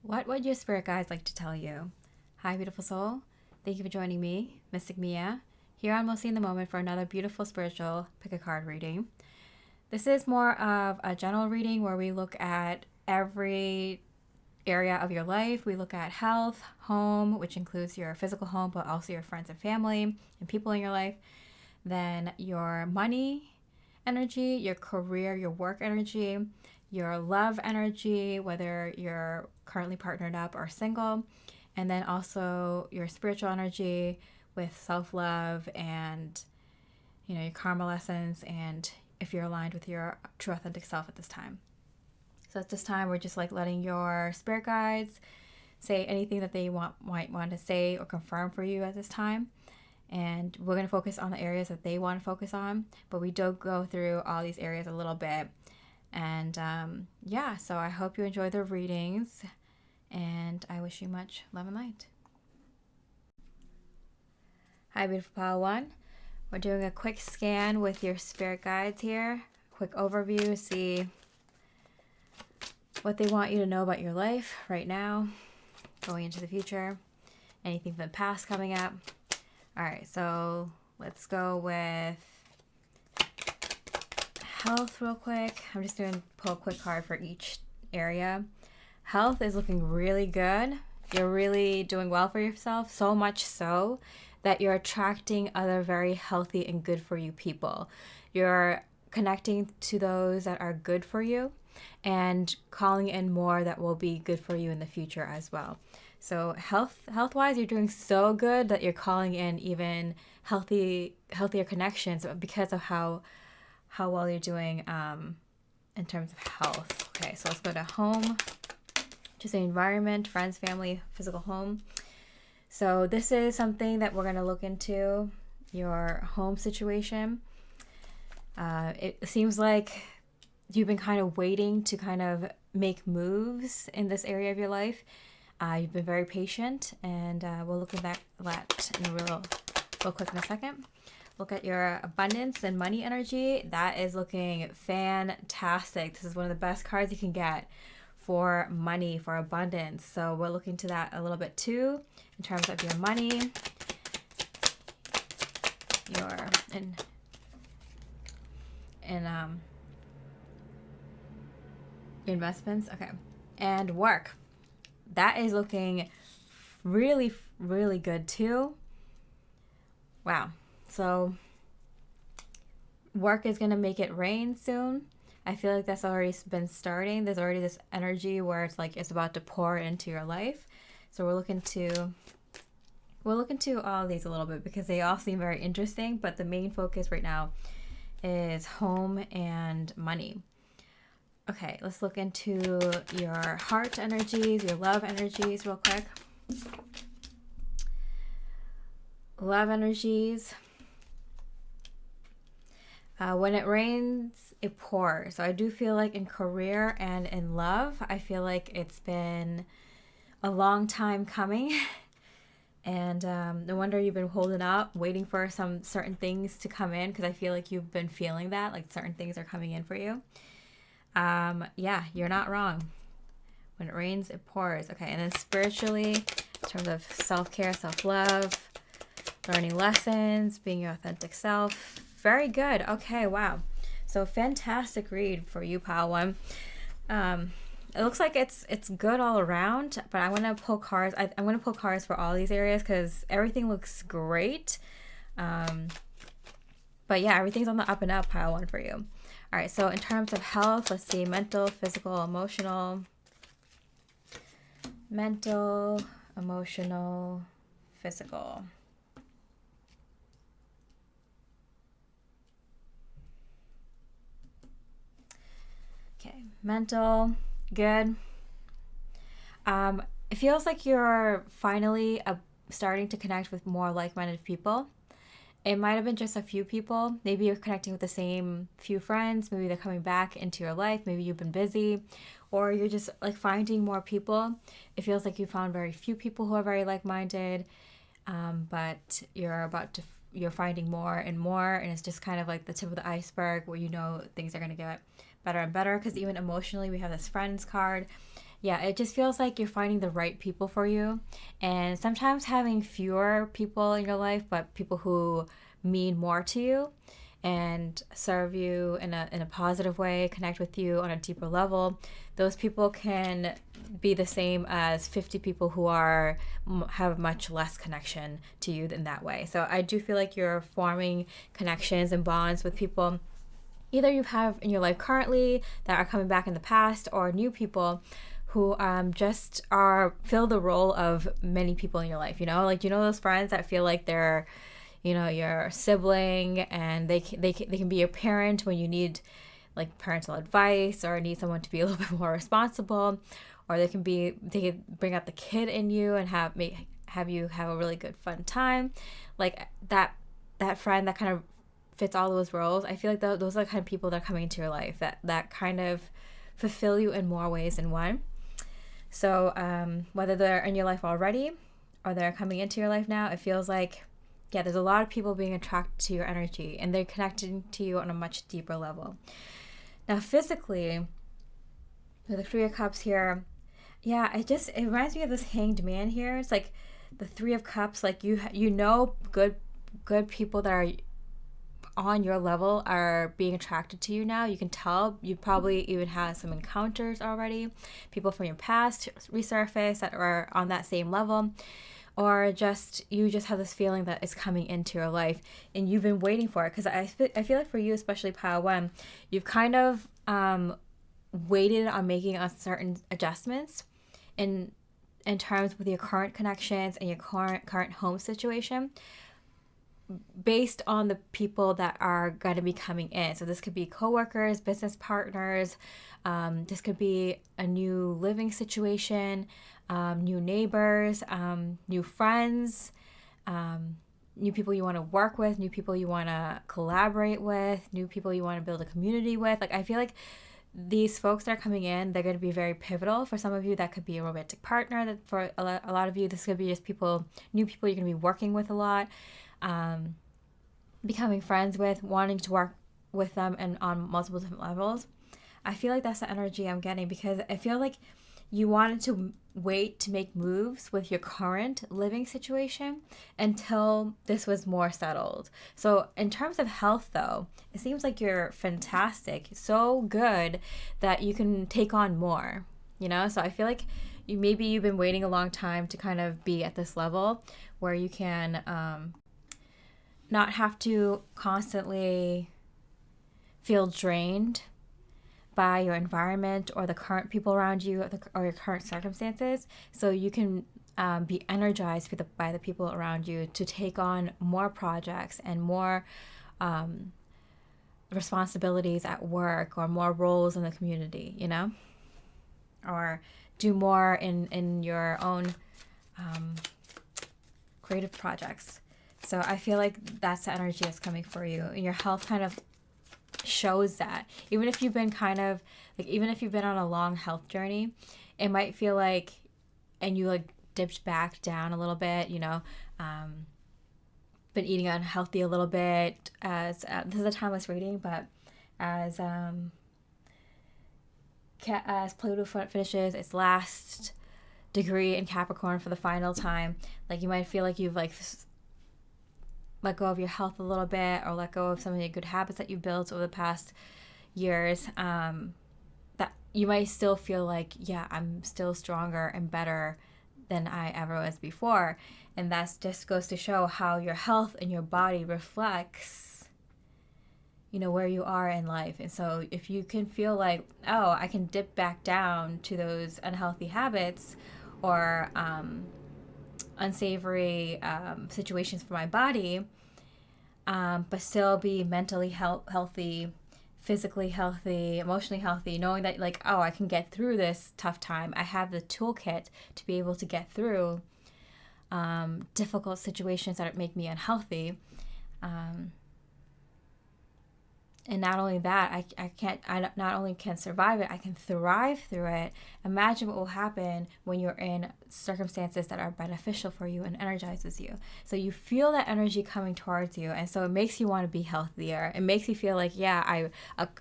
What would your spirit guides like to tell you? Hi, beautiful soul. Thank you for joining me, Mystic Mia, here on Mostly in the Moment for another beautiful spiritual pick a card reading. This is more of a general reading where we look at every area of your life. We look at health, home, which includes your physical home, but also your friends and family and people in your life. Then your money energy, your career, your work energy, your love energy, whether you're currently partnered up or single, and then also your spiritual energy with self-love and your karma lessons, and if you're aligned with your true authentic self at this time. So at this time, we're just like letting your spirit guides say anything that they might want to say or confirm for you at this time. And we're going to focus on the areas that they want to focus on, but we do go through all these areas a little bit. And so I hope you enjoy the readings, and I wish you much love and light. Hi, beautiful Pile One. We're doing a quick scan with your spirit guides here. Quick overview, see what they want you to know about your life right now, going into the future, anything from the past coming up. All right, so let's go with health real quick. I'm just going to pull a quick card for each area. Health is looking really good. You're really doing well for yourself, so much so that you're attracting other very healthy and good for you people. You're connecting to those that are good for you and calling in more that will be good for you in the future as well. So health-wise, you're doing so good that you're calling in even healthier connections because of how well you're doing in terms of health. Okay, so let's go to home, just the environment, friends, family, physical home. So this is something that we're going to look into, your home situation. It seems like you've been kind of waiting to kind of make moves in this area of your life. You've been very patient, and we'll look at that in a real quick in a second. Look at your abundance and money energy. That is looking fantastic. This is one of the best cards you can get for money, for abundance. So we're looking to that a little bit too, in terms of your money, your investments. Okay, and work. That is looking really, really good too. Wow. So work is going to make it rain soon. I feel like that's already been starting. There's already this energy where it's like it's about to pour into your life. So we'll look into all of these a little bit because they all seem very interesting, but the main focus right now is home and money. Okay, let's look into your heart energies, your love energies real quick. Love energies. When it rains, it pours. So I do feel like in career and in love, I feel like it's been a long time coming. And no wonder you've been holding up, waiting for some certain things to come in, because I feel like you've been feeling that, like certain things are coming in for you. You're not wrong. When it rains, it pours. Okay, and then spiritually, in terms of self-care, self-love, learning lessons, being your authentic self. Very good. Okay, wow. So fantastic read for you, Pile One. It looks like it's good all around, but I want to pull cards. I'm going to pull cards for all these areas because everything looks great. But yeah, everything's on the up and up, Pile One, for you. All right, so in terms of health, let's see, mental, physical, emotional. Mental, emotional, physical. Okay, mental, good. It feels like you're finally starting to connect with more like-minded people. It might have been just a few people. Maybe you're connecting with the same few friends. Maybe they're coming back into your life. Maybe you've been busy, or you're just like finding more people. It feels like you found very few people who are very like-minded, but you're finding more and more, and it's just kind of like the tip of the iceberg where things are going to get better and better, because even emotionally we have this friends card. Yeah, it just feels like you're finding the right people for you. And sometimes having fewer people in your life, but people who mean more to you and serve you in a positive way, connect with you on a deeper level, those people can be the same as 50 people who are have much less connection to you in that way. So I do feel like you're forming connections and bonds with people either you have in your life currently that are coming back in the past, or new people who just are fill the role of many people in your life. Like those friends that feel like they're your sibling, and they can be your parent when you need like parental advice or need someone to be a little bit more responsible, or they can bring out the kid in you and have you have a really good fun time, like that friend that kind of fits all those roles. I feel like those are the kind of people that are coming into your life that kind of fulfill you in more ways than one. So whether they're in your life already or they're coming into your life now, it feels like, yeah, there's a lot of people being attracted to your energy, and they're connecting to you on a much deeper level. Now, physically, with the Three of Cups here, yeah, it reminds me of this Hanged Man here. It's like the Three of Cups, like good people that are on your level are being attracted to you now. You can tell you probably even had some encounters already, people from your past resurface that are on that same level, or you just have this feeling that it's coming into your life and you've been waiting for it. Because I feel like for you, especially Pile 1, you've kind of waited on making certain adjustments in terms with your current connections and your current home situation, based on the people that are going to be coming in. So this could be coworkers, business partners. This could be a new living situation, new neighbors, new friends, new people you want to work with, new people you want to collaborate with, new people you want to build a community with. Like, I feel like these folks that are coming in, they're going to be very pivotal. For some of you, that could be a romantic partner. That for a lot of you, this could be just new people you're going to be working with a lot. Becoming friends with, wanting to work with them and on multiple different levels. I feel like that's the energy I'm getting, because I feel like you wanted to wait to make moves with your current living situation until this was more settled. So in terms of health, though, it seems like you're fantastic, so good that you can take on more, So I feel like you've been waiting a long time to kind of be at this level where you can not have to constantly feel drained by your environment or the current people around you, or your current circumstances. So you can be energized by the people around you to take on more projects and more responsibilities at work, or more roles in the community, or do more in your own creative projects. So I feel like that's the energy that's coming for you. And your health kind of shows that. Even if you've been on a long health journey, it might feel like, and you like dipped back down a little bit, been eating unhealthy a little bit, as this is a timeless reading, but as Pluto finishes its last degree in Capricorn for the final time, like you might feel like you've like let go of your health a little bit, or let go of some of the good habits that you've built over the past years, that you might still feel like, yeah, I'm still stronger and better than I ever was before. And that just goes to show how your health and your body reflects, where you are in life. And so if you can feel like, oh, I can dip back down to those unhealthy habits or unsavory situations for my body, but still be mentally healthy, physically healthy, emotionally healthy, knowing that like, oh, I can get through this tough time. I have the toolkit to be able to get through difficult situations that make me unhealthy. And not only that, I not only can survive it, I can thrive through it. Imagine what will happen when you're in circumstances that are beneficial for you and energizes you. So you feel that energy coming towards you, and so it makes you want to be healthier. It makes you feel like, yeah,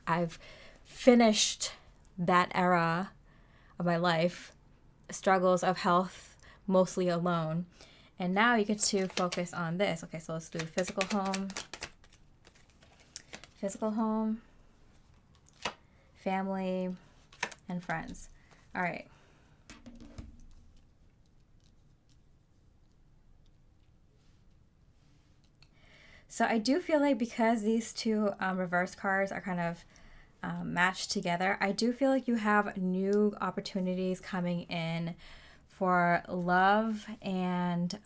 I've finished that era of my life, struggles of health mostly alone. And now you get to focus on this. Okay, so let's do physical home, family, and friends. All right. So I do feel like because these two reverse cards are kind of matched together, I do feel like you have new opportunities coming in for love and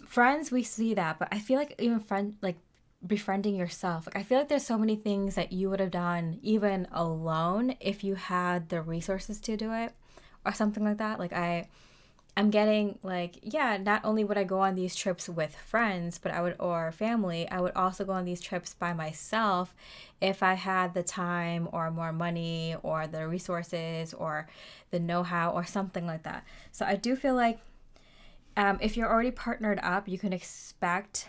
friends. We see that, but I feel like even befriending yourself. Like I feel like there's so many things that you would have done even alone if you had the resources to do it or something like that. Like I'm getting like, yeah, not only would I go on these trips with friends, but or family, I would also go on these trips by myself if I had the time or more money or the resources or the know-how or something like that. So I do feel like if you're already partnered up, you can expect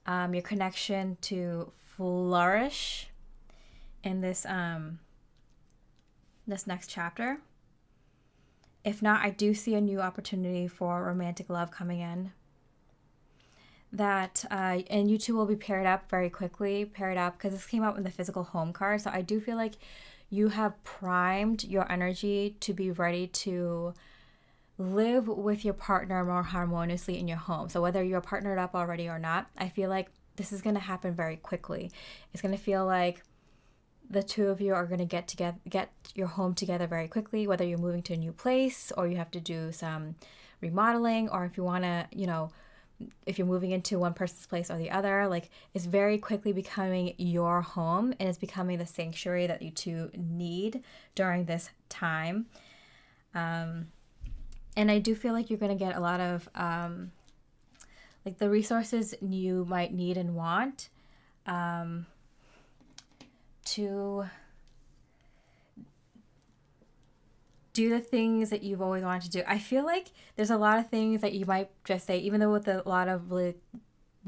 your connection to flourish in this next chapter. If not, I do see a new opportunity for romantic love coming in. That and you two will be paired up very quickly. Paired up because this came out in the physical home card. So I do feel like you have primed your energy to be ready to live with your partner more harmoniously in your home. So whether you're partnered up already or not, I feel like this is going to happen very quickly. It's going to feel like the two of you are going to get your home together very quickly, whether you're moving to a new place or you have to do some remodeling, or if you want to, if you're moving into one person's place or the other, like it's very quickly becoming your home and it's becoming the sanctuary that you two need during this time. And I do feel like you're going to get a lot of like the resources you might need and want to do the things that you've always wanted to do. I feel like there's a lot of things that you might just say, even though with a lot of really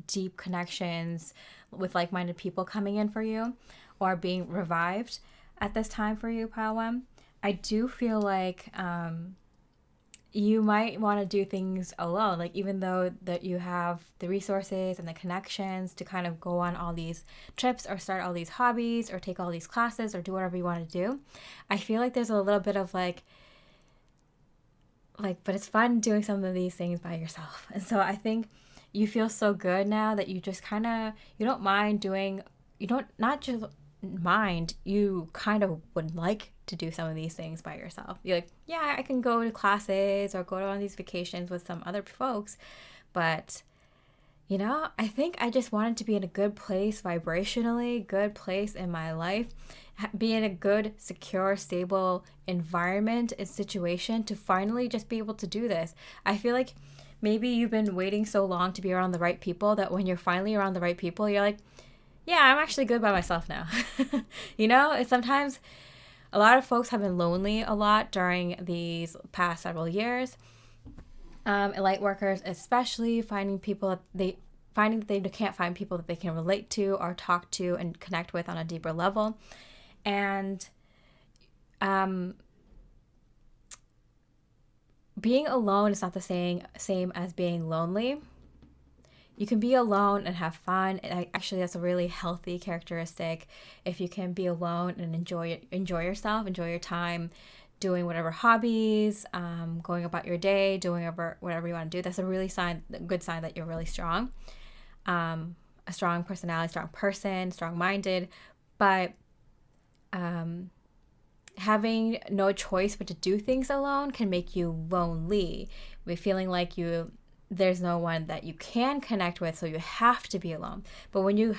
deep connections with like-minded people coming in for you or being revived at this time for you, Pile 1, I do feel like you might want to do things alone. Like even though that you have the resources and the connections to kind of go on all these trips or start all these hobbies or take all these classes or do whatever you want to do, I feel like there's a little bit of like, but it's fun doing some of these things by yourself. And so I think you feel so good now that you just kind of, you don't mind doing, you don't, not just mind, you kind of would like to do some of these things by yourself. You're like, yeah, I can go to classes or go on these vacations with some other folks, but I think I just wanted to be in a good place vibrationally, good place in my life, be in a good, secure, stable environment and situation to finally just be able to do this. I feel like maybe you've been waiting so long to be around the right people that when you're finally around the right people, you're like, yeah, I'm actually good by myself now. It's sometimes a lot of folks have been lonely a lot during these past several years. Light workers, especially finding that they can't find people that they can relate to or talk to and connect with on a deeper level. And being alone is not the same as being lonely. You can be alone and have fun. And actually, that's a really healthy characteristic. If you can be alone and enjoy yourself, enjoy your time, doing whatever hobbies, going about your day, doing whatever you want to do, that's a good sign that you're really strong. A strong personality, strong person, strong-minded. But having no choice but to do things alone can make you lonely. Feeling like there's no one that you can connect with, so you have to be alone. But when you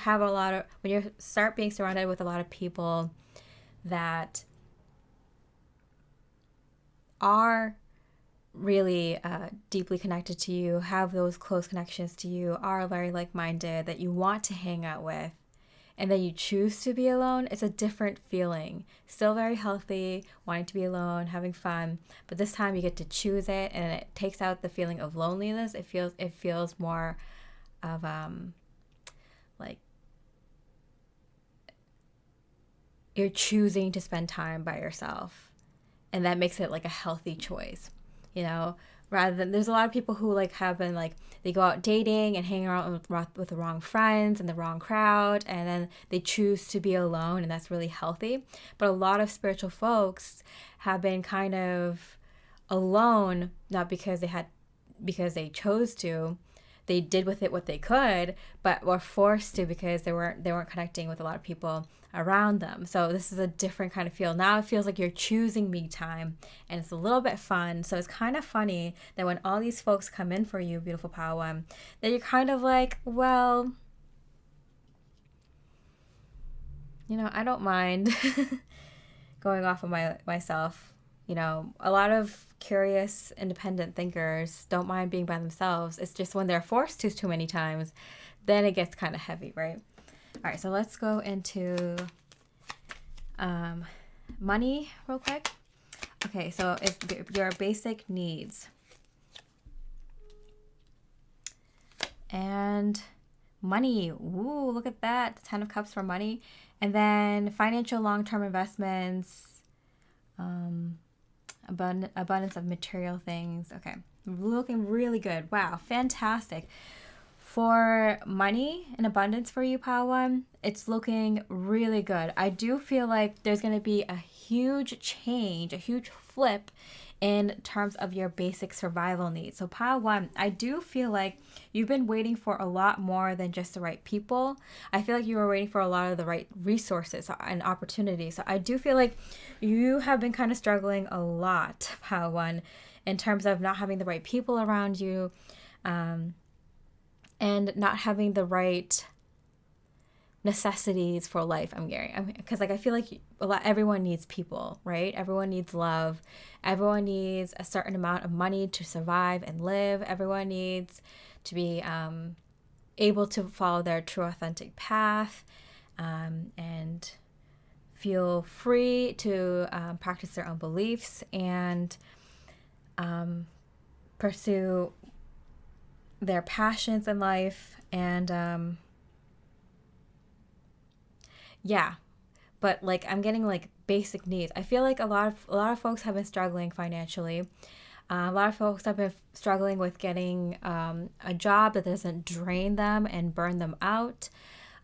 start being surrounded with a lot of people that are really deeply connected to you, have those close connections to you, are very like-minded, that you want to hang out with, and then you choose to be alone, it's a different feeling. Still very healthy, wanting to be alone, having fun, but this time you get to choose it, and it takes out the feeling of loneliness. It feels more of like you're choosing to spend time by yourself. And that makes it like a healthy choice, you know, rather than there's a lot of people who like have been like, they go out dating and hang around with the wrong friends and the wrong crowd, and then they choose to be alone, and that's really healthy. But a lot of spiritual folks have been kind of alone, not because they chose to. They did with it what they could, but were forced to because they weren't connecting with a lot of people around them. So this is a different kind of feel. Now it feels like you're choosing me time, and it's a little bit fun. So it's kind of funny that when all these folks come in for you, beautiful Power One, that you're kind of like, well, you know, I don't mind going off of myself. You know, a lot of curious, independent thinkers don't mind being by themselves. It's just when they're forced to too many times, then it gets kind of heavy, right? All right, so let's go into money real quick. Okay, so it's your basic needs. And money. Ooh, look at that. The 10 of Cups for money. And then financial long-term investments. Abundance of material things. Okay, looking really good. Wow, fantastic. For money and abundance for you, Power One, it's looking really good. I do feel like there's going to be a huge change, a huge flip in terms of your basic survival needs. So Power One, I do feel like you've been waiting for a lot more than just the right people. I feel like you were waiting for a lot of the right resources and opportunities. So I do feel like you have been kind of struggling a lot, Power One, in terms of not having the right people around you, and not having the right necessities for life. Because like I feel like everyone needs people, right? Everyone needs love. Everyone needs a certain amount of money to survive and live. Everyone needs to be able to follow their true authentic path, and feel free to practice their own beliefs and pursue their passions in life. And yeah, but like I'm getting like basic needs. I feel like a lot of folks have been struggling financially. A lot of folks have been struggling with getting a job that doesn't drain them and burn them out.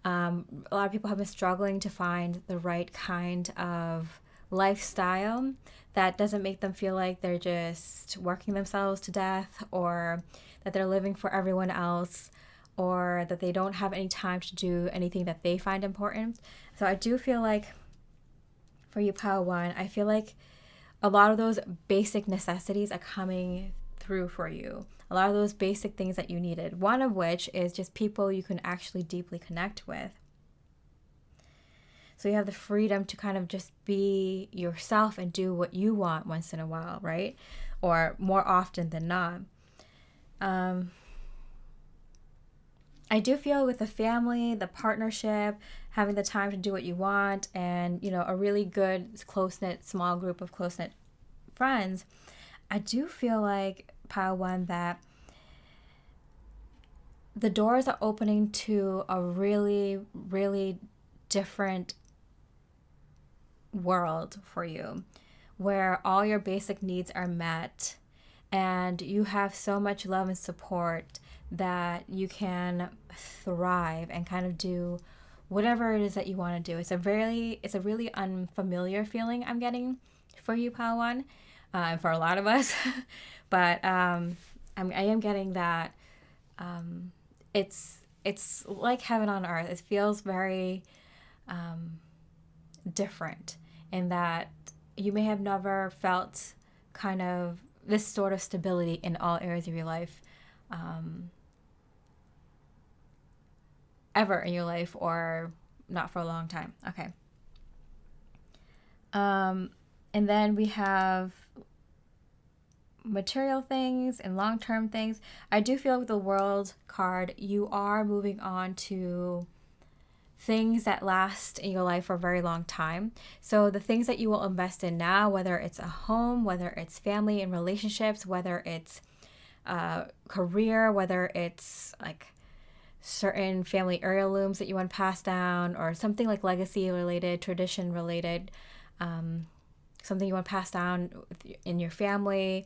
A lot of people have been struggling to find the right kind of lifestyle that doesn't make them feel like they're just working themselves to death, or that they're living for everyone else, or that they don't have any time to do anything that they find important. So I do feel like for you, Power One, I feel like a lot of those basic necessities are coming through for you. A lot of those basic things that you needed. One of which is just people you can actually deeply connect with. So you have the freedom to kind of just be yourself and do what you want once in a while, right? Or more often than not. I do feel with the family, the partnership, having the time to do what you want, and, you know, a really good, close-knit, small group of close-knit friends, I do feel like, Power One, that the doors are opening to a really, really different world for you, where all your basic needs are met, and you have so much love and support that you can thrive and kind of do whatever it is that you want to do. It's a really unfamiliar feeling I'm getting for you, Power One, and for a lot of us. But I am getting that it's like heaven on earth. It feels very different in that you may have never felt kind of this sort of stability in all areas of your life ever in your life, or not for a long time. Okay. And then we have material things and long-term things. I do feel with the World card, you are moving on to things that last in your life for a very long time. So the things that you will invest in now, whether it's a home, whether it's family and relationships, whether it's career, whether it's like certain family heirlooms that you want to pass down, or something like legacy related, tradition related, something you want to pass down in your family,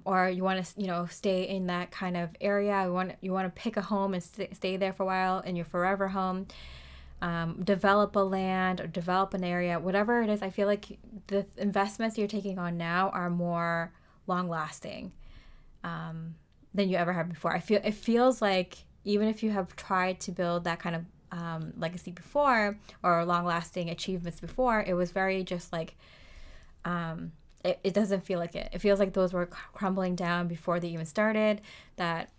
or you want to, stay in that kind of area. You want to pick a home and stay there for a while in your forever home. Develop a land or develop an area, whatever it is. I feel like the investments you're taking on now are more long lasting than you ever have before. It feels like even if you have tried to build that kind of legacy before, or long lasting achievements before, it was very just like, it doesn't feel like it. It feels like those were crumbling down before they even started. That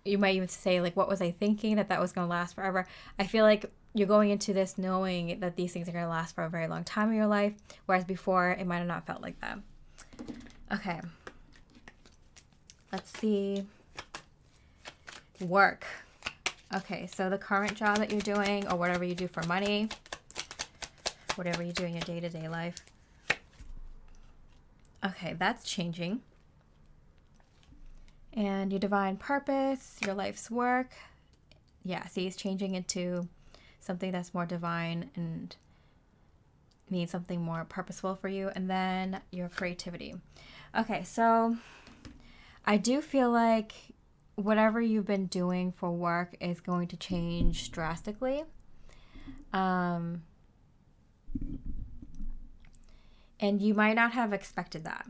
you might even say, like, what was I thinking that was going to last forever? I feel like you're going into this knowing that these things are going to last for a very long time in your life, whereas before it might have not felt like that. Okay. Let's see. Work. Okay, so the current job that you're doing, or whatever you do for money, whatever you do in your day-to-day life. Okay, that's changing. And your divine purpose, your life's work. Yeah, see, it's changing into something that's more divine and means something more purposeful for you. And then your creativity. Okay, so I do feel like whatever you've been doing for work is going to change drastically. And you might not have expected that.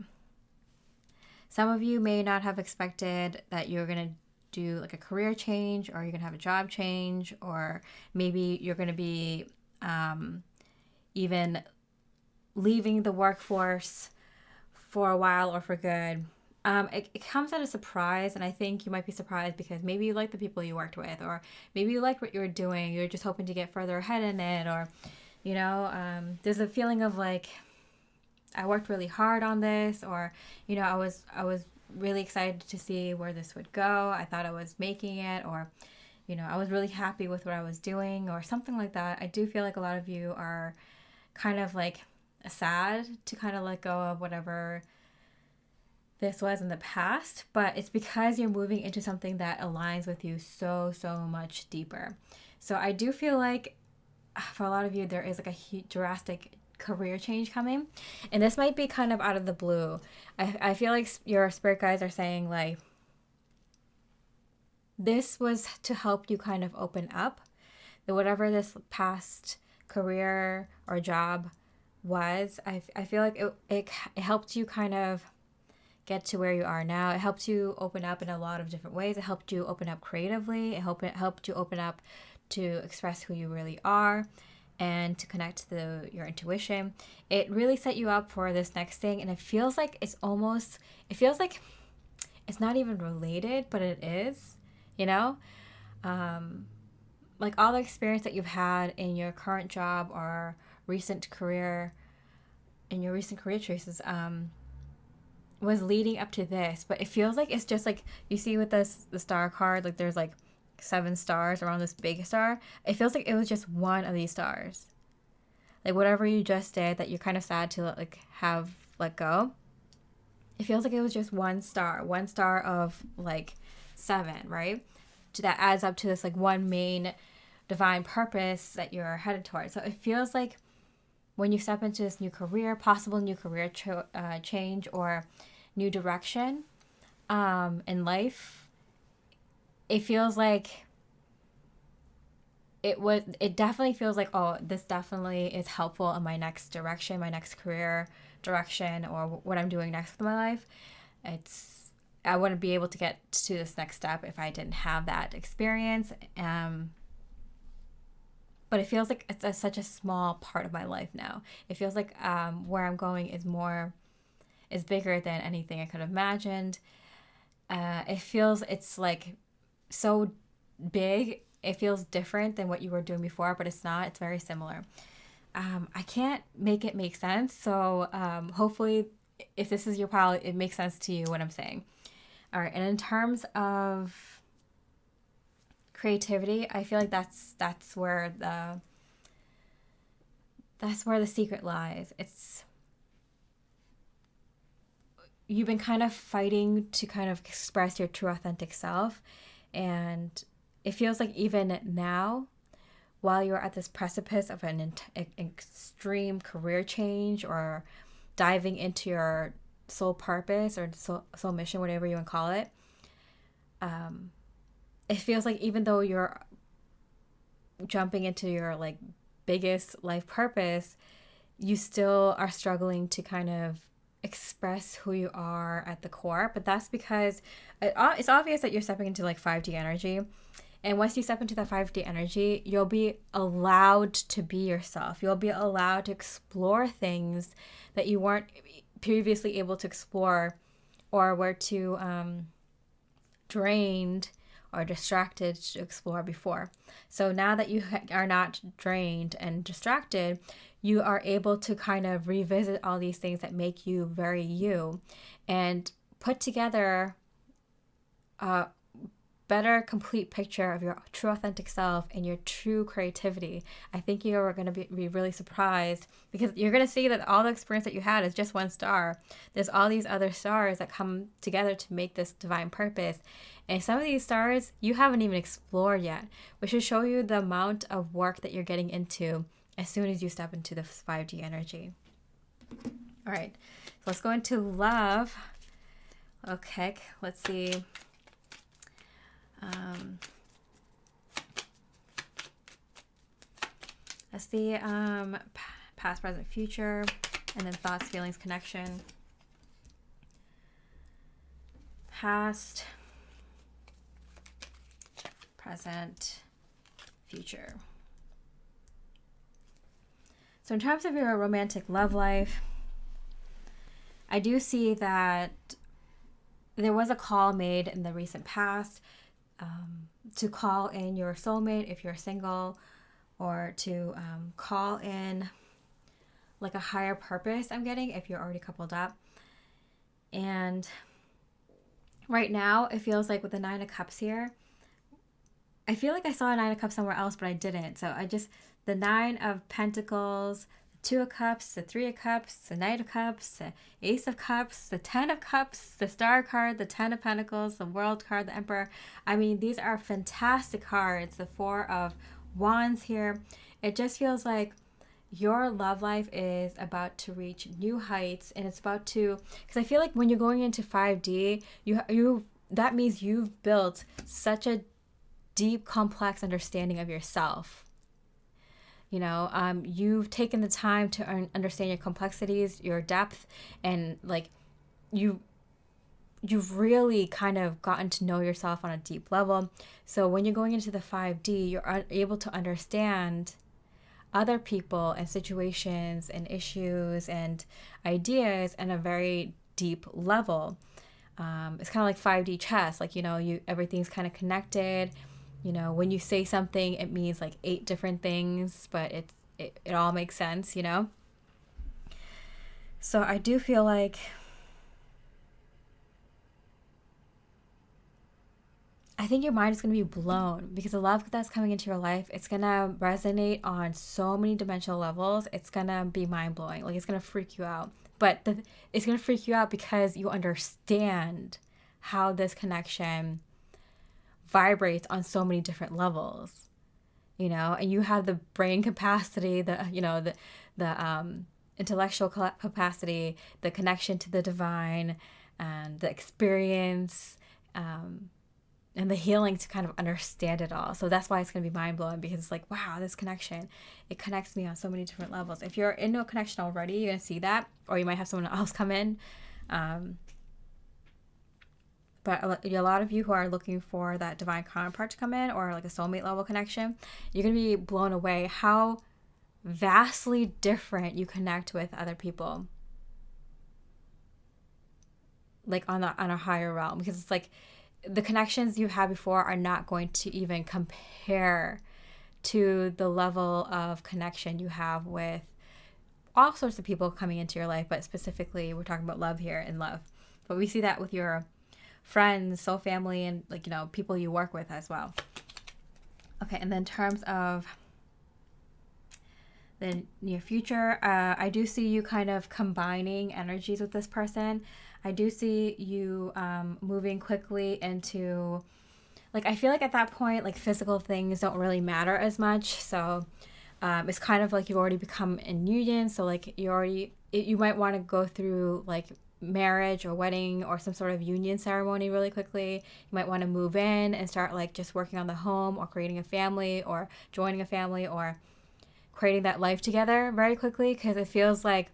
Some of you may not have expected that you're going to do like a career change, or you're going to have a job change, or maybe you're going to be even leaving the workforce for a while or for good. It comes as a surprise, and I think you might be surprised because maybe you like the people you worked with, or maybe you like what you were doing. You're just hoping to get further ahead in it, or, there's a feeling of like, I worked really hard on this, or, I was really excited to see where this would go. I thought I was making it, or, I was really happy with what I was doing, or something like that. I do feel like a lot of you are kind of like sad to kind of let go of whatever this was in the past, but it's because you're moving into something that aligns with you so much deeper. So I do feel like for a lot of you, there is like a huge, drastic career change coming, and this might be kind of out of the blue. I feel like your spirit guides are saying like, this was to help you kind of open up, that whatever this past career or job was, I feel like it helped you kind of get to where you are now. It helped you open up in a lot of different ways. It helped you open up creatively. It helped you open up to express who you really are and to connect to your intuition. It really set you up for this next thing, and it feels like it's not even related, but it is, like all the experience that you've had in your current job or recent career choices was leading up to this. But it feels like it's just like, you see with the star card, like there's like 7 stars around this big star. It feels like it was just one of these stars. Like whatever you just did that you're kind of sad to like have let go, it feels like it was just one star of like 7, right? That adds up to this like one main divine purpose that you're headed towards. So it feels like when you step into this possible new career change or new direction in life, it feels like it definitely feels like, oh, this definitely is helpful in my next direction, my next career direction, or what I'm doing next with my life. I wouldn't be able to get to this next step if I didn't have that experience. But it feels like it's such a small part of my life now. It feels like where I'm going is bigger than anything I could have imagined. It's like so big. It feels different than what you were doing before, but it's not. It's very similar. I can't make it make sense. So hopefully, if this is your pile, it makes sense to you what I'm saying. All right. And in terms of creativity, I feel like that's where the secret lies. You've been kind of fighting to kind of express your true authentic self, And it feels like even now, while you're at this precipice of an extreme career change or diving into your soul purpose or soul mission, whatever you want to call it, it feels like even though you're jumping into your like biggest life purpose, you still are struggling to kind of express who you are at the core. But that's because it's obvious that you're stepping into like 5D energy. And once you step into that 5D energy, you'll be allowed to be yourself. You'll be allowed to explore things that you weren't previously able to explore or were too drained or distracted to explore before. So now that you are not drained and distracted, you are able to kind of revisit all these things that make you very you and put together a better complete picture of your true authentic self and your true creativity. I think you are going to be really surprised because you're going to see that all the experience that you had is just one star. There's all these other stars that come together to make this divine purpose. And some of these stars you haven't even explored yet, which should show you the amount of work that you're getting into as soon as you step into the 5D energy. All right, so let's go into love. Okay, let's see. Let's see past, present, future, and then thoughts, feelings, connection. Past, present, future. So in terms of your romantic love life, I do see that there was a call made in the recent past to call in your soulmate if you're single, or to call in like a higher purpose I'm getting if you're already coupled up. And right now it feels like with the 9 of Cups here, I feel like I saw a 9 of Cups somewhere else, but I didn't. So the 9 of Pentacles, the 2 of Cups, the 3 of Cups, the Knight of Cups, the Ace of Cups, the 10 of Cups, the Star card, the 10 of Pentacles, the World card, the Emperor. I mean, these are fantastic cards. The 4 of Wands here. It just feels like your love life is about to reach new heights, and it's about to, because I feel like when you're going into 5D, you that means you've built such a deep, complex understanding of yourself. You know, you've taken the time to understand your complexities, your depth, and like you've really kind of gotten to know yourself on a deep level. So when you're going into the 5D, you're able to understand other people and situations and issues and ideas in a very deep level. It's kind of like 5D chess. Like, you know, everything's kind of connected. You know, when you say something, it means like 8 different things, but it all makes sense, you know? So I do feel like I think your mind is going to be blown because the love that's coming into your life, it's going to resonate on so many dimensional levels. It's going to be mind-blowing. Like, it's going to freak you out. But it's going to freak you out because you understand how this connection vibrates on so many different levels, you know, and you have the brain capacity, the intellectual capacity, the connection to the divine, and the experience, and the healing to kind of understand it all. So that's why it's going to be mind-blowing, because it's like, wow, this connection, it connects me on so many different levels. If you're into a connection already, you're going to see that, or you might have someone else come in. But a lot of you who are looking for that divine counterpart to come in, or like a soulmate level connection, you're going to be blown away how vastly different you connect with other people, like on a higher realm, because it's like the connections you had before are not going to even compare to the level of connection you have with all sorts of people coming into your life. But specifically, we're talking about love here, and love. But we see that with your friends, soul family, and like, you know, people you work with as well. Okay, and then in terms of the near future, I do see you kind of combining energies with this person. I do see you moving quickly into like I feel like at that point, like physical things don't really matter as much. So it's kind of like you've already become in union. So like you might want to go through like marriage or wedding or some sort of union ceremony really quickly. You might want to move in and start like just working on the home or creating a family or joining a family or creating that life together very quickly, because it feels like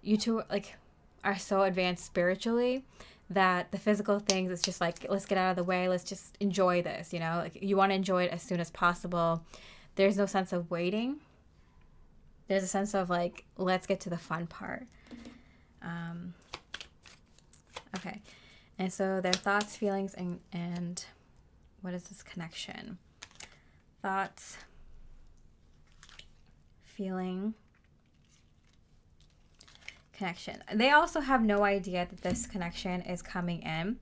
you two like are so advanced spiritually that the physical things, it's just like, let's get out of the way, let's just enjoy this, you know, like you want to enjoy it as soon as possible. There's no sense of waiting. There's a sense of like, let's get to the fun part. Okay. And so their thoughts, feelings, and what is this connection? Thoughts, feeling, connection. They also have no idea that this connection is coming in.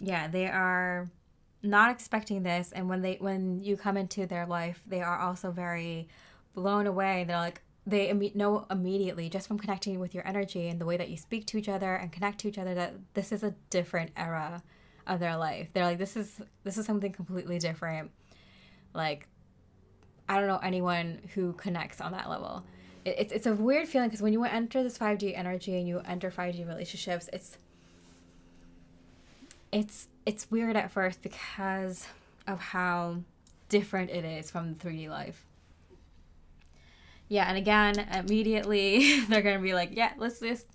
Yeah, they are not expecting this, and when you come into their life, they are also very blown away. They're like, they know immediately just from connecting with your energy and the way that you speak to each other and connect to each other that this is a different era of their life. They're like, this is something completely different. Like, I don't know anyone who connects on that level. It's a weird feeling, because when you enter this 5D energy and you enter 5D relationships, it's weird at first because of how different it is from the 3D life. Yeah, and again, immediately they're gonna be like, yeah, let's just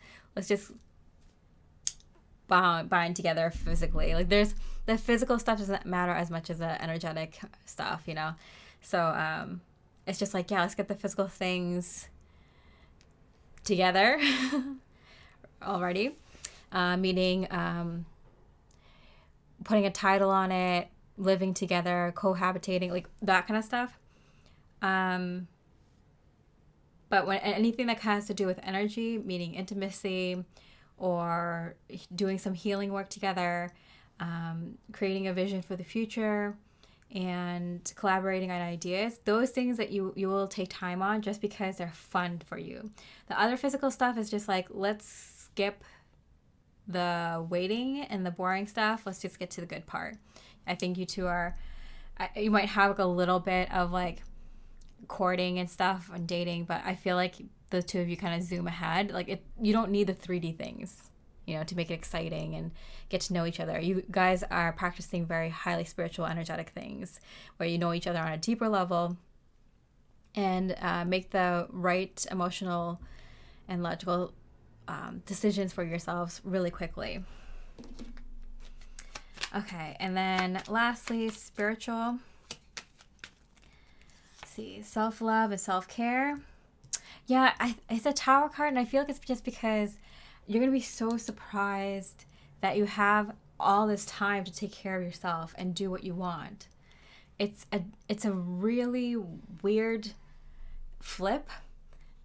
bind together physically. Like there's the physical stuff doesn't matter as much as the energetic stuff, you know. So it's just like, yeah, let's get the physical things together already. Meaning putting a title on it, living together, cohabitating, like that kind of stuff. But when anything that has to do with energy, meaning intimacy or doing some healing work together, creating a vision for the future, and collaborating on ideas, those things that you will take time on just because they're fun for you. The other physical stuff is just like, let's skip the waiting and the boring stuff. Let's just get to the good part. I think you two are, you might have like a little bit of like courting and stuff and dating, but I feel like the two of you kind of zoom ahead. Like you don't need the 3D things, you know, to make it exciting and get to know each other. You guys are practicing very highly spiritual, energetic things where you know each other on a deeper level and make the right emotional and logical decisions for yourselves really quickly. Okay, and then lastly, spiritual. See, self-love and self-care. Yeah, it's a Tower card, and I feel like it's just because you're going to be so surprised that you have all this time to take care of yourself and do what you want. It's a really weird flip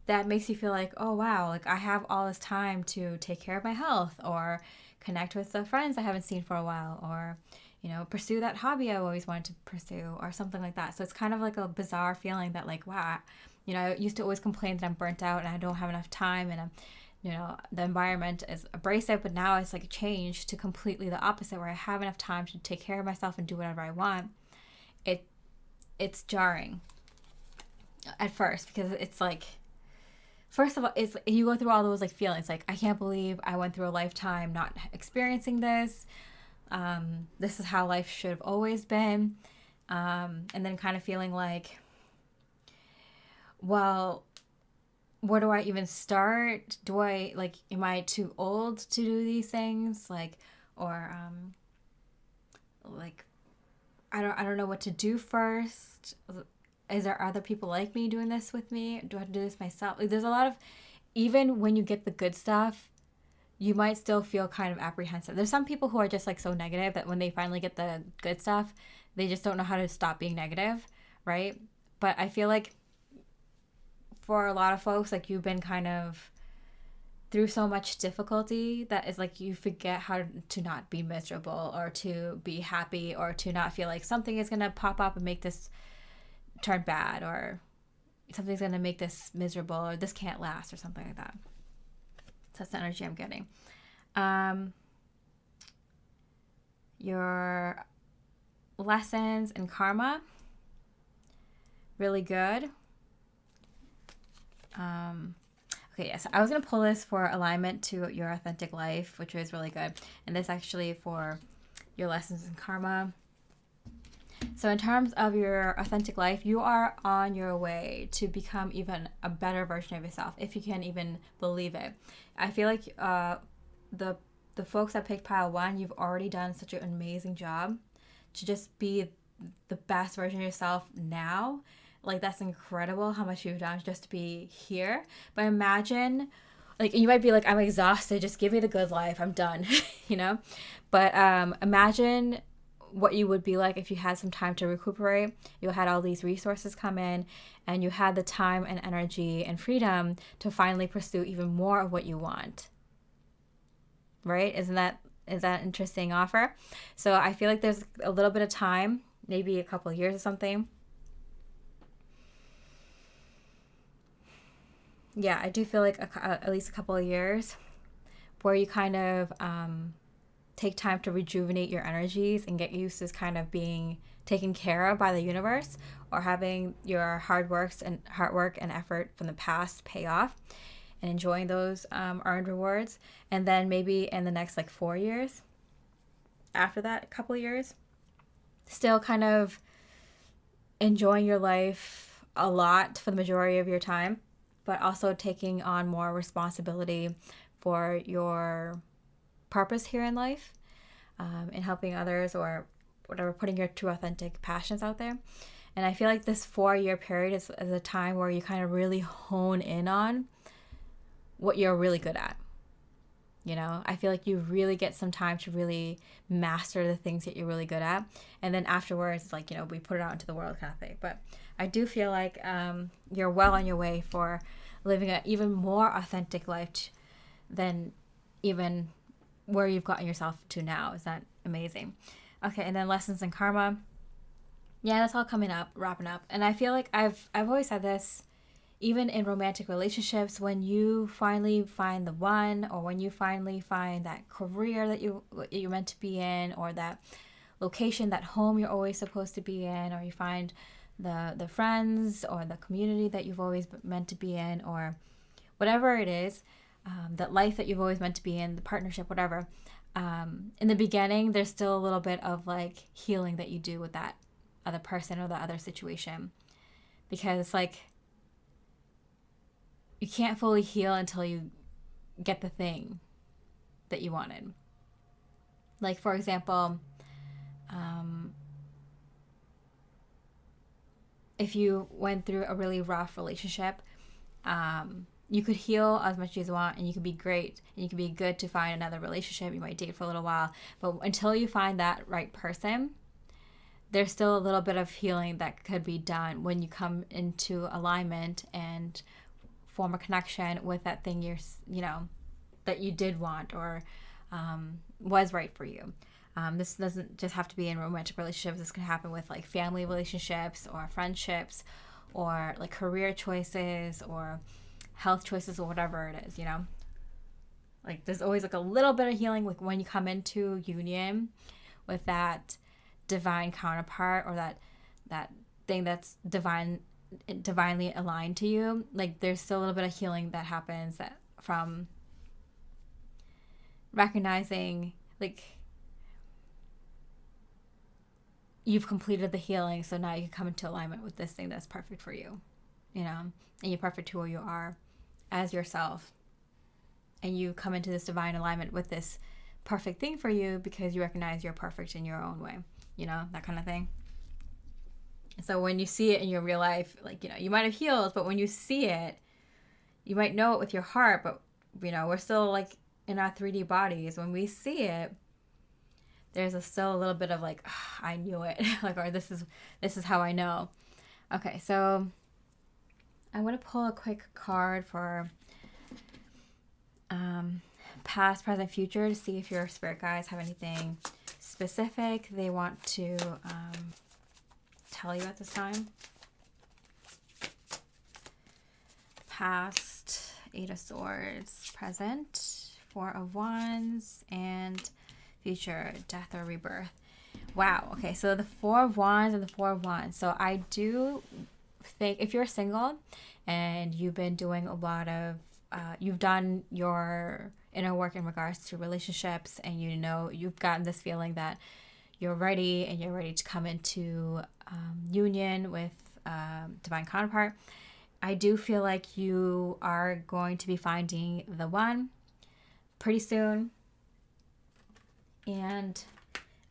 that makes you feel like, oh wow, like I have all this time to take care of my health or connect with the friends I haven't seen for a while, or you know, pursue that hobby I always wanted to pursue, or something like that. So it's kind of like a bizarre feeling that like, wow, you know, I used to always complain that I'm burnt out and I don't have enough time, and you know, the environment is abrasive, but now it's like changed to completely the opposite, where I have enough time to take care of myself and do whatever I want. It's jarring at first, because it's like, first of all, it's you go through all those like feelings, like I can't believe I went through a lifetime not experiencing this. This is how life should have always been. And then kind of feeling like, well, where do I even start? Am I too old to do these things? Like, or, like, I don't know what to do first. Is there other people like me doing this with me? Do I have to do this myself? Like, there's a lot of, even when you get the good stuff, you might still feel kind of apprehensive. There's some people who are just like so negative that when they finally get the good stuff, they just don't know how to stop being negative, right? But I feel like for a lot of folks, like you've been kind of through so much difficulty that is like you forget how to not be miserable or to be happy or to not feel like something is going to pop up and make this turn bad, or something's going to make this miserable, or this can't last, or something like that. That's the energy I'm getting. your lessons and karma, really good. Okay, yes, I was going to pull this for alignment to your authentic life, which was really good. And this actually for your lessons in karma. So in terms of your authentic life, you are on your way to become even a better version of yourself, if you can even believe it. I feel like the folks that picked pile 1, you've already done such an amazing job to just be the best version of yourself now. Like, that's incredible how much you've done just to be here. But imagine, like, you might be like, I'm exhausted, just give me the good life, I'm done, you know? But imagine what you would be like if you had some time to recuperate. You had all these resources come in, and you had the time and energy and freedom to finally pursue even more of what you want. Right? Is that an interesting offer? So I feel like there's a little bit of time, maybe a couple of years or something. Yeah, I do feel like at least a couple of years where you kind of take time to rejuvenate your energies and get used to kind of being taken care of by the universe, or having your hard work and effort from the past pay off, and enjoying those earned rewards. And then maybe in the next like 4 years, after that, a couple of years, still kind of enjoying your life a lot for the majority of your time, but also taking on more responsibility for your purpose here in life, and helping others, or whatever, putting your true authentic passions out there. And I feel like this 4-year period is a time where you kind of really hone in on what you're really good at. You know, I feel like you really get some time to really master the things that you're really good at. And then afterwards, it's like, you know, we put it out into the world kind of thing. But I do feel like you're well on your way for living an even more authentic life than even where you've gotten yourself to now. Is that amazing? Okay, and then lessons in karma. Yeah, that's all coming up, wrapping up. And I feel like I've always said this, even in romantic relationships, when you finally find the one, or when you finally find that career that you're meant to be in, or that location, that home you're always supposed to be in, or you find the friends or the community that you've always meant to be in, or whatever it is, that life that you've always meant to be in, the partnership, whatever. In the beginning, there's still a little bit of like healing that you do with that other person or the other situation, because it's like you can't fully heal until you get the thing that you wanted. Like, for example, if you went through a really rough relationship, you could heal as much as you want, and you could be great, and you could be good to find another relationship. You might date for a little while, but until you find that right person, there's still a little bit of healing that could be done when you come into alignment and form a connection with that thing that you did want, or was right for you. This doesn't just have to be in romantic relationships. This can happen with like family relationships, or friendships, or like career choices, or health choices, or whatever it is, you know? Like, there's always like a little bit of healing like when you come into union with that divine counterpart, or that thing that's divinely aligned to you. Like, there's still a little bit of healing that happens that from recognizing like you've completed the healing, so now you can come into alignment with this thing that's perfect for you, you know, and you're perfect to who you are as yourself, and you come into this divine alignment with this perfect thing for you because you recognize you're perfect in your own way, you know, that kind of thing. So when you see it in your real life, like, you know, you might have healed, but when you see it, you might know it with your heart, but, you know, we're still like in our 3D bodies. When we see it, there's still a little bit of like, oh, I knew it, like, or this is how I know. Okay, so I want to pull a quick card for past, present, future, to see if your spirit guides have anything specific they want to tell you at this time. Past, 8 of Swords, present, 4 of Wands, and future death or rebirth. Wow. Okay, so the Four of Wands and the Four of Wands. So I do think if you're single and you've been doing a lot of, you've done your inner work in regards to relationships, and you know you've gotten this feeling that you're ready and you're ready to come into union with divine counterpart, I do feel like you are going to be finding the one pretty soon. And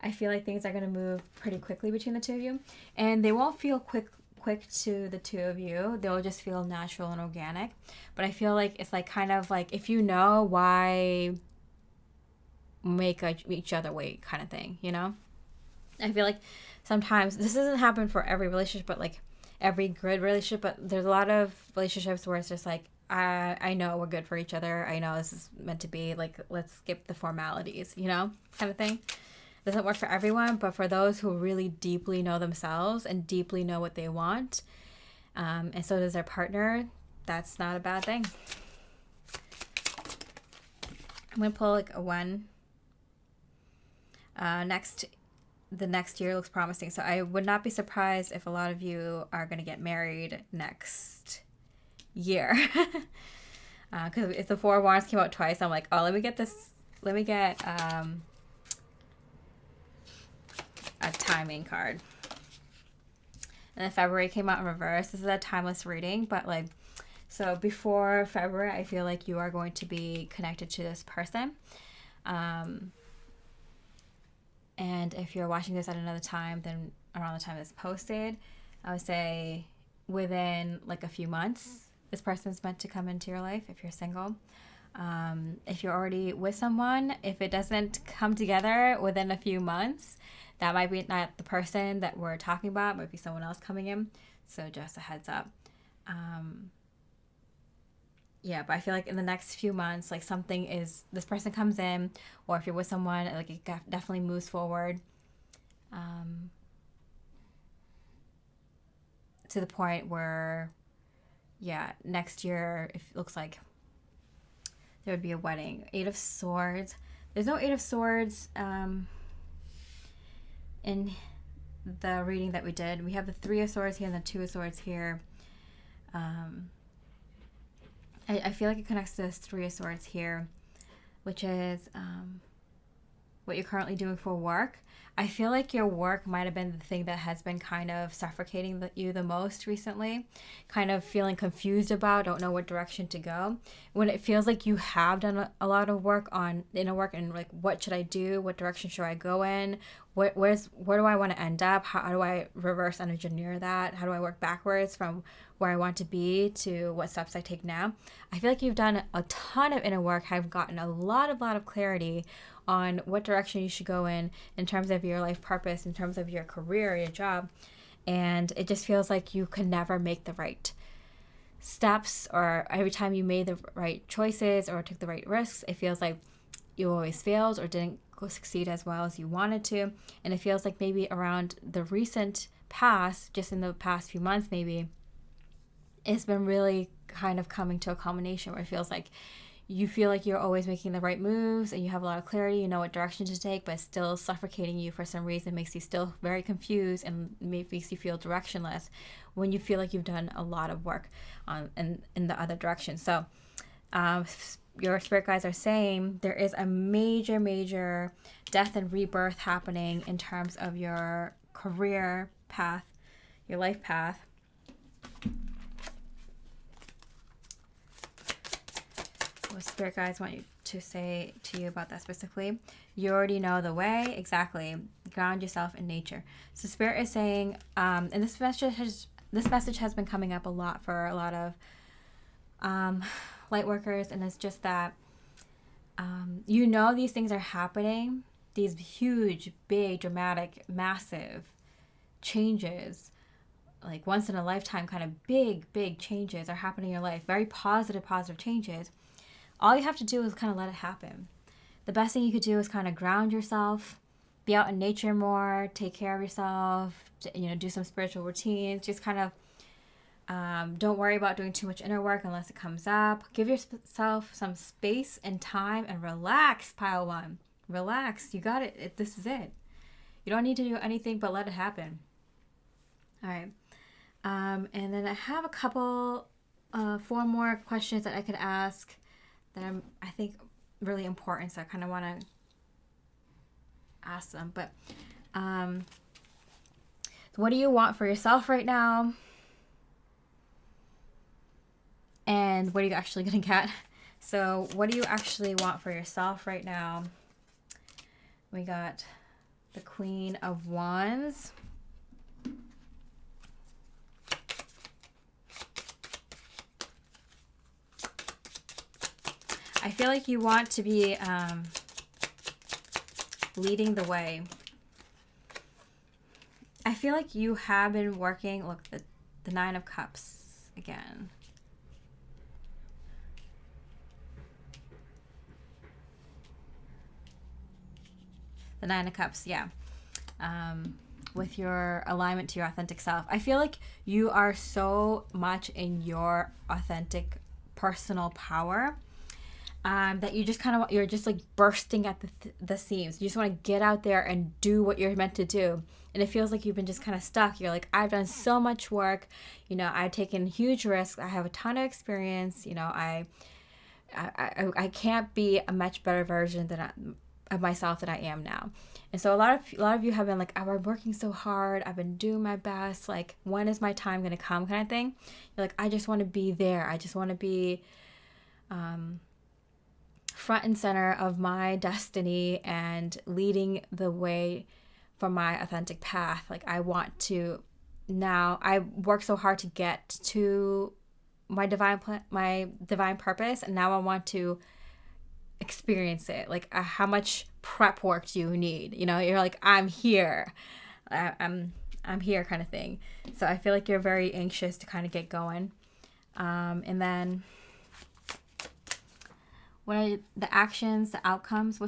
I feel like things are going to move pretty quickly between the two of you. And they won't feel quick to the two of you. They'll just feel natural and organic. But I feel like it's like kind of like, if you know, why make each other wait kind of thing, you know? I feel like sometimes, this doesn't happen for every relationship, but like every good relationship, but there's a lot of relationships where it's just like, I know we're good for each other. I know this is meant to be, like, let's skip the formalities, you know, kind of thing. Doesn't work for everyone, but for those who really deeply know themselves and deeply know what they want, and so does their partner, that's not a bad thing. I'm going to pull like a one. The next year looks promising. So I would not be surprised if a lot of you are going to get married next year. Because if the Four of Wands came out twice, I'm like, oh, let me get a timing card. And then February came out in reverse. This is a timeless reading, but like, so before February, I feel like you are going to be connected to this person. And if you're watching this at another time than around the time it's posted, I would say within like a few months, this person's meant to come into your life if you're single. If you're already with someone, if it doesn't come together within a few months, that might be not the person that we're talking about. It might be someone else coming in. So just a heads up. Yeah, but I feel like in the next few months, like this person comes in, or if you're with someone, like it definitely moves forward to the point where, yeah, next year, it looks like there would be a wedding. Eight of Swords. There's no Eight of Swords in the reading that we did. We have the Three of Swords here and the Two of Swords here. I feel like it connects to this Three of Swords here, which is what you're currently doing for work. I feel like your work might have been the thing that has been kind of suffocating you the most recently, kind of feeling confused about, don't know what direction to go. When it feels like you have done a lot of work on inner work and like, what should I do? What direction should I go in? Where do I want to end up? How do I reverse engineer that? How do I work backwards from where I want to be to what steps I take now? I feel like you've done a ton of inner work, have gotten a lot of clarity on what direction you should go in terms of your life purpose, in terms of your career, your job. And it just feels like you could never make the right steps, or every time you made the right choices or took the right risks, it feels like you always failed or didn't succeed as well as you wanted to. And it feels like maybe around the recent past, just in the past few months maybe, it's been really kind of coming to a culmination where it feels like you feel like you're always making the right moves and you have a lot of clarity, you know what direction to take, but it's still suffocating you for some reason, makes you still very confused and makes you feel directionless when you feel like you've done a lot of work in the other direction. So your spirit guides are saying there is a major death and rebirth happening in terms of your career path, your life path. What spirit guides want you to say to you about that specifically? You already know the way. Exactly. Ground yourself in nature. So spirit is saying, and this message has been coming up a lot for a lot of light workers, and it's just that you know these things are happening, these huge, big, dramatic, massive changes, like once in a lifetime kind of big changes are happening in your life, very positive changes. All you have to do is kind of let it happen. The best thing you could do is kind of ground yourself, be out in nature more, take care of yourself, do some spiritual routines, just kind of don't worry about doing too much inner work unless it comes up. Give yourself some space and time and relax, pile one. Relax. You got it. This is it. You don't need to do anything but let it happen. All right. And then I have a couple, 4 more questions that I could ask that I think, really important. So I kind of want to ask them. But what do you want for yourself right now? And what are you actually going to get? So what do you actually want for yourself right now? We got the Queen of Wands. I feel like you want to be leading the way. I feel like you have been working, look, the Nine of Cups again. The Nine of Cups, yeah. With your alignment to your authentic self. I feel like you are so much in your authentic personal power that you just kind of, you're just like bursting at the seams. You just want to get out there and do what you're meant to do. And it feels like you've been just kind of stuck. You're like, I've done so much work. You know, I've taken huge risks. I have a ton of experience. You know, I can't be a much better version of myself than I am now. And so a lot of you have been like, I'm working so hard. I've been doing my best. Like, when is my time going to come, kind of thing. You're like, I just want to be there. I just want to be front and center of my destiny and leading the way for my authentic path. Like, I want to, now I work so hard to get to my divine purpose, and now I want to experience it. Like, how much prep work do you need? You know, you're like, I'm here. I'm here, kind of thing. So I feel like you're very anxious to kind of get going. And then what are the actions, the outcomes?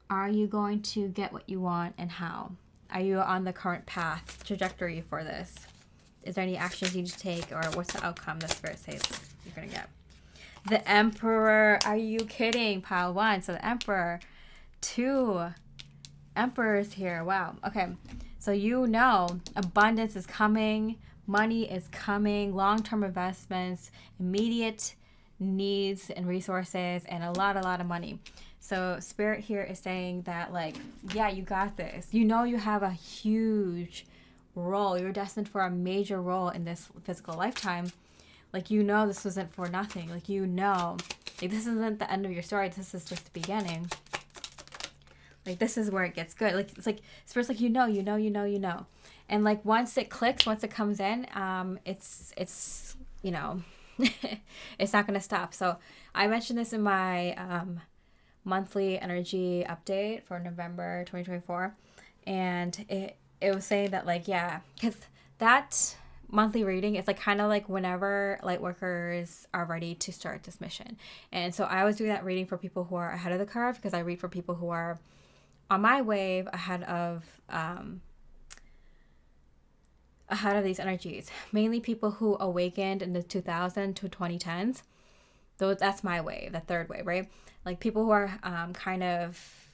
Are you going to get what you want, and how? Are you on the current path, trajectory for this? Is there any actions you need to take, or what's the outcome the Spirit says you're going to get? The Emperor. Are you kidding? Pile 1. So the Emperor. 2 Emperors here. Wow. Okay. So you know abundance is coming. Money is coming. Long-term investments. Immediate needs and resources. And a lot of money. So Spirit here is saying that, like, yeah, you got this. You know you have a huge role. You're destined for a major role in this physical lifetime. Like, you know this wasn't for nothing. Like, you know, like, this isn't the end of your story. This is just the beginning. Like, this is where it gets good. Like, it's like, Spirit's like, you know. And like, once it clicks, once it comes in, it's you know, it's not going to stop. So I mentioned this in my monthly energy update for November 2024. And it was saying that, like, yeah, because that monthly reading is like kind of like whenever light workers are ready to start this mission. And so I was doing that reading for people who are ahead of the curve, because I read for people who are on my wave ahead of these energies, mainly people who awakened in the 2000 to 2010s. Though that's my wave, the third wave, right? Like, people who are kind of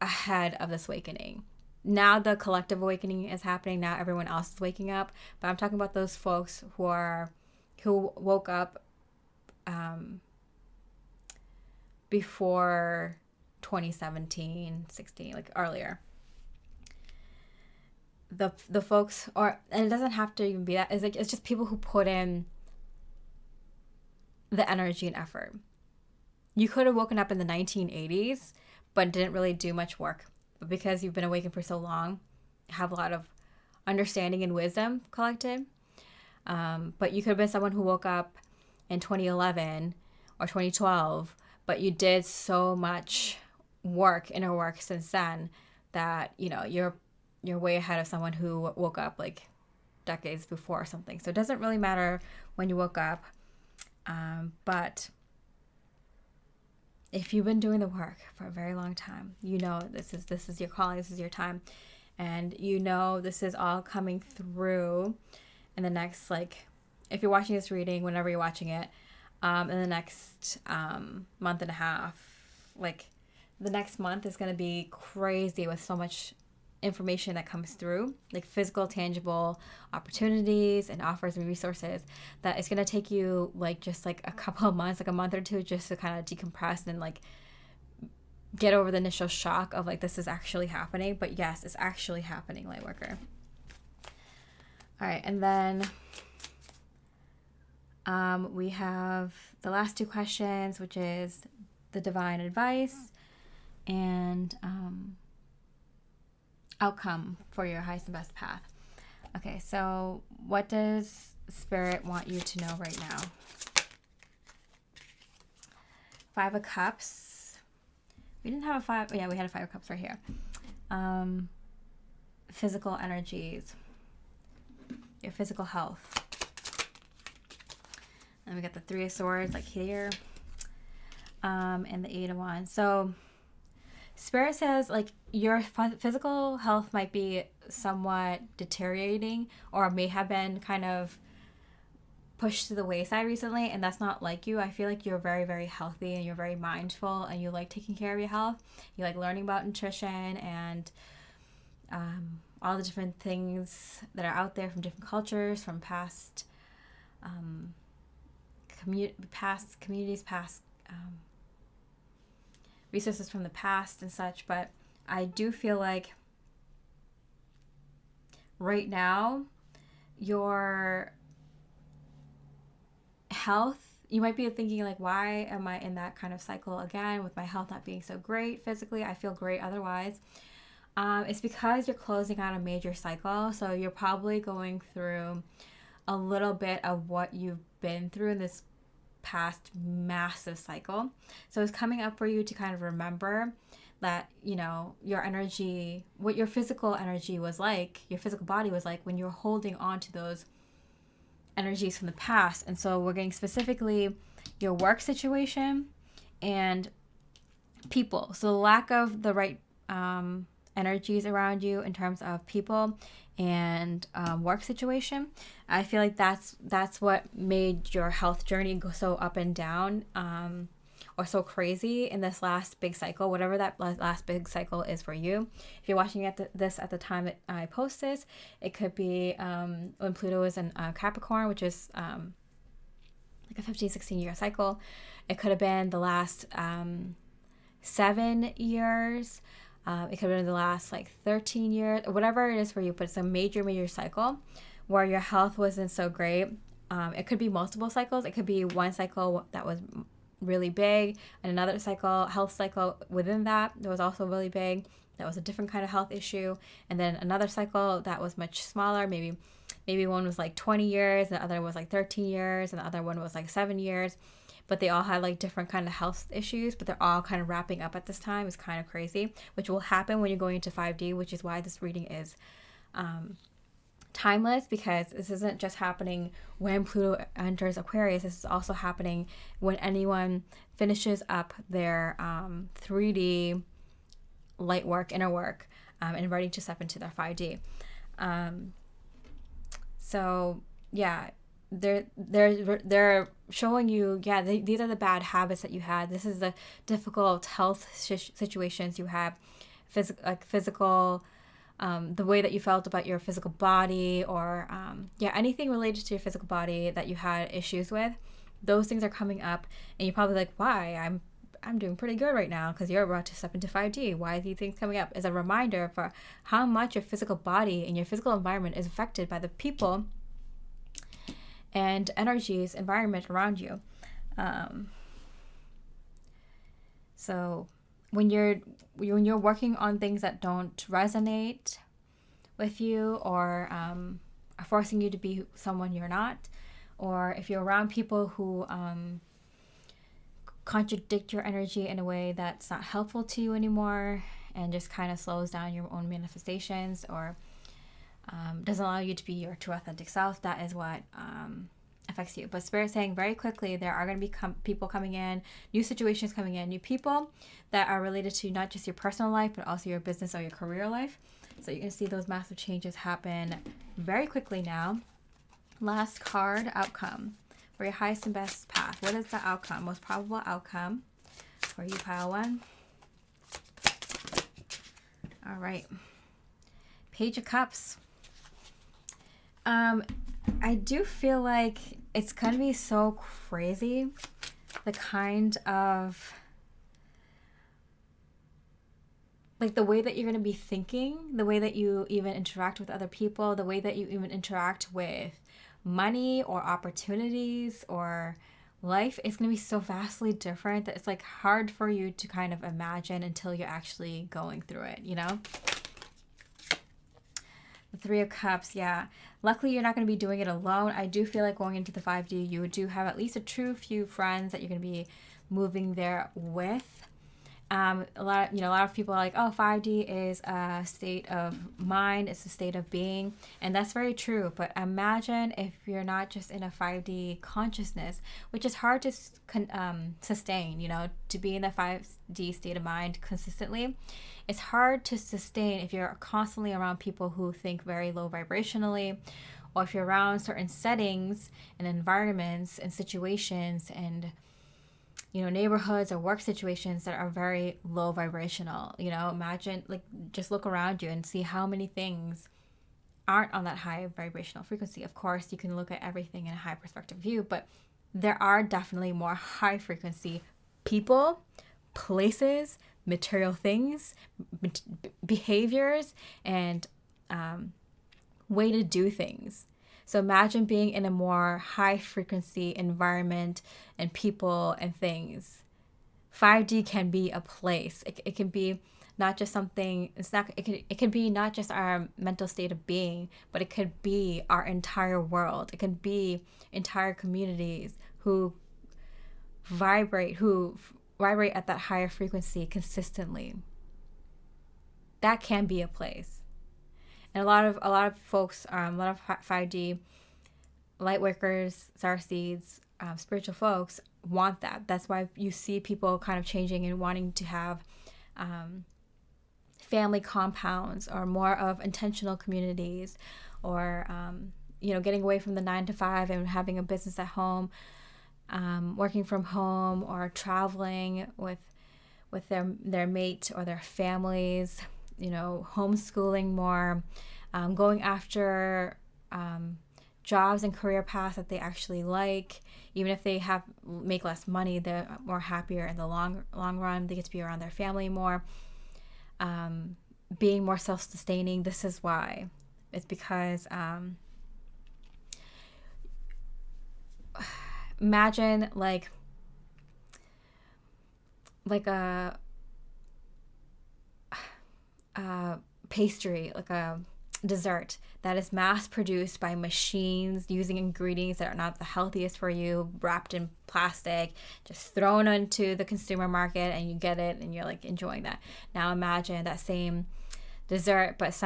ahead of this awakening. Now the collective awakening is happening. Now everyone else is waking up. But I'm talking about those folks who woke up before 2017, 16, like earlier. The folks, and it doesn't have to even be that. It's like, it's just people who put in the energy and effort. You could have woken up in the 1980s, but didn't really do much work. But because you've been awakened for so long, you have a lot of understanding and wisdom collected. But you could have been someone who woke up in 2011 or 2012, but you did so much inner work since then, that, you know, you're way ahead of someone who woke up like decades before or something. So it doesn't really matter when you woke up. But if you've been doing the work for a very long time, you know this is your calling, this is your time, and you know this is all coming through in the next, like, if you're watching this reading, whenever you're watching it, in the next month and a half. Like, the next month is going to be crazy with so much information that comes through, like physical, tangible opportunities and offers and resources, that it's going to take you like just like a couple of months, like a month or two, just to kind of decompress and like get over the initial shock of like, this is actually happening. But yes, it's actually happening, Lightworker. All right, and then we have the last two questions, which is the divine advice and outcome for your highest and best path. Okay, so what does Spirit want you to know right now? 5 of Cups. We didn't have a 5. Yeah, we had a 5 of Cups right here. Physical energies. Your physical health. And we got the 3 of Swords like here. And the 8 of Wands. So Spirit says like your physical health might be somewhat deteriorating, or may have been kind of pushed to the wayside recently, and that's not like you. I feel like you're very, very healthy and you're very mindful and you like taking care of your health. You like learning about nutrition and all the different things that are out there from different cultures, from past communities, past resources from the past and such. But I do feel like right now your health, you might be thinking like, why am I in that kind of cycle again with my health not being so great physically? I feel great otherwise. It's because you're closing out a major cycle. So you're probably going through a little bit of what you've been through in this past massive cycle. So it's coming up for you to kind of remember that, you know, your energy, what your physical energy was like, your physical body was like when you're holding on to those energies from the past. And so we're getting specifically your work situation and people. So the lack of the right energies around you in terms of people and work situation, I feel like that's what made your health journey go so up and down, or so crazy in this last big cycle, whatever that last big cycle is for you. If you're watching this at the time that I post this, it could be when Pluto is in Capricorn, which is like a 15-16 year cycle. It could have been the last 7 years. It could have been the last like 13 years, or whatever it is for you, but it's a major cycle where your health wasn't so great. It could be multiple cycles. It could be one cycle that was really big, and another health cycle within that was also really big. That was a different kind of health issue. And then another cycle that was much smaller. Maybe one was like 20 years, and the other was like 13 years, and the other one was like 7 years. But they all had like different kind of health issues, but they're all kind of wrapping up at this time. It's kind of crazy, which will happen when you're going into 5D, which is why this reading is timeless, because this isn't just happening when Pluto enters Aquarius. This is also happening when anyone finishes up their 3D light work, inner work, and ready to step into their 5D. So yeah, they're showing you, these are the bad habits that you had. This is the difficult health situations you have, physical, the way that you felt about your physical body, or anything related to your physical body that you had issues with. Those things are coming up, and you're probably like, why? I'm doing pretty good right now, because you're about to step into 5D. Why are these things coming up? As a reminder for how much your physical body and your physical environment is affected by the people and energies, environment around you. So when you're working on things that don't resonate with you, or are forcing you to be someone you're not, or if you're around people who contradict your energy in a way that's not helpful to you anymore, and just kind of slows down your own manifestations, or doesn't allow you to be your true authentic self, that is what affects you. But Spirit's saying very quickly there are going to be people coming in, new situations coming in, new people that are related to not just your personal life, but also your business or your career life. So you can see those massive changes happen very quickly now. Last card, outcome for your highest and best path. path. What is the outcome? Most probable outcome for you, pile one. All right. Page of Cups. I do feel like it's going to be so crazy, the kind of, like, the way that you're going to be thinking, the way that you even interact with other people, the way that you even interact with money or opportunities or life is going to be so vastly different that it's like hard for you to kind of imagine until you're actually going through it, you know? The Three of Cups, yeah. Luckily, you're not going to be doing it alone. I do feel like going into the 5D, you do have at least a true few friends that you're going to be moving there with. A lot of people are like, oh, 5D is a state of mind, it's a state of being, and that's very true. But imagine if you're not just in a 5D consciousness, which is hard to sustain, you know, to be in the 5D state of mind consistently. It's hard to sustain if you're constantly around people who think very low vibrationally, or if you're around certain settings and environments and situations and, you know, neighborhoods or work situations that are very low vibrational. You know, imagine, like, just look around you and see how many things aren't on that high vibrational frequency. Of course, you can look at everything in a high perspective view, but there are definitely more high frequency people, places, material things, behaviors, and way to do things. So imagine being in a more high frequency environment and people and things. 5D can be a place. It can be not just something, it can be not just our mental state of being, but it could be our entire world. It can be entire communities who vibrate at that higher frequency consistently. That can be a place. And a lot of folks, a lot of 5D light workers, star seeds, spiritual folks want that. That's why you see people kind of changing and wanting to have family compounds or more of intentional communities, or getting away from the 9 to 5 and having a business at home, working from home, or traveling with their mate or their families. You know, homeschooling more, going after jobs and career paths that they actually like. Even if they make less money, they're more happier in the long run. They get to be around their family more. Being more self-sustaining. This is why. It's because imagine like a pastry, like a dessert that is mass produced by machines using ingredients that are not the healthiest for you, wrapped in plastic, just thrown into the consumer market, and you get it and you're like enjoying that. Now imagine that same dessert, but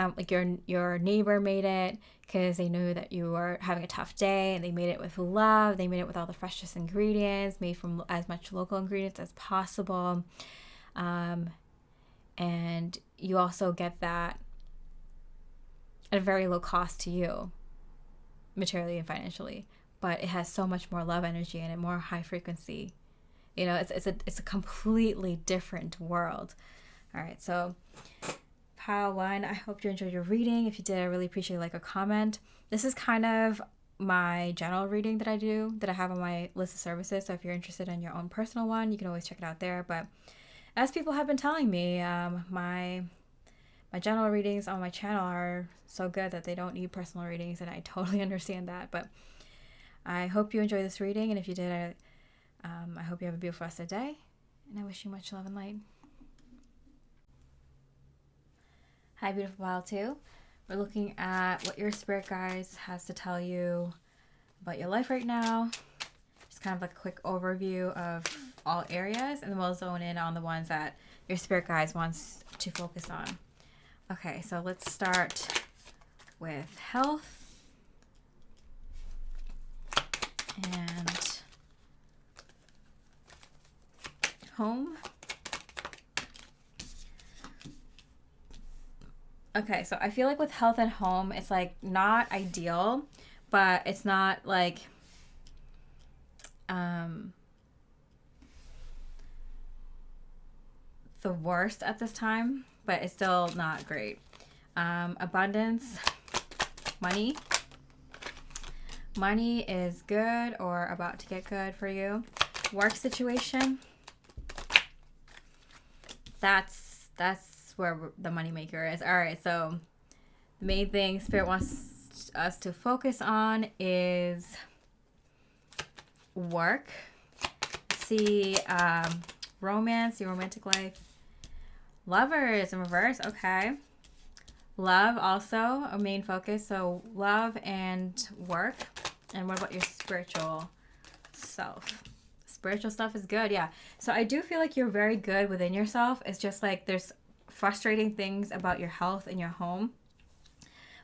your neighbor made it because they knew that you were having a tough day, and they made it with love. They made it with all the freshest ingredients, made from as much local ingredients as possible. And you also get that at a very low cost to you, materially and financially. But it has so much more love energy and a more high frequency. You know, it's a completely different world. All right, so pile one, I hope you enjoyed your reading. If you did, I really appreciate a comment. This is kind of my general reading that I have on my list of services. So if you're interested in your own personal one, you can always check it out there. But as people have been telling me, my general readings on my channel are so good that they don't need personal readings, and I totally understand that. But I hope you enjoyed this reading, and if you did, I hope you have a beautiful rest of the day, and I wish you much love and light. Hi, beautiful pile 2. We're looking at what your spirit guides has to tell you about your life right now. Just kind of like a quick overview of all areas, and then we'll zone in on the ones that your spirit guides wants to focus on. Okay, so let's start with health and home. Okay, so I feel like with health and home, it's like not ideal, but it's not like the worst at this time, but it's still not great. Abundance, money. Money is good or about to get good for you. Work situation. That's where the money maker is. All right, so the main thing Spirit wants us to focus on is work. See, romance, your romantic life. Lovers in reverse, okay. Love also a main focus, so love and work. And what about your spiritual self? Spiritual stuff is good, yeah. So I do feel like you're very good within yourself. It's just like there's frustrating things about your health in your home,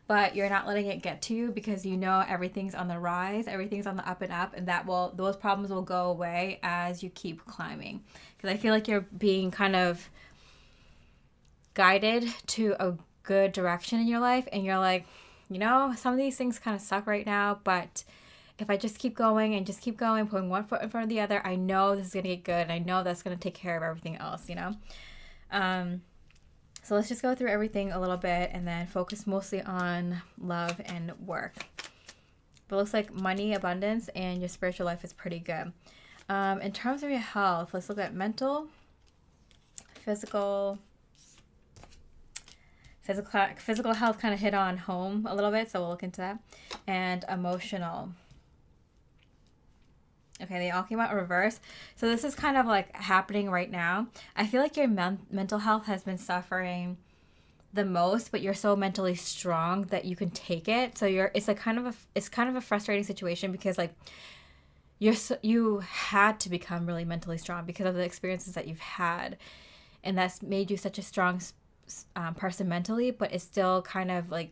but you're not letting it get to you because you know everything's on the rise, everything's on the up and up, and those problems will go away as you keep climbing. Because I feel like you're being kind of guided to a good direction in your life, and you're like, some of these things kind of suck right now, but if I just keep going and just keep going, putting one foot in front of the other, I know this is going to get good, and I know that's going to take care of everything else, So let's just go through everything a little bit and then focus mostly on love and work. But it looks like money, abundance, and your spiritual life is pretty good. In terms of your health, let's look at mental, physical health kind of hit on home a little bit, so we'll look into that. And emotional. Okay, they all came out in reverse. So this is kind of like happening right now. I feel like your mental health has been suffering the most, but you're so mentally strong that you can take it. So it's kind of a frustrating situation because like you had to become really mentally strong because of the experiences that you've had, and that's made you such a strong person mentally, but it's still kind of like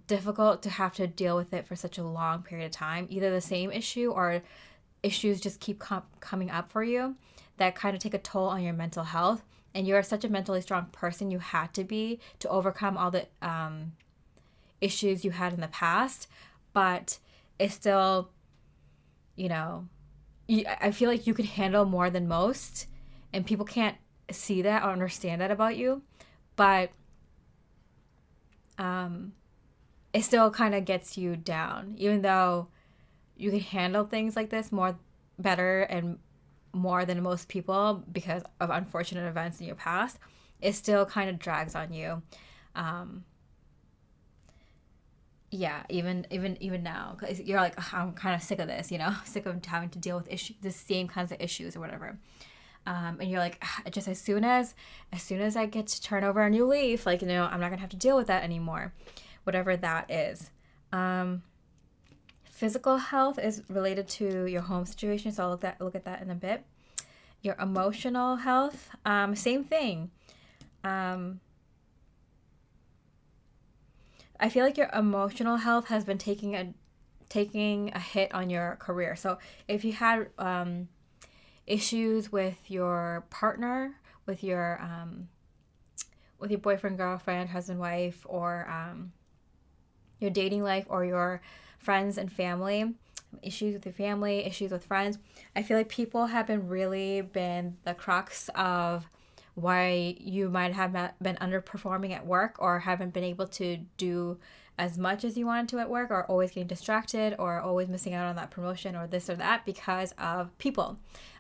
difficult to have to deal with it for such a long period of time. Either the same issue or issues just keep coming up for you that kind of take a toll on your mental health. And you're such a mentally strong person, you had to be to overcome all the issues you had in the past, but it's still, I feel like you could handle more than most, and people can't see that or understand that about you, but it still kind of gets you down, even though you can handle things like this better and more than most people because of unfortunate events in your past. It still kind of drags on you. Even now, because you're like, I'm kind of sick of this, sick of having to deal with the same kinds of issues or whatever. And you're like, just as soon as I get to turn over a new leaf, I'm not gonna have to deal with that anymore, whatever that is. Physical health is related to your home situation, so I'll look at that in a bit. Your emotional health, same thing. I feel like your emotional health has been taking a hit on your career. So if you had issues with your partner, with your boyfriend, girlfriend, husband, wife, or your dating life, or your friends and family, issues with your family, issues with friends, I feel like people have been the crux of why you might have been underperforming at work, or haven't been able to do as much as you wanted to at work, or always getting distracted, or always missing out on that promotion or this or that because of people.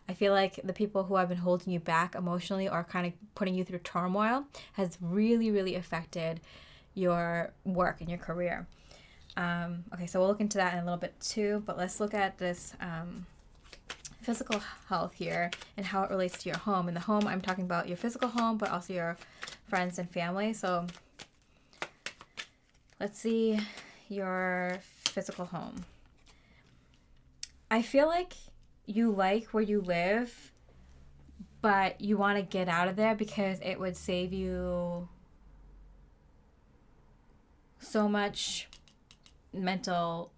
I feel like the people who have been holding you back emotionally or kind of putting you through turmoil has really, really affected your work and your career. Okay, so we'll look into that in a little bit too, but let's look at this physical health here and how it relates to your home. In the home, I'm talking about your physical home, but also your friends and family. So let's see your physical home. I feel like you like where you live, but you want to get out of there because it would save you so much mental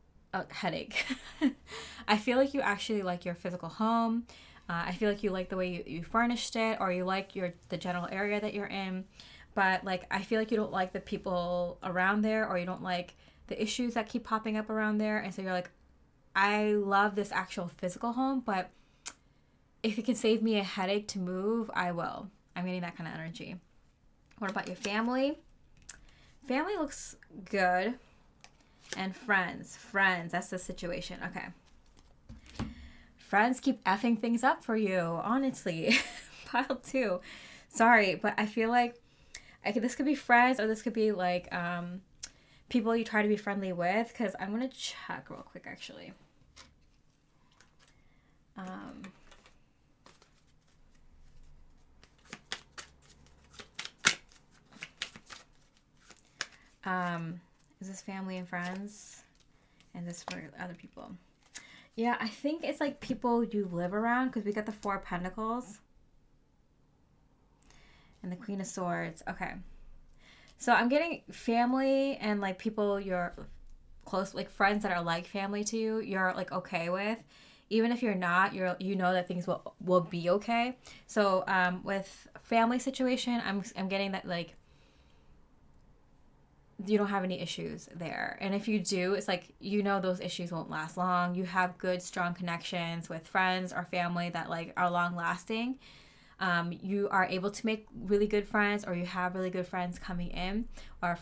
headache. I feel like you actually like your physical home. I feel like you like the way you furnished it, or you like the general area that you're in. But I feel like you don't like the people around there, or you don't like the issues that keep popping up around there. And so you're like, I love this actual physical home, but if it can save me a headache to move, I will. I'm getting that kind of energy. What about your family? Family looks good. And friends. Friends, that's the situation. Okay. Friends keep effing things up for you, honestly. Pile 2. Sorry, but I feel like this could be friends, or this could be like people you try to be friendly with, because I'm going to check real quick, actually. Is this family and friends? And this for other people? Yeah, I think it's like people you live around, because we got the 4 of Pentacles. And the Queen of Swords. Okay. So I'm getting family and like people you're close, like friends that are like family to you, you're like okay with. Even if you're not, you know that things will be okay. So with family situation, I'm getting that like you don't have any issues there. And if you do, it's like, you know, those issues won't last long. You have good, strong connections with friends or family that like are long lasting. You are able to make really good friends, or you have really good friends coming in, or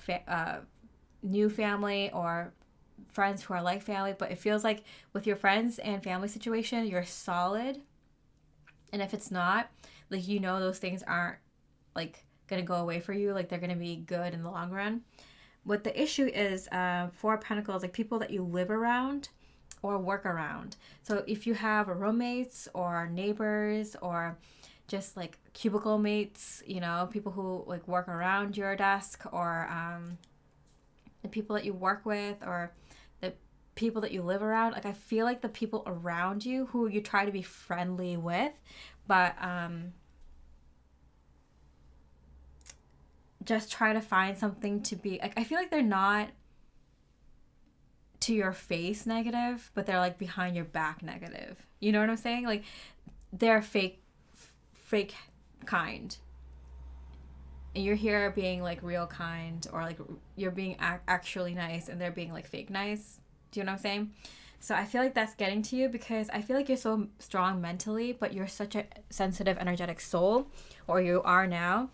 new family, or friends who are like family. But it feels like with your friends and family situation, you're solid. And if it's not, like, you know, those things aren't like gonna go away for you. Like, they're gonna be good in the long run. What the issue is, 4 of Pentacles, like people that you live around or work around. So if you have roommates or neighbors or just like cubicle mates, you know, people who like work around your desk, or the people that you work with, or the people that you live around. Like, I feel like the people around you who you try to be friendly with, but just try to find something to be like, I feel like they're not to your face negative, but they're like behind your back negative. You know what I'm saying? Like, they're fake kind, and you're here being like real kind, or like you're being actually nice, and they're being like fake nice. Do you know what I'm saying? So I feel like that's getting to you, because I feel like you're so strong mentally, but you're such a sensitive, energetic soul, or you are now,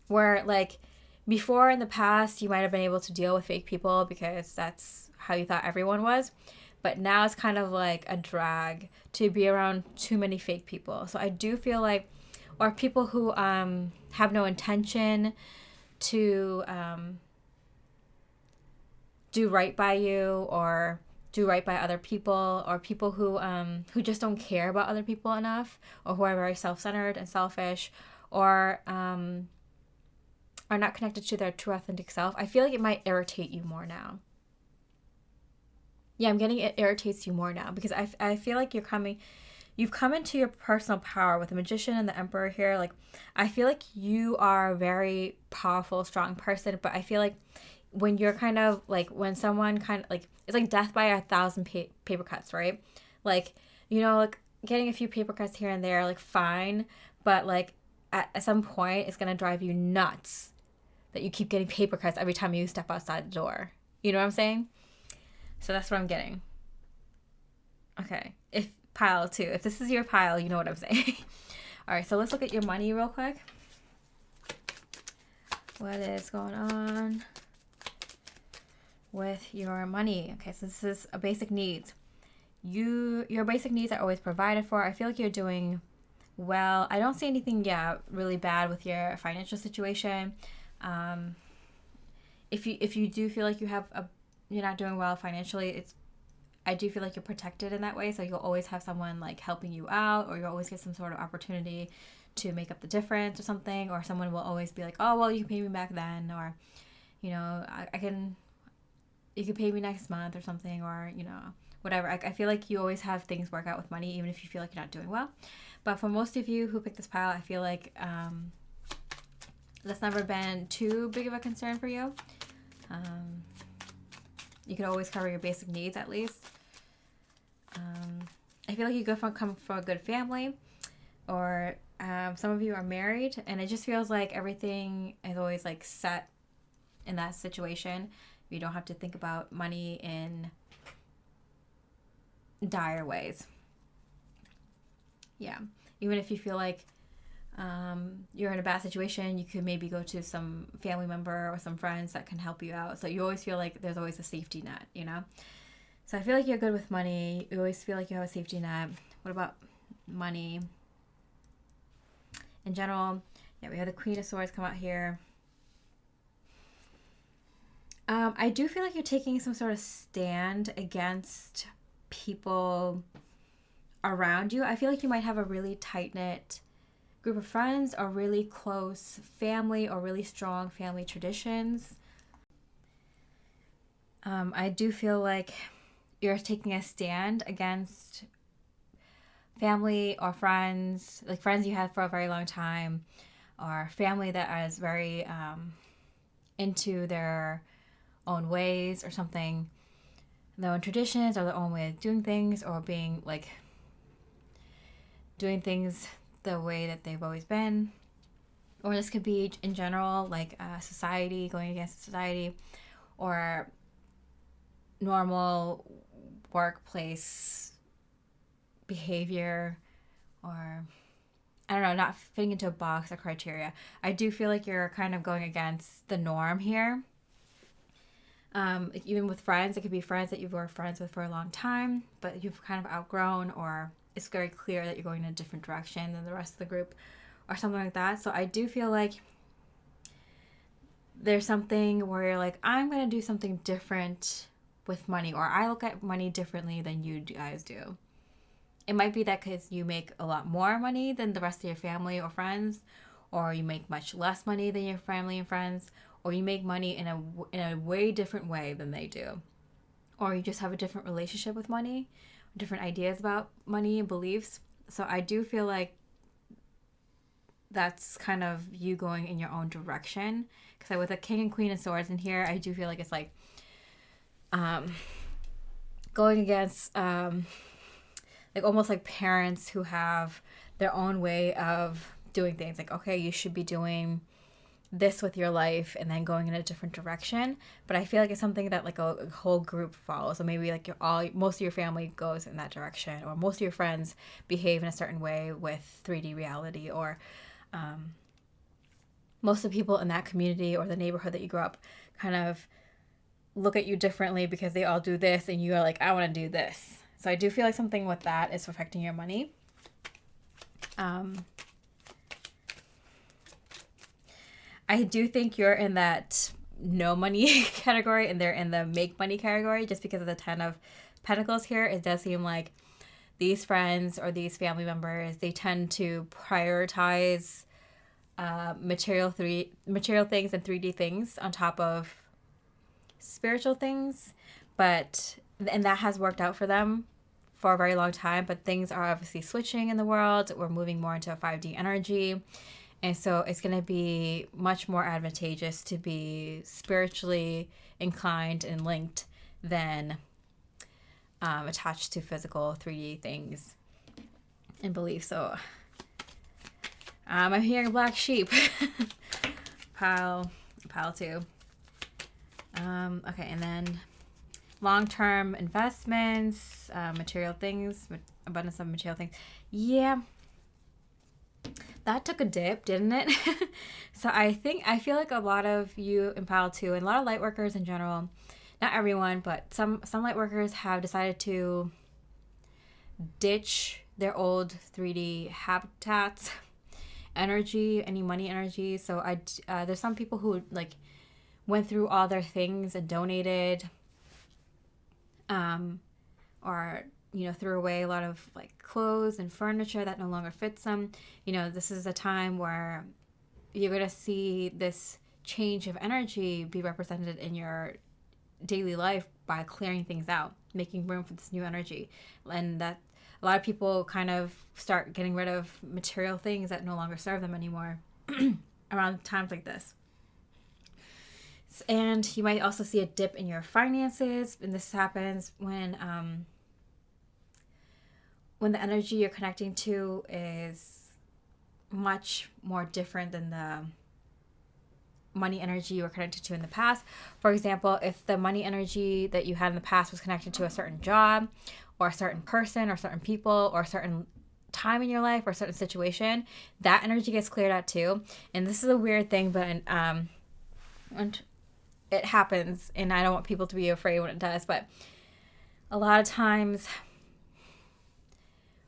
where like before in the past you might have been able to deal with fake people because that's how you thought everyone was, but now it's kind of like a drag to be around too many fake people. So I do feel like, or people who have no intention to do right by you, or do right by other people, or people who just don't care about other people enough, or who are very self-centered and selfish, or are not connected to their true authentic self. I feel like it might irritate you more now. Yeah, I'm getting it irritates you more now, because I feel like you've come into your personal power with the Magician and the Emperor here. Like, I feel like you are a very powerful, strong person, but I feel like when you're kind of like, when someone kind of like, it's like death by 1,000 paper cuts, right? Like, you know, like getting a few paper cuts here and there, like fine, but like at some point it's gonna drive you nuts that you keep getting paper cuts every time you step outside the door. You know what I'm saying? So that's what I'm getting. Okay, if pile 2, if this is your pile, you know what I'm saying. All right, so let's look at your money real quick. What is going on with your money? Okay, so this is a basic needs. Your basic needs are always provided for. I feel like you're doing well. I don't see anything really bad with your financial situation. If you do feel like you're not doing well financially, I do feel like you're protected in that way. So you'll always have someone like helping you out, or you'll always get some sort of opportunity to make up the difference or something, or someone will always be like, oh, well, you can pay me back then, or, you know, you can pay me next month or something, or, you know, whatever. I feel like you always have things work out with money, even if you feel like you're not doing well. But for most of you who picked this pile, I feel like that's never been too big of a concern for you. You can always cover your basic needs at least. I feel like you come from a good family, or some of you are married, and it just feels like everything is always like set in that situation. You don't have to think about money in dire ways. Yeah. Even if you feel like you're in a bad situation, you could maybe go to some family member or some friends that can help you out. So you always feel like there's always a safety net, you know? So I feel like you're good with money. You always feel like you have a safety net. What about money? In general, yeah, we have the Queen of Swords come out here. I do feel like you're taking some sort of stand against people around you. I feel like you might have a really tight-knit group of friends or really close family or really strong family traditions. I do feel like you're taking a stand against family or friends, like friends you had for a very long time, or family that is very into their own ways or something, their own traditions or their own way of doing things, or being like doing things the way that they've always been. Or this could be in general, like society, going against society, or normal workplace behavior, or I don't know, not fitting into a box or criteria. I do feel like you're kind of going against the norm here. Like even with friends, it could be friends that you were friends with for a long time, but you've kind of outgrown, or it's very clear that you're going in a different direction than the rest of the group, or something like that. So I do feel like there's something where you're like, I'm going to do something different with money, or I look at money differently than you guys do. It might be that because you make a lot more money than the rest of your family or friends, or you make much less money than your family and friends, or you make money in a way different way than they do, or you just have a different relationship with money, different ideas about money and beliefs. So I do feel like that's kind of you going in your own direction, because with a King and Queen of Swords in here, I do feel like it's like going against like almost like parents who have their own way of doing things. Like, okay, you should be doing this with your life, and then going in a different direction. But I feel like it's something that like a whole group follows. So maybe like most of your family goes in that direction, or most of your friends behave in a certain way with 3D reality, or most of the people in that community or the neighborhood that you grew up kind of look at you differently because they all do this, and you are like, I want to do this. So I do feel like something with that is affecting your money. I do think you're in that no money category, and they're in the make money category, just because of the 10 of Pentacles here. It does seem like these friends or these family members, they tend to prioritize material things and 3D things on top of spiritual things, and that has worked out for them for a very long time. But things are obviously switching in the world. We're moving more into a 5D energy. And so it's going to be much more advantageous to be spiritually inclined and linked than attached to physical 3D things and beliefs. So I'm hearing a black sheep. pile 2. Okay, and then long-term investments, material things, abundance of material things. Yeah. That took a dip, didn't it? So I feel like a lot of you in Pile 2, and a lot of light workers in general, not everyone, but some light workers have decided to ditch their old 3D habitats, any money energy. So there's some people who like went through all their things and donated, or threw away a lot of like clothes and furniture that no longer fits them. This is a time where you're going to see this change of energy be represented in your daily life by clearing things out, making room for this new energy. And that a lot of people kind of start getting rid of material things that no longer serve them anymore around times like this. And you might also see a dip in your finances, and this happens when the energy you're connecting to is much more different than the money energy you were connected to in the past. For example, if the money energy that you had in the past was connected to a certain job, or a certain person, or certain people, or certain time in your life or a certain situation, that energy gets cleared out too. And this is a weird thing, but and it happens, and I don't want people to be afraid when it does, but a lot of times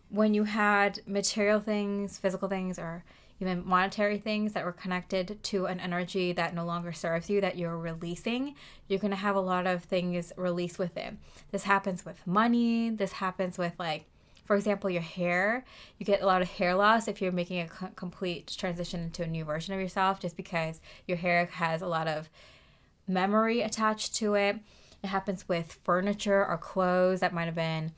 when you had material things, physical things, or even monetary things that were connected to an energy that no longer serves you, that you're releasing, you're going to have a lot of things released with it. This happens with money. This happens with, like, for example, your hair. You get a lot of hair loss if you're making a complete transition into a new version of yourself, just because your hair has a lot of memory attached to it. It happens with furniture or clothes that might have been,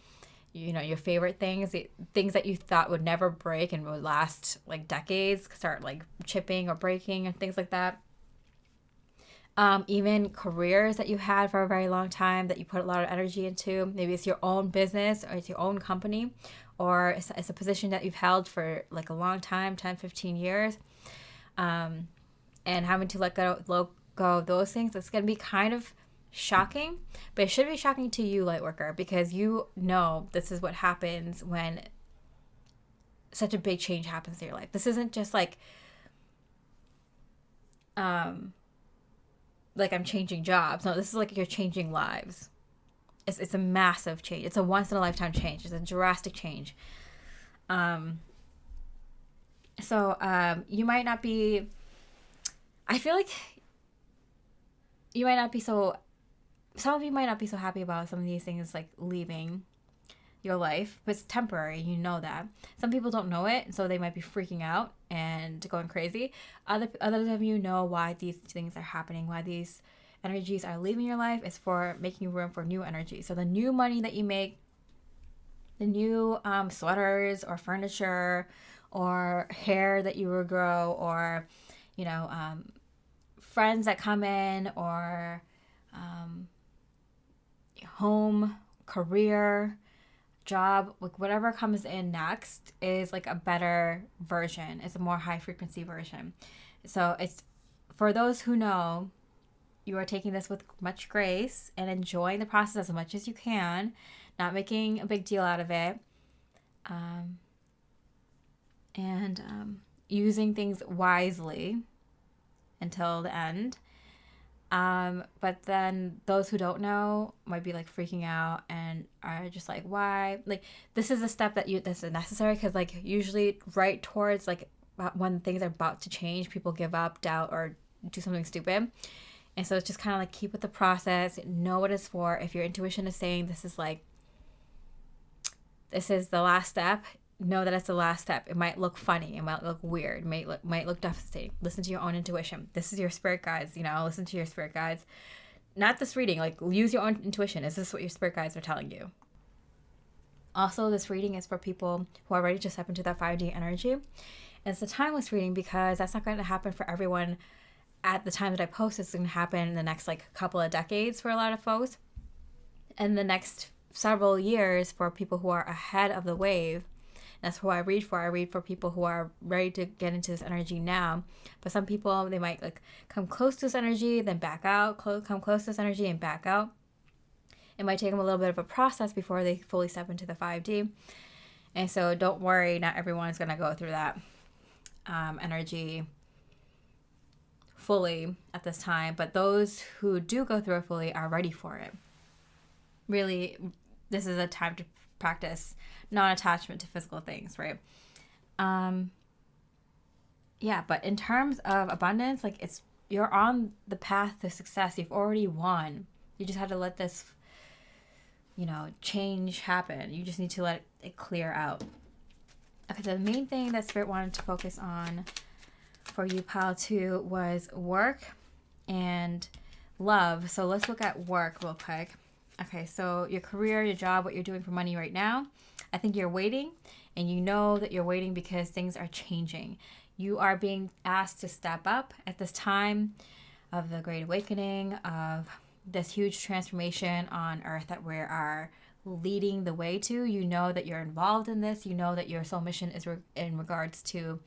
your favorite things, things that you thought would never break and would last like decades, start like chipping or breaking and things like that. Even careers that you had for a very long time that you put a lot of energy into. Maybe it's your own business, or it's your own company, or it's a position that you've held for like a long time, 10, 15 years. And having to let go of those things, it's going to be kind of shocking, but it should be shocking to you, Lightworker, because you know this is what happens when such a big change happens in your life. This isn't just like I'm changing jobs. No, this is like you're changing lives. It's a massive change. It's a once in a lifetime change. It's a drastic change. So you might not be, I feel like you might not be so, some of you might not be so happy about some of these things like leaving your life, but it's temporary. You know that. Some people don't know it, so they might be freaking out and going crazy. Others of you know why these things are happening, why these energies are leaving your life. Is for making room for new energy. So the new money that you make, the new sweaters or furniture or hair that you will grow, or friends that come in, or home, career, job, like whatever comes in next is like a better version. It's a more high frequency version. So it's for those who know, you are taking this with much grace and enjoying the process as much as you can, not making a big deal out of it, and using things wisely until the end. But then those who don't know might be like freaking out and are just like, why? Like, this is a step that's necessary, because like usually right towards like when things are about to change, people give up, doubt, or do something stupid. And so it's just kind of like keep with the process, know what it's for. If your intuition is saying this is the last step, know that it's the last step. It might look funny, it might look weird, it might look devastating. Listen to your own intuition. This is your spirit guides, listen to your spirit guides. Not this reading, like use your own intuition. Is this what your spirit guides are telling you? Also, this reading is for people who are ready to step into that 5D energy. And it's a timeless reading, because that's not going to happen for everyone at the time that I post. It's going to happen in the next like couple of decades for a lot of folks, and the next several years for people who are ahead of the wave. That's who I read for. I read for people who are ready to get into this energy now. But some people, they might like come close to this energy, then back out, come close to this energy and back out. It might take them a little bit of a process before they fully step into the 5D. And so don't worry, not everyone's going to go through that energy fully at this time. But those who do go through it fully are ready for it. Really, this is a time to practice non-attachment to physical things, right? But in terms of abundance, like you're on the path to success. You've already won. You just had to let this change happen. You just need to let it clear out. Okay, the main thing that Spirit wanted to focus on for you, Pile 2, was work and love. So let's look at work real quick. Okay, so your career, your job, what you're doing for money right now. I think you're waiting, and you know that you're waiting because things are changing. You are being asked to step up at this time of the Great Awakening, of this huge transformation on Earth that we are leading the way to. You know that you're involved in this. You know that your soul mission is in regards to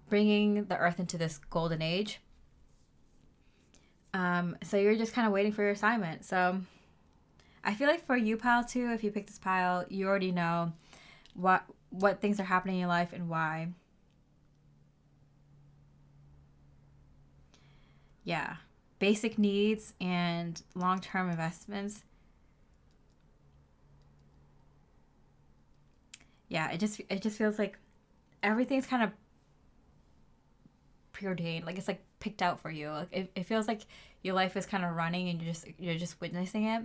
bringing the Earth into this golden age. So you're just kind of waiting for your assignment. So I feel like for you, Pile 2, if you pick this pile, you already know what things are happening in your life and why. Yeah. Basic needs and long-term investments. Yeah, it just feels like everything's kind of preordained. Like it's like picked out for you. Like it feels like your life is kind of running and you're just witnessing it.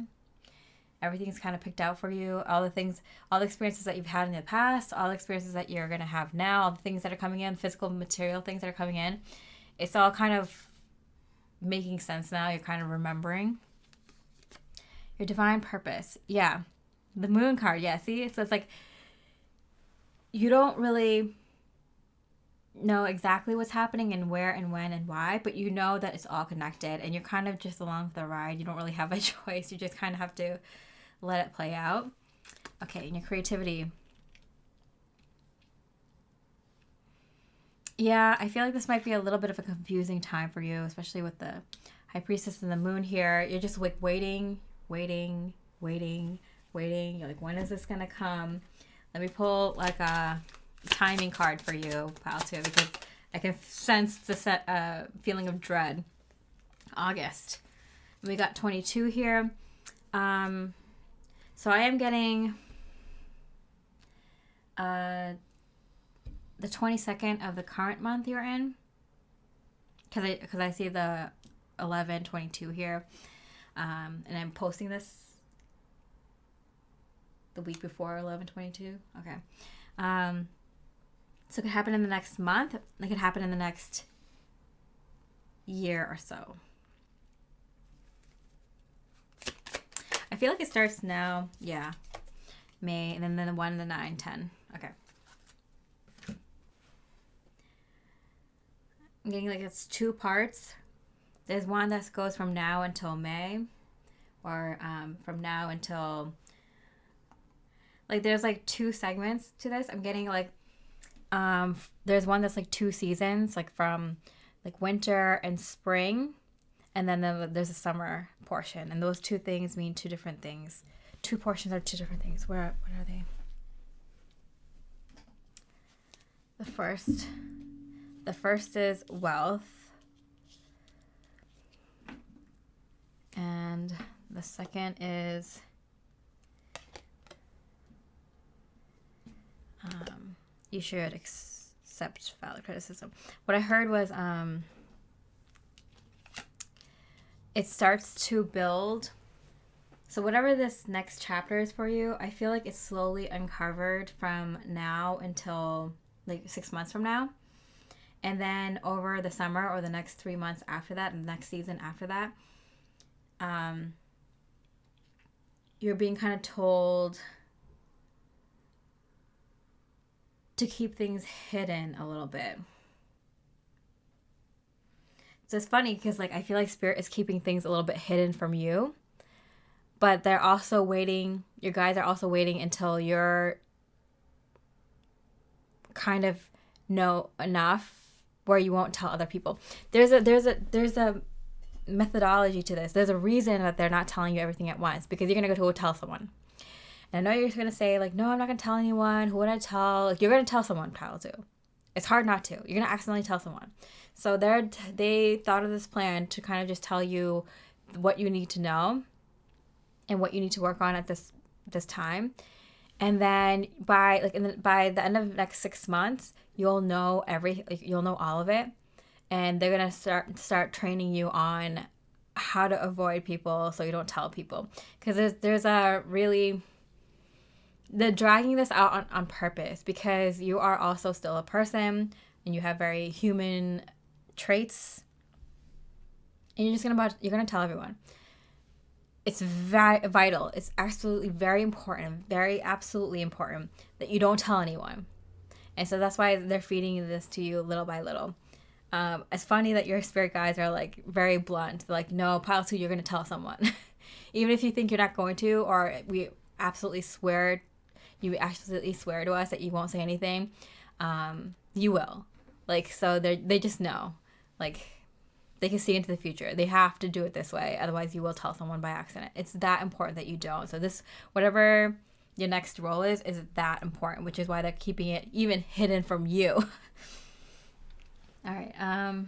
Everything's kind of picked out for you. All the things, all the experiences that you've had in the past, all the experiences that you're going to have now, all the things that are coming in, physical, material things that are coming in. It's all kind of making sense now. You're kind of remembering your divine purpose. Yeah. The moon card. Yeah. See? So it's like you don't really know exactly what's happening and where and when and why, but you know that it's all connected and you're kind of just along for the ride. You don't really have a choice. You just kind of have to let it play out. Okay, and your creativity. Yeah, I feel like this might be a little bit of a confusing time for you, especially with the High Priestess and the Moon here. You're just like waiting. You're like, when is this going to come? Let me pull like a timing card for you, pal, too, because I can sense the feeling of dread. August. We got 22 here. So I am getting the 22nd of the current month you're in, because I see the 11/22 here, and I'm posting this the week before 11/22. Okay, so it could happen in the next month. It could happen in the next year or so. I feel like it starts now. Yeah, May, and then the 1, the 9, 10. Okay. I'm getting like it's 2 parts. There's one that goes from now until May, or from now until, like, there's like 2 segments to this. I'm getting like there's one that's like 2 seasons, like from like winter and spring, and then there's a summer portion, and those 2 things mean 2 different things. 2 portions are 2 different things. What are they? The first is wealth. And the second is you should accept valid criticism. What I heard was it starts to build. So whatever this next chapter is for you, I feel like it's slowly uncovered from now until like 6 months from now. And then over the summer or the next 3 months after that, and the next season after that, you're being kind of told to keep things hidden a little bit. So it's funny because like I feel like Spirit is keeping things a little bit hidden from you, but they're also waiting. Your guides are also waiting until you're kind of know enough where you won't tell other people. There's a methodology to this. There's a reason that they're not telling you everything at once, because you're gonna go tell someone. And I know you're gonna say like, no, I'm not gonna tell anyone. Who would I tell? Like, you're gonna tell someone, Kyle, too. It's hard not to. You're gonna accidentally tell someone. So they thought of this plan to kind of just tell you what you need to know and what you need to work on at this time. And then by the end of the next 6 months, you'll know you'll know all of it. And they're gonna start training you on how to avoid people so you don't tell people. Because there's a really, they're dragging this out on purpose, because you are also still a person and you have very human traits. And you're gonna tell everyone. It's very vital. It's absolutely very important, very absolutely important that you don't tell anyone. And so that's why they're feeding this to you little by little. It's funny that your spirit guides are like very blunt. They're like, no, pile 2, you're going to tell someone. Even if you think you're not going to, or you absolutely swear to us that you won't say anything, you will. Like, so they just know. Like, they can see into the future. They have to do it this way. Otherwise, you will tell someone by accident. It's that important that you don't. So this, whatever your next role is that important, which is why they're keeping it even hidden from you. All right.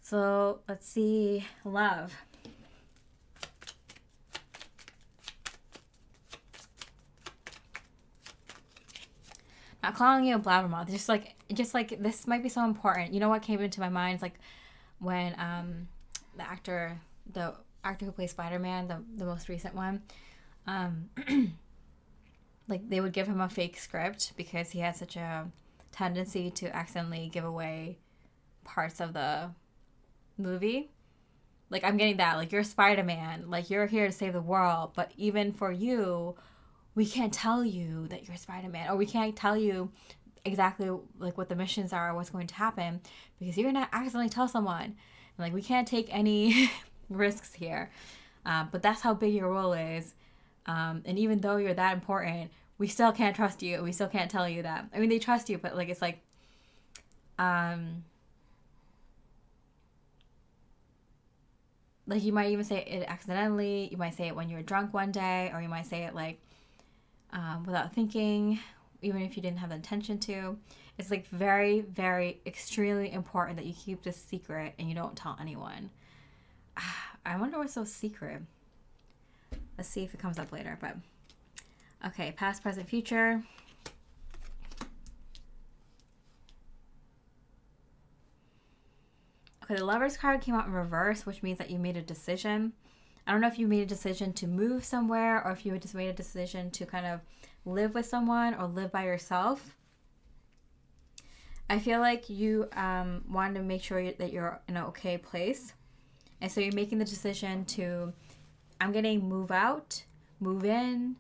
So let's see, love. Not calling you a blabbermouth. Just like this might be so important. You know what came into my mind is like when the actor who plays Spider-Man, the most recent one, like they would give him a fake script because he had such a tendency to accidentally give away parts of the movie. Like, I'm getting that. Like, you're Spider-Man. Like, you're here to save the world. But even for you, we can't tell you that you're Spider-Man. Or we can't tell you exactly, like, what the missions are or what's going to happen. Because you're going to accidentally tell someone. And, like, we can't take any risks here. But that's how big your role is. And even though you're that important, we still can't trust you. We still can't tell you that. I mean, they trust you, but, like, it's like... like, you might even say it accidentally. You might say it when you're drunk one day, or you might say it like without thinking, even if you didn't have the intention to. It's like very, very extremely important that you keep this secret and you don't tell anyone. I wonder what's so secret. Let's see if it comes up later. But okay, past, present, future. Okay, the Lover's card came out in reverse, which means that you made a decision. I don't know if you made a decision to move somewhere or if you just made a decision to kind of live with someone or live by yourself. I feel like you wanted to make sure that you're in an okay place. And so you're making the decision to, I'm getting move out, move in,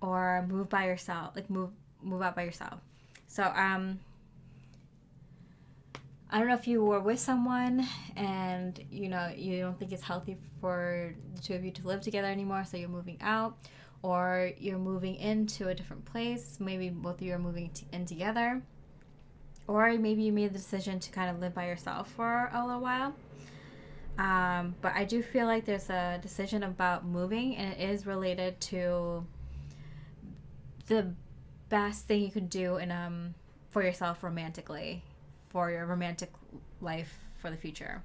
or move by yourself. Like move out by yourself. So, I don't know if you were with someone and, you know, you don't think it's healthy for the two of you to live together anymore, so you're moving out, or you're moving into a different place. Maybe both of you are moving in together, or maybe you made the decision to kind of live by yourself for a little while. But I do feel like there's a decision about moving, and it is related to the best thing you could do in for yourself romantically, for your romantic life for the future.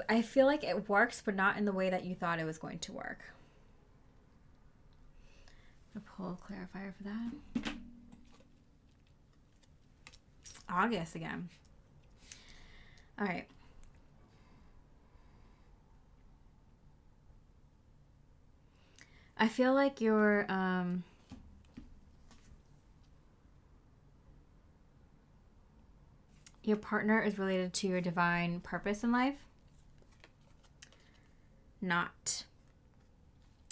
I feel like it works, but not in the way that you thought it was going to work. I'll pull a clarifier for that. August again. All right. I feel like your partner is related to your divine purpose in life, not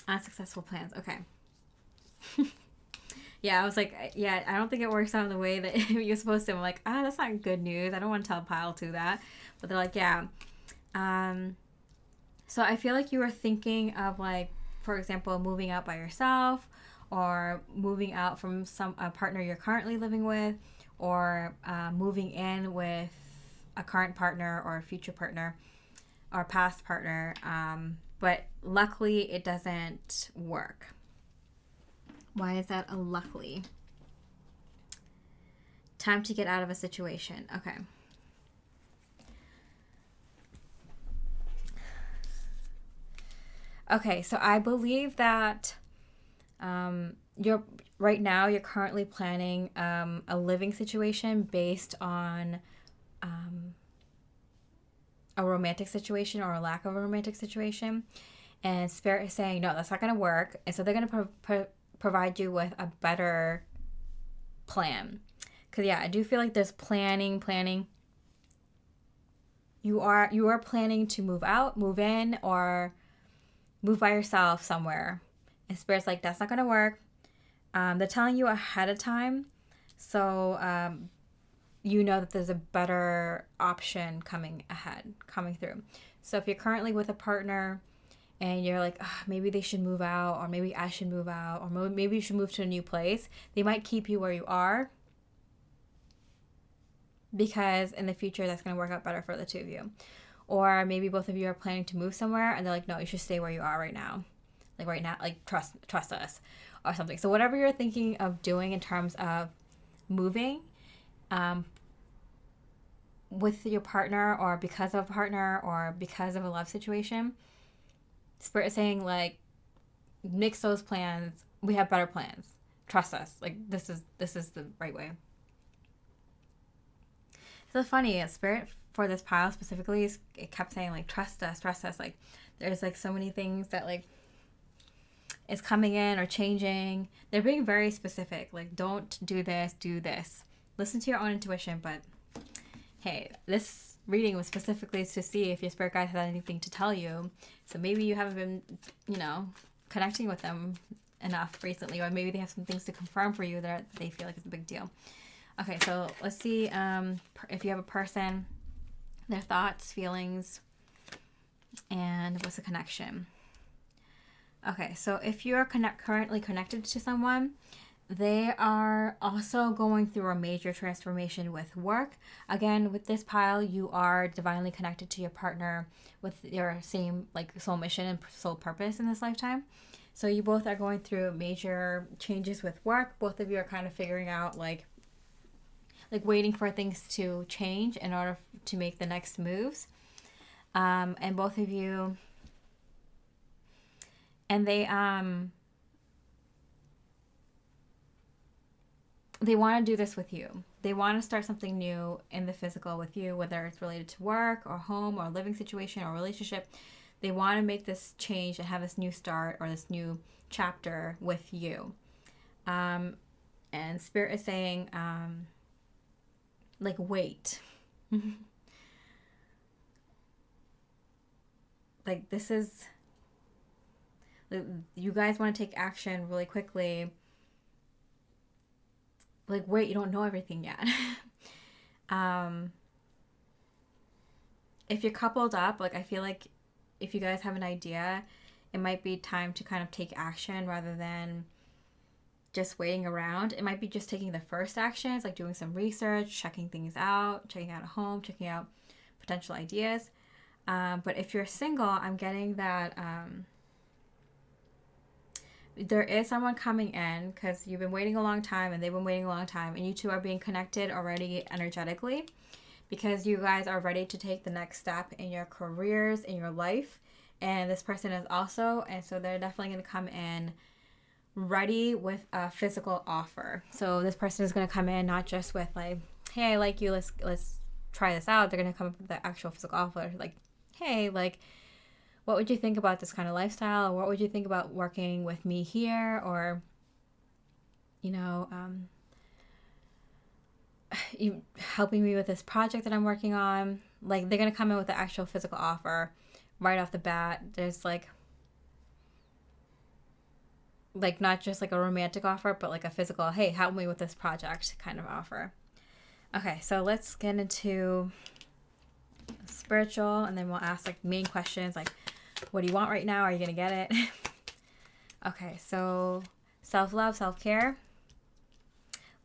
unsuccessful plans. Okay. Yeah, I was like, yeah, I don't think it works out in the way that you're supposed to. I'm like, that's not good news. I don't want to tell Pile to that. But they're like, yeah. So I feel like you were thinking of, like, for example, moving out by yourself, or moving out from a partner you're currently living with, or moving in with a current partner or a future partner or past partner. But luckily, it doesn't work. Why is that a luckily? Time to get out of a situation. Okay. Okay, so I believe that you're currently planning a living situation based on a romantic situation or a lack of a romantic situation, and Spirit is saying no, that's not going to work, and so they're going to provide you with a better plan. Because yeah, I do feel like there's planning. You are planning to move out, move in, or move by yourself somewhere. And Spirit's like, that's not going to work. They're telling you ahead of time. So you know that there's a better option coming through. So if you're currently with a partner and you're like, "Ugh, maybe they should move out, or maybe I should move out, or maybe you should move to a new place," they might keep you where you are, because in the future that's going to work out better for the two of you. Or maybe both of you are planning to move somewhere and they're like, no, you should stay where you are right now. Like right now, like trust us or something. So whatever you're thinking of doing in terms of moving, with your partner, or because of a partner, or because of a love situation, Spirit is saying, like, mix those plans. We have better plans. Trust us. Like, this is the right way. So funny, Spirit for this pile specifically, it kept saying, like, trust us. Like, there's like so many things that like is coming in or changing. They're being very specific. Like, don't do this, do this. Listen to your own intuition, but hey, this reading was specifically to see if your spirit guide had anything to tell you. So maybe you haven't been, connecting with them enough recently, or maybe they have some things to confirm for you that they feel like it's a big deal. Okay, so let's see if you have a person, their thoughts, feelings, and what's the connection. Okay, so if you're currently connected to someone, they are also going through a major transformation with work. Again, with this pile, you are divinely connected to your partner with your same like soul mission and soul purpose in this lifetime. So you both are going through major changes with work. Both of you are kind of figuring out like waiting for things to change in order to make the next moves. And both of you, and they want to do this with you. They want to start something new in the physical with you, whether it's related to work or home or living situation or relationship. They want to make this change and have this new start or this new chapter with you. And Spirit is saying, like, wait. Like, this is, like, you guys want to take action really quickly. Like, wait, you don't know everything yet. If you're coupled up, like, I feel like if you guys have an idea, it might be time to kind of take action rather than just waiting around. It might be just taking the first actions, like doing some research, checking things out, checking out a home, checking out potential ideas. But if you're single, I'm getting that there is someone coming in because you've been waiting a long time and they've been waiting a long time, and you two are being connected already energetically because you guys are ready to take the next step in your careers, in your life. And this person is also, and so they're definitely going to come in ready with a physical offer. So this person is going to come in not just with like, hey, I like you, let's try this out. They're going to come up with the actual physical offer, like, hey, like, what would you think about this kind of lifestyle? Or what would you think about working with me here? Or, you helping me with this project that I'm working on. Like, they're going to come in with the actual physical offer right off the bat. There's like not just like a romantic offer, but like a physical, hey, help me with this project kind of offer. Okay, so let's get into spiritual, and then we'll ask like main questions like, what do you want right now? Are you gonna get it? Okay, so self-love, self-care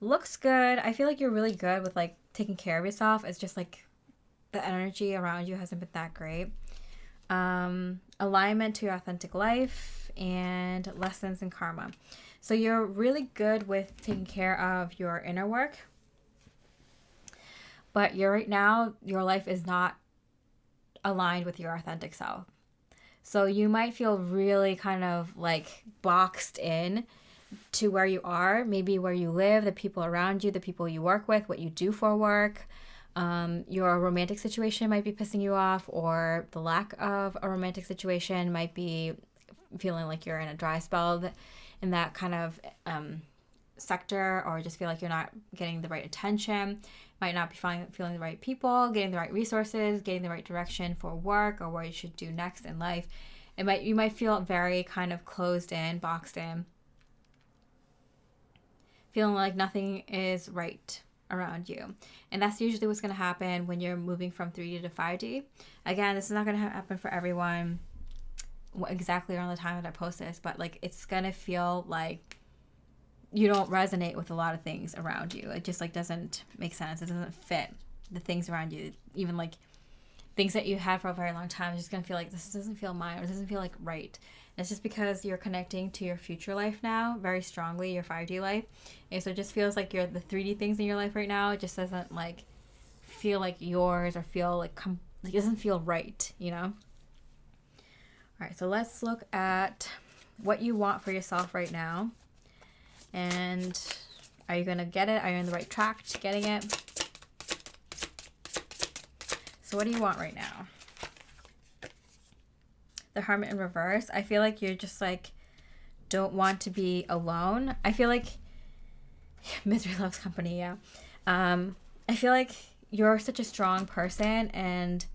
looks good. I feel like you're really good with like taking care of yourself. It's just like the energy around you hasn't been that great. Alignment to your authentic life and lessons in karma. So you're really good with taking care of your inner work, but right now your life is not aligned with your authentic self. So you might feel really kind of like boxed in to where you are, maybe where you live, the people around you, the people you work with, what you do for work. Your romantic situation might be pissing you off, or the lack of a romantic situation might be feeling like you're in a dry spell in that kind of sector, or just feel like you're not getting the right attention, might not be feeling the right people, getting the right resources, getting the right direction for work or what you should do next in life. You might feel very kind of closed in, boxed in, feeling like nothing is right around you. And that's usually what's going to happen when you're moving from 3D to 5D. Again, this is not going to happen for everyone. exactly around the time that I post this, but like it's gonna feel like you don't resonate with a lot of things around you. It just like doesn't make sense. It doesn't fit the things around you. Even like things that you had for a very long time, it's just gonna feel like this doesn't feel mine, or it doesn't feel like right. And it's just because you're connecting to your future life now very strongly, your 5D life, and so it just feels like you're the 3D things in your life right now. It just doesn't like feel like yours, or feel like it doesn't feel right, you know. All right, so let's look at what you want for yourself right now. And are you going to get it? Are you on the right track to getting it? So what do you want right now? The Hermit in reverse. I feel like you're just like, don't want to be alone. I feel like misery loves company, yeah. I feel like you're such a strong person, and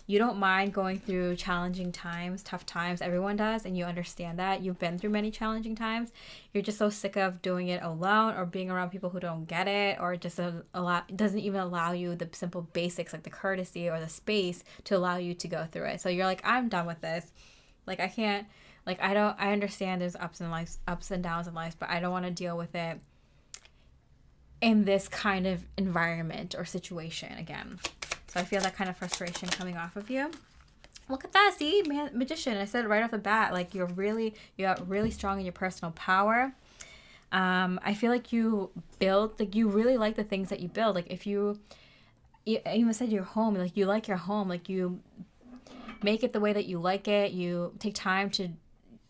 you don't mind going through challenging times, tough times. Everyone does, and you understand that. You've been through many challenging times. You're just so sick of doing it alone, or being around people who don't get it, or just doesn't even allow you the simple basics like the courtesy or the space to allow you to go through it. So you're like, I'm done with this. Like I can't. Like I understand there's ups and downs in life, but I don't want to deal with it in this kind of environment or situation again. So I feel that kind of frustration coming off of you. Look at that, see, magician. I said right off the bat, like you got really strong in your personal power. I feel like you build, like you really like the things that you build. Like if you even said your home, like you like your home, like you make it the way that you like it. You take time to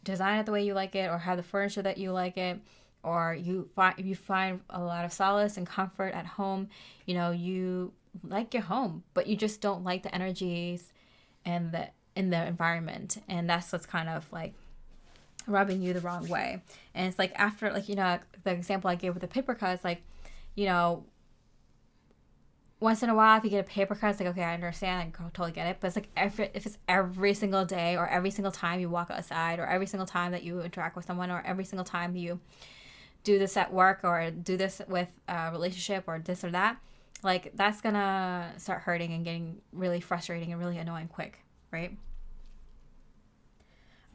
design it the way you like it, or have the furniture that you like it, or you find a lot of solace and comfort at home. You know, you like your home, but you just don't like the energies and in the environment, and that's what's kind of like rubbing you the wrong way. And it's like after, like, you know, the example I gave with the paper cuts, like, you know, once in a while if you get a paper cut, it's like, okay, I understand, I totally get it. But it's like if it's every single day, or every single time you walk outside, or every single time that you interact with someone, or every single time you do this at work, or do this with a relationship, or this or that, like that's gonna start hurting and getting really frustrating and really annoying quick, right?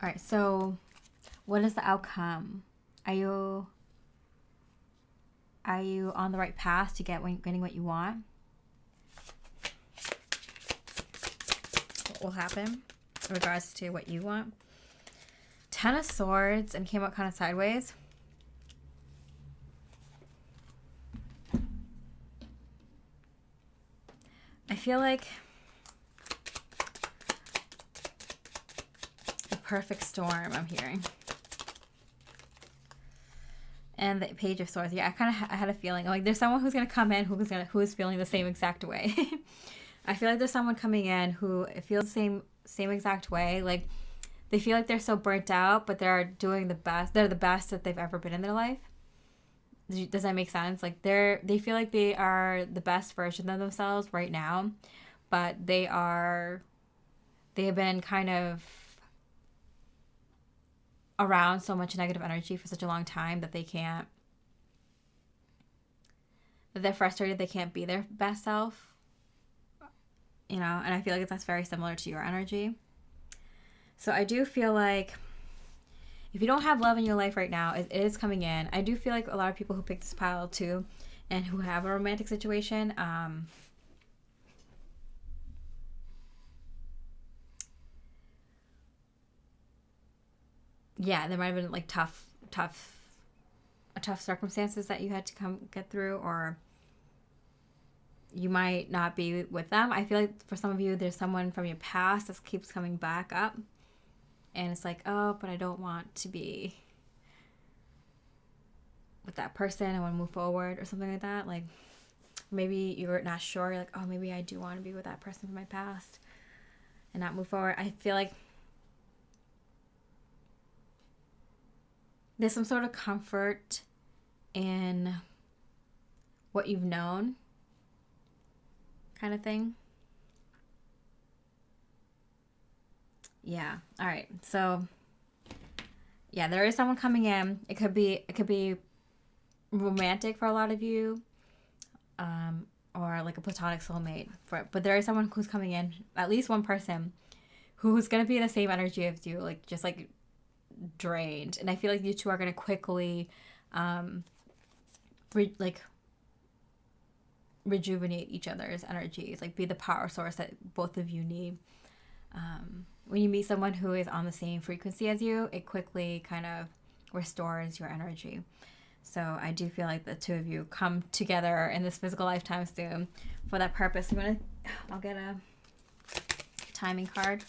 All right, so what is the outcome? Are you on the right path to getting what you want? What will happen in regards to what you want? 10 of Swords, and came out kind of sideways. I feel like the perfect storm I'm hearing. And the Page of Swords. Yeah, I had a feeling like there's someone who's gonna come in who's feeling the same exact way. I feel like there's someone coming in who feels the same exact way. Like they feel like they're so burnt out, but they're doing the best. They're the best that they've ever been in their life. Does that make sense? Like they feel like they are the best version of themselves right now, but they have been kind of around so much negative energy for such a long time that they're frustrated they can't be their best self, you know. And I feel like that's very similar to your energy. So I do feel like if you don't have love in your life right now, it is coming in. I do feel like a lot of people who pick this pile too, and who have a romantic situation, yeah, there might have been like tough circumstances that you had to get through, or you might not be with them. I feel like for some of you, there's someone from your past that keeps coming back up, and it's like, oh, but I don't want to be with that person. I want to move forward, or something like that. Like maybe you're not sure. You're like, oh, maybe I do want to be with that person from my past and not move forward. I feel like there's some sort of comfort in what you've known, kind of thing. Yeah. All right. So yeah, there is someone coming in. It could be romantic for a lot of you, or like a platonic soulmate. But there is someone who's coming in, at least one person, who's going to be in the same energy as you, like just like drained. And I feel like you two are going to quickly rejuvenate each other's energies, like be the power source that both of you need. When you meet someone who is on the same frequency as you, it quickly kind of restores your energy. So I do feel like the two of you come together in this physical lifetime soon for that purpose. I'll get a timing card.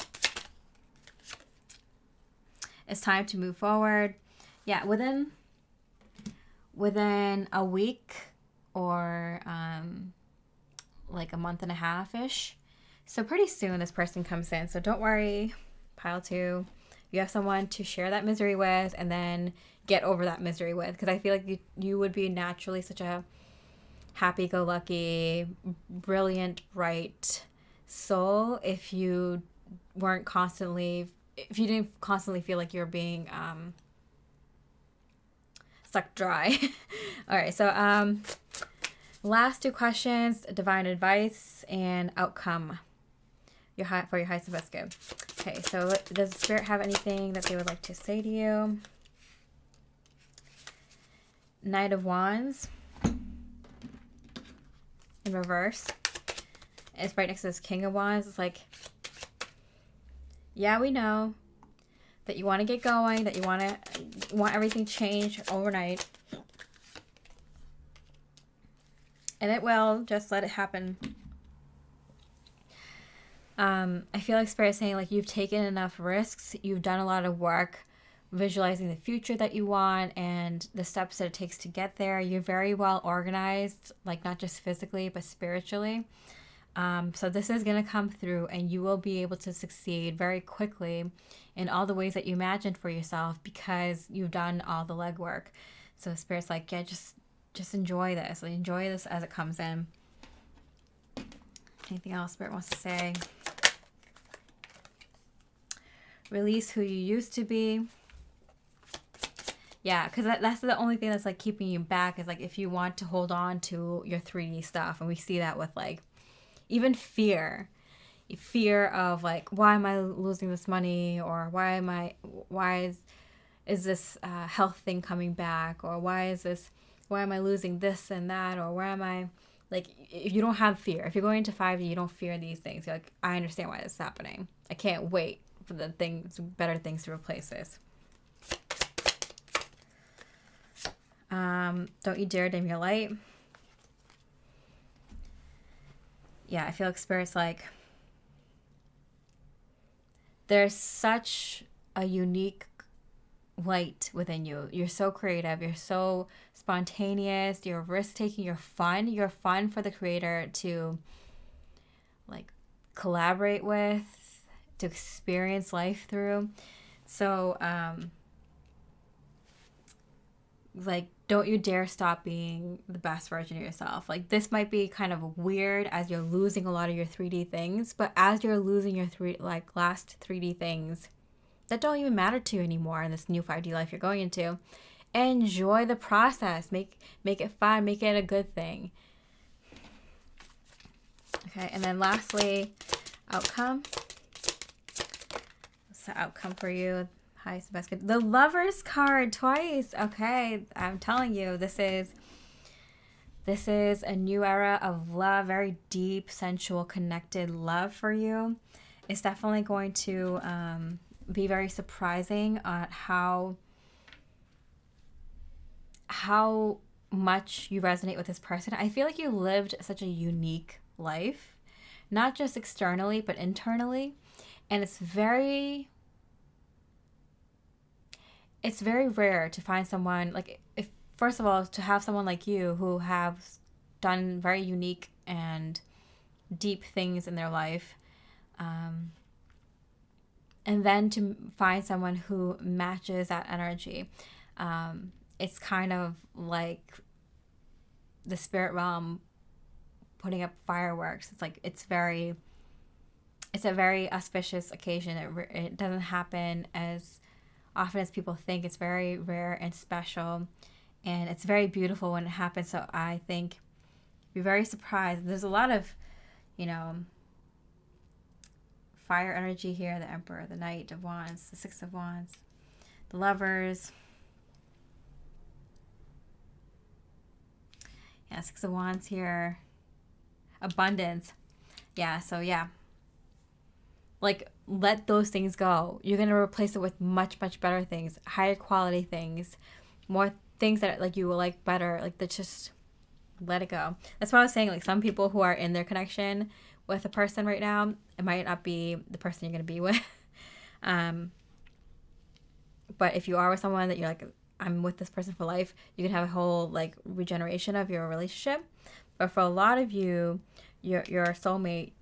It's time to move forward. Yeah, within a week or like a month and a half-ish. So pretty soon this person comes in. So don't worry, pile 2. You have someone to share that misery with and then get over that misery with. Because I feel like you would be naturally such a happy-go-lucky, brilliant, bright soul if you didn't constantly feel like you're being sucked dry. All right, so last 2 questions: divine advice and outcome. For your highest and best good. Okay, so does the Spirit have anything that they would like to say to you? Knight of Wands in reverse. It's right next to this King of Wands. It's like, yeah, we know that you want to get going, that you want everything changed overnight. And it will. Just let it happen. I feel like Spirit is saying, like, you've taken enough risks. You've done a lot of work visualizing the future that you want and the steps that it takes to get there. You're very well organized, like not just physically, but spiritually. So this is going to come through and you will be able to succeed very quickly in all the ways that you imagined for yourself because you've done all the legwork. So Spirit's like, yeah, just enjoy this. Like, enjoy this as it comes in. Anything else Spirit wants to say? Release who you used to be. Yeah, because that's the only thing that's like keeping you back is like if you want to hold on to your 3D stuff. And we see that with like even fear of like, why am I losing this money? Or why is this health thing coming back? Or why am I losing this and that? Or where am I? Like, if you don't have fear, if you're going into 5D, you don't fear these things. You're like, I understand why this is happening. I can't wait for better things to replace this. Don't you dare dim your light. Yeah, I feel like Spirit's like, there's such a unique light within you. You're so creative. You're so spontaneous. You're risk-taking. You're fun. You're fun for the creator to like collaborate with, to experience life through. So, like, don't you dare stop being the best version of yourself. Like, this might be kind of weird as you're losing a lot of your 3D things, but as you're losing your last 3D things that don't even matter to you anymore in this new 5D life you're going into, enjoy the process. Make it fun. Make it a good thing. Okay, and then lastly, outcome. What's the outcome for you? Highest, best, good. The Lovers card twice. Okay, I'm telling you, this is a new era of love, very deep, sensual, connected love for you. It's definitely going to be very surprising at how much you resonate with this person. I feel like you lived such a unique life, not just externally, but internally. And it's very rare to find someone like, if first of all, to have someone like you who have done very unique and deep things in their life, and then to find someone who matches that energy. It's kind of like the spirit realm putting up fireworks. It's like it's a very auspicious occasion. It doesn't happen as often as people think. It's very rare and special, and it's very beautiful when it happens. So I think you'll be very surprised. There's a lot of, fire energy here, the Emperor, the Knight of Wands, the Six of Wands, the Lovers. Yeah, Six of Wands here. Abundance. Yeah, so yeah. Like, let those things go. You're going to replace it with much, much better things, higher quality things, more things that like you will like better. Like, that just let it go. That's what I was saying. Like, some people who are in their connection with a person right now, it might not be the person you're going to be with. But if you are with someone that you're like, I'm with this person for life, you can have a whole like regeneration of your relationship. But for a lot of you, your soulmate,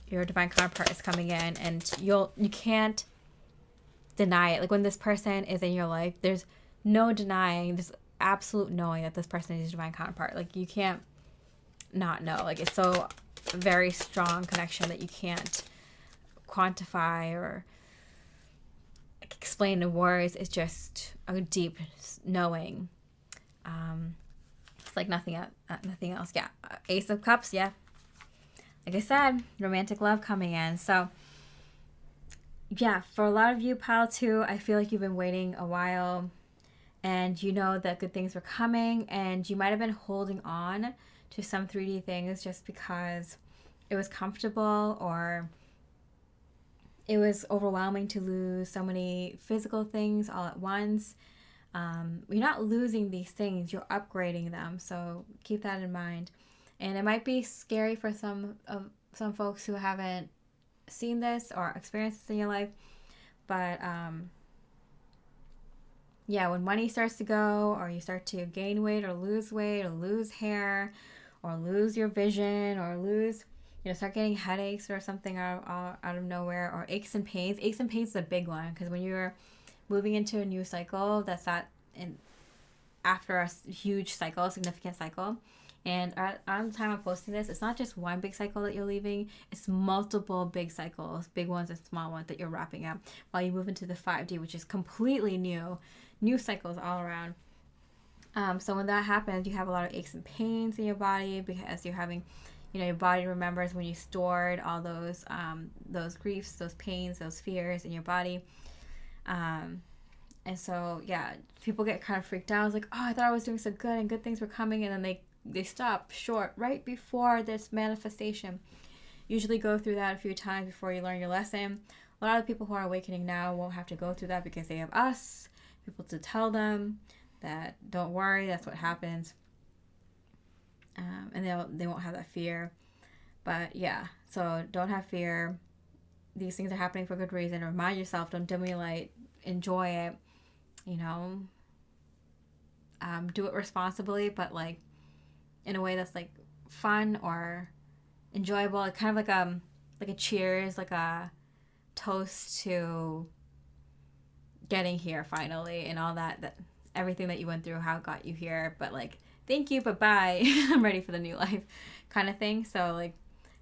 your divine counterpart is coming in, and you can't deny it. Like, when this person is in your life, there's no denying, there's absolute knowing that this person is your divine counterpart. Like, you can't not know. Like, it's so very strong connection that you can't quantify or explain in words. It's just a deep knowing. It's like nothing else. Yeah, Ace of Cups. Yeah, like I said, romantic love coming in. So yeah, for a lot of you, pile 2, I feel like you've been waiting a while, and you know that good things were coming, and you might have been holding on to some 3D things just because it was comfortable, or it was overwhelming to lose so many physical things all at once. You're not losing these things, you're upgrading them. So keep that in mind. And it might be scary for some folks who haven't seen this or experienced this in your life. But yeah, when money starts to go, or you start to gain weight or lose hair, or lose your vision, or start getting headaches or something out of nowhere, or aches and pains. Aches and pains is a big one, because when you're moving into a new cycle, after a huge cycle, significant cycle. And on the time of posting this, it's not just one big cycle that you're leaving, it's multiple big cycles, big ones and small ones, that you're wrapping up while you move into the 5D, which is completely new cycles all around. So when that happens, you have a lot of aches and pains in your body, because you're having, your body remembers when you stored all those griefs, those pains, those fears in your body. And so, yeah, people get kind of freaked out. It's like, oh, I thought I was doing so good and good things were coming, and then they stop short right before this manifestation. Usually go through that a few times before you learn your lesson. A lot of the people who are awakening now won't have to go through that, because they have us, people to tell them that don't worry, that's what happens. And they won't have that fear. But yeah, so don't have fear. These things are happening for good reason. Remind yourself, don't dim your light, enjoy it. Do it responsibly, but like in a way that's like fun or enjoyable. Like, kind of like a cheers, like a toast to getting here finally, and all that everything that you went through, how it got you here, but like, thank you, but bye. I'm ready for the new life kind of thing. So like,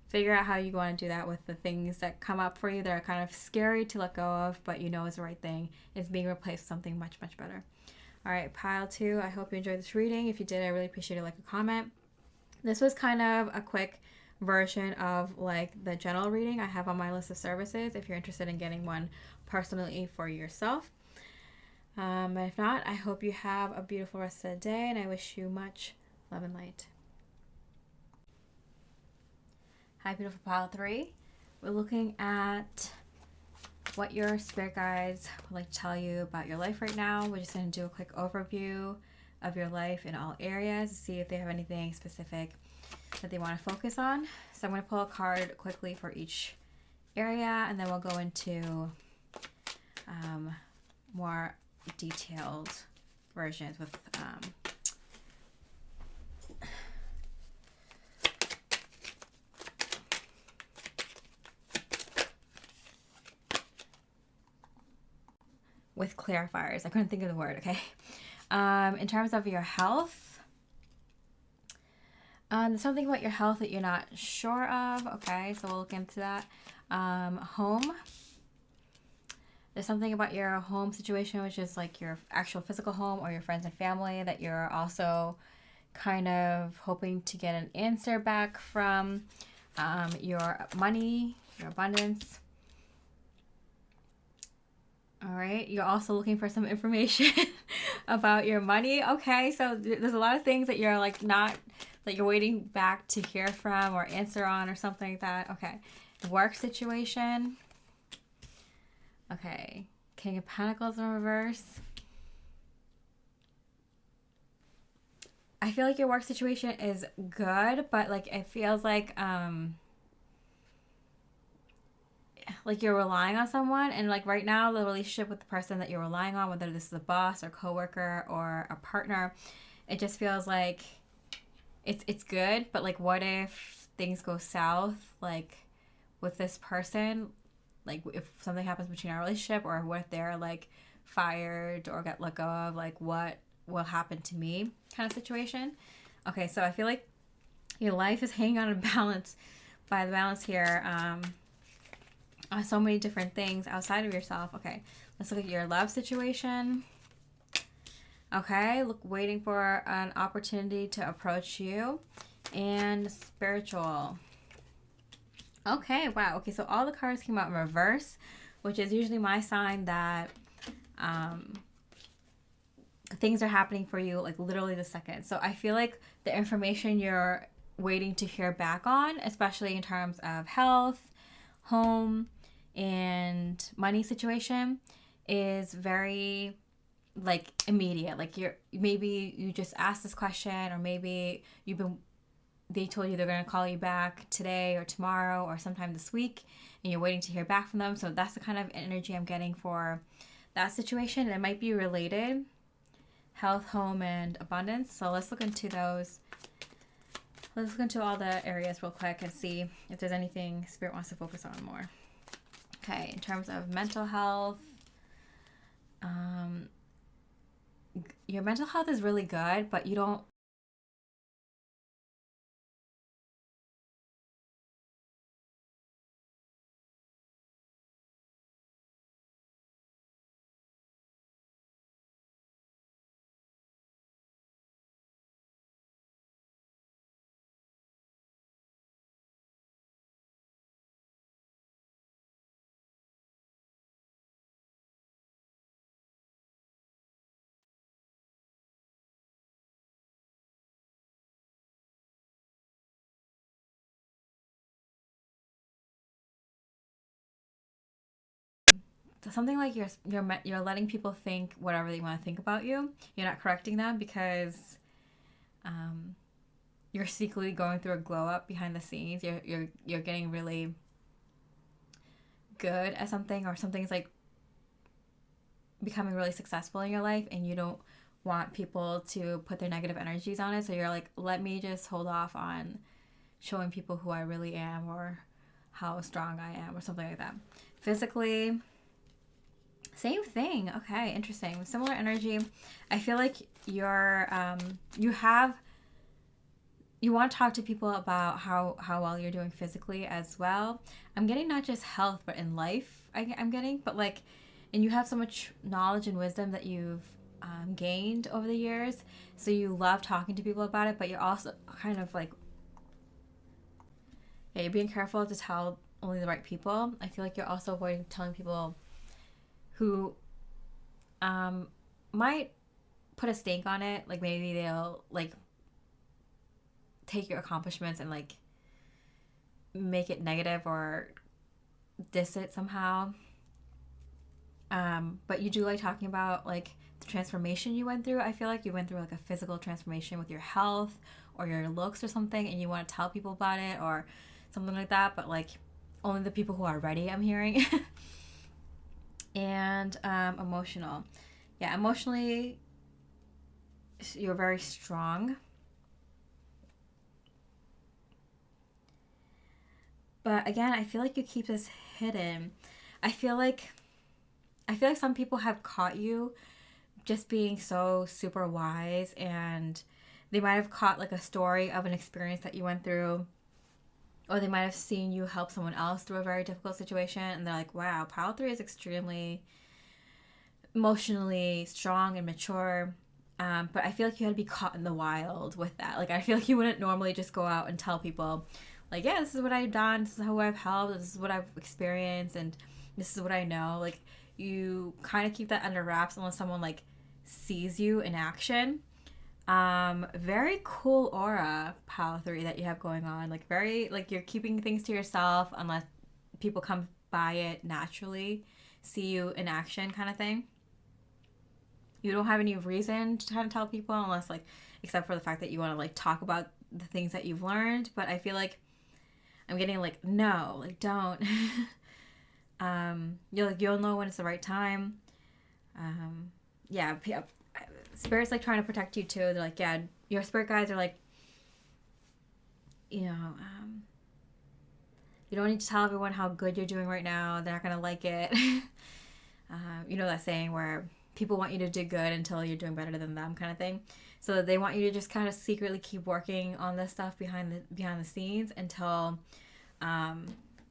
figure out how you want to do that with the things that come up for you that are kind of scary to let go of, but is the right thing. It's being replaced with something much, much better. All right, pile 2, I hope you enjoyed this reading. If you did, I really appreciate it. Like a comment. This was kind of a quick version of like the general reading I have on my list of services, if you're interested in getting one personally for yourself. But if not, I hope you have a beautiful rest of the day, and I wish you much love and light. Hi, beautiful pile 3. We're looking at what your spirit guides would like to tell you about your life right now. We're just going to do a quick overview of your life in all areas to see if they have anything specific that they want to focus on. So I'm going to pull a card quickly for each area, and then we'll go into more detailed versions with clarifiers. I couldn't think of the word, okay? In terms of your health, there's something about your health that you're not sure of, okay? So we'll look into that. Home. There's something about your home situation, which is like your actual physical home or your friends and family, that you're also kind of hoping to get an answer back from. Your money, your abundance. All right. You're also looking for some information about your money. Okay. So there's a lot of things that you're like not, that you're waiting back to hear from or answer on or something like that. Okay. Work situation. Okay. King of Pentacles in reverse. I feel like your work situation is good, but like it feels like you're relying on someone, and like right now the relationship with the person that you're relying on, whether this is a boss or coworker or a partner, it just feels like it's good, but like what if things go south, like with this person, like if something happens between our relationship, or what if they're like fired or get let go of, like what will happen to me kind of situation. Okay, so I feel like your life is hanging on a balance, by the balance here, on so many different things outside of yourself. Okay, let's look at your love situation. Okay, look, waiting for an opportunity to approach you. And spiritual. Okay, wow. Okay, so all the cards came out in reverse, which is usually my sign that things are happening for you like literally the second. So I feel like the information you're waiting to hear back on, especially in terms of health, home, and money situation, is very like immediate. Like you're, maybe you just asked this question, or maybe they told you they're going to call you back today or tomorrow or sometime this week, and you're waiting to hear back from them. So that's the kind of energy I'm getting for that situation. And it might be related: health, home, and abundance. So let's look into those. Let's look into all the areas real quick and see if there's anything Spirit wants to focus on more. Okay, in terms of mental health, your mental health is really good, but you don't. Something like you're letting people think whatever they want to think about you. You're not correcting them because you're secretly going through a glow up behind the scenes. You're getting really good at something, or something's like becoming really successful in your life, and you don't want people to put their negative energies on it. So you're like, let me just hold off on showing people who I really am, or how strong I am, or something like that. Physically, same thing. Okay, interesting. Similar energy. I feel like you want to talk to people about how well you're doing physically as well. I'm getting not just health, but in life. I'm getting, but like, and you have so much knowledge and wisdom that you've gained over the years. So you love talking to people about it, but you're also kind of like, yeah, you're being careful to tell only the right people. I feel like you're also avoiding telling people who might put a stink on it. Like maybe they'll like take your accomplishments and like make it negative or diss it somehow. But you do like talking about like the transformation you went through. I feel like you went through like a physical transformation with your health or your looks or something, and you want to tell people about it or something like that. But like only the people who are ready, I'm hearing. And emotional. Yeah, emotionally, you're very strong. But again, I feel like you keep this hidden. I feel like some people have caught you just being so super wise, and they might have caught like a story of an experience that you went through, or they might have seen you help someone else through a very difficult situation, and they're like, wow, Pile 3 is extremely emotionally strong and mature. But I feel like you had to be caught in the wild with that. Like, I feel like you wouldn't normally just go out and tell people, like, yeah, this is what I've done, this is who I've helped, this is what I've experienced, and this is what I know. Like, you kind of keep that under wraps unless someone like sees you in action. Very cool aura, pile 3, that you have going on. Like very like you're keeping things to yourself unless people come by it naturally, see you in action kind of thing. You don't have any reason to kind of tell people unless like except for the fact that you want to like talk about the things that you've learned, but I feel like I'm getting like no, like don't. You'll know when it's the right time. Yeah, Spirit's like trying to protect you too. They're like, yeah, your spirit guides are like, you know, you don't need to tell everyone how good you're doing right now. They're not gonna like it. You know that saying where people want you to do good until you're doing better than them, kind of thing. So they want you to just kind of secretly keep working on this stuff behind the scenes until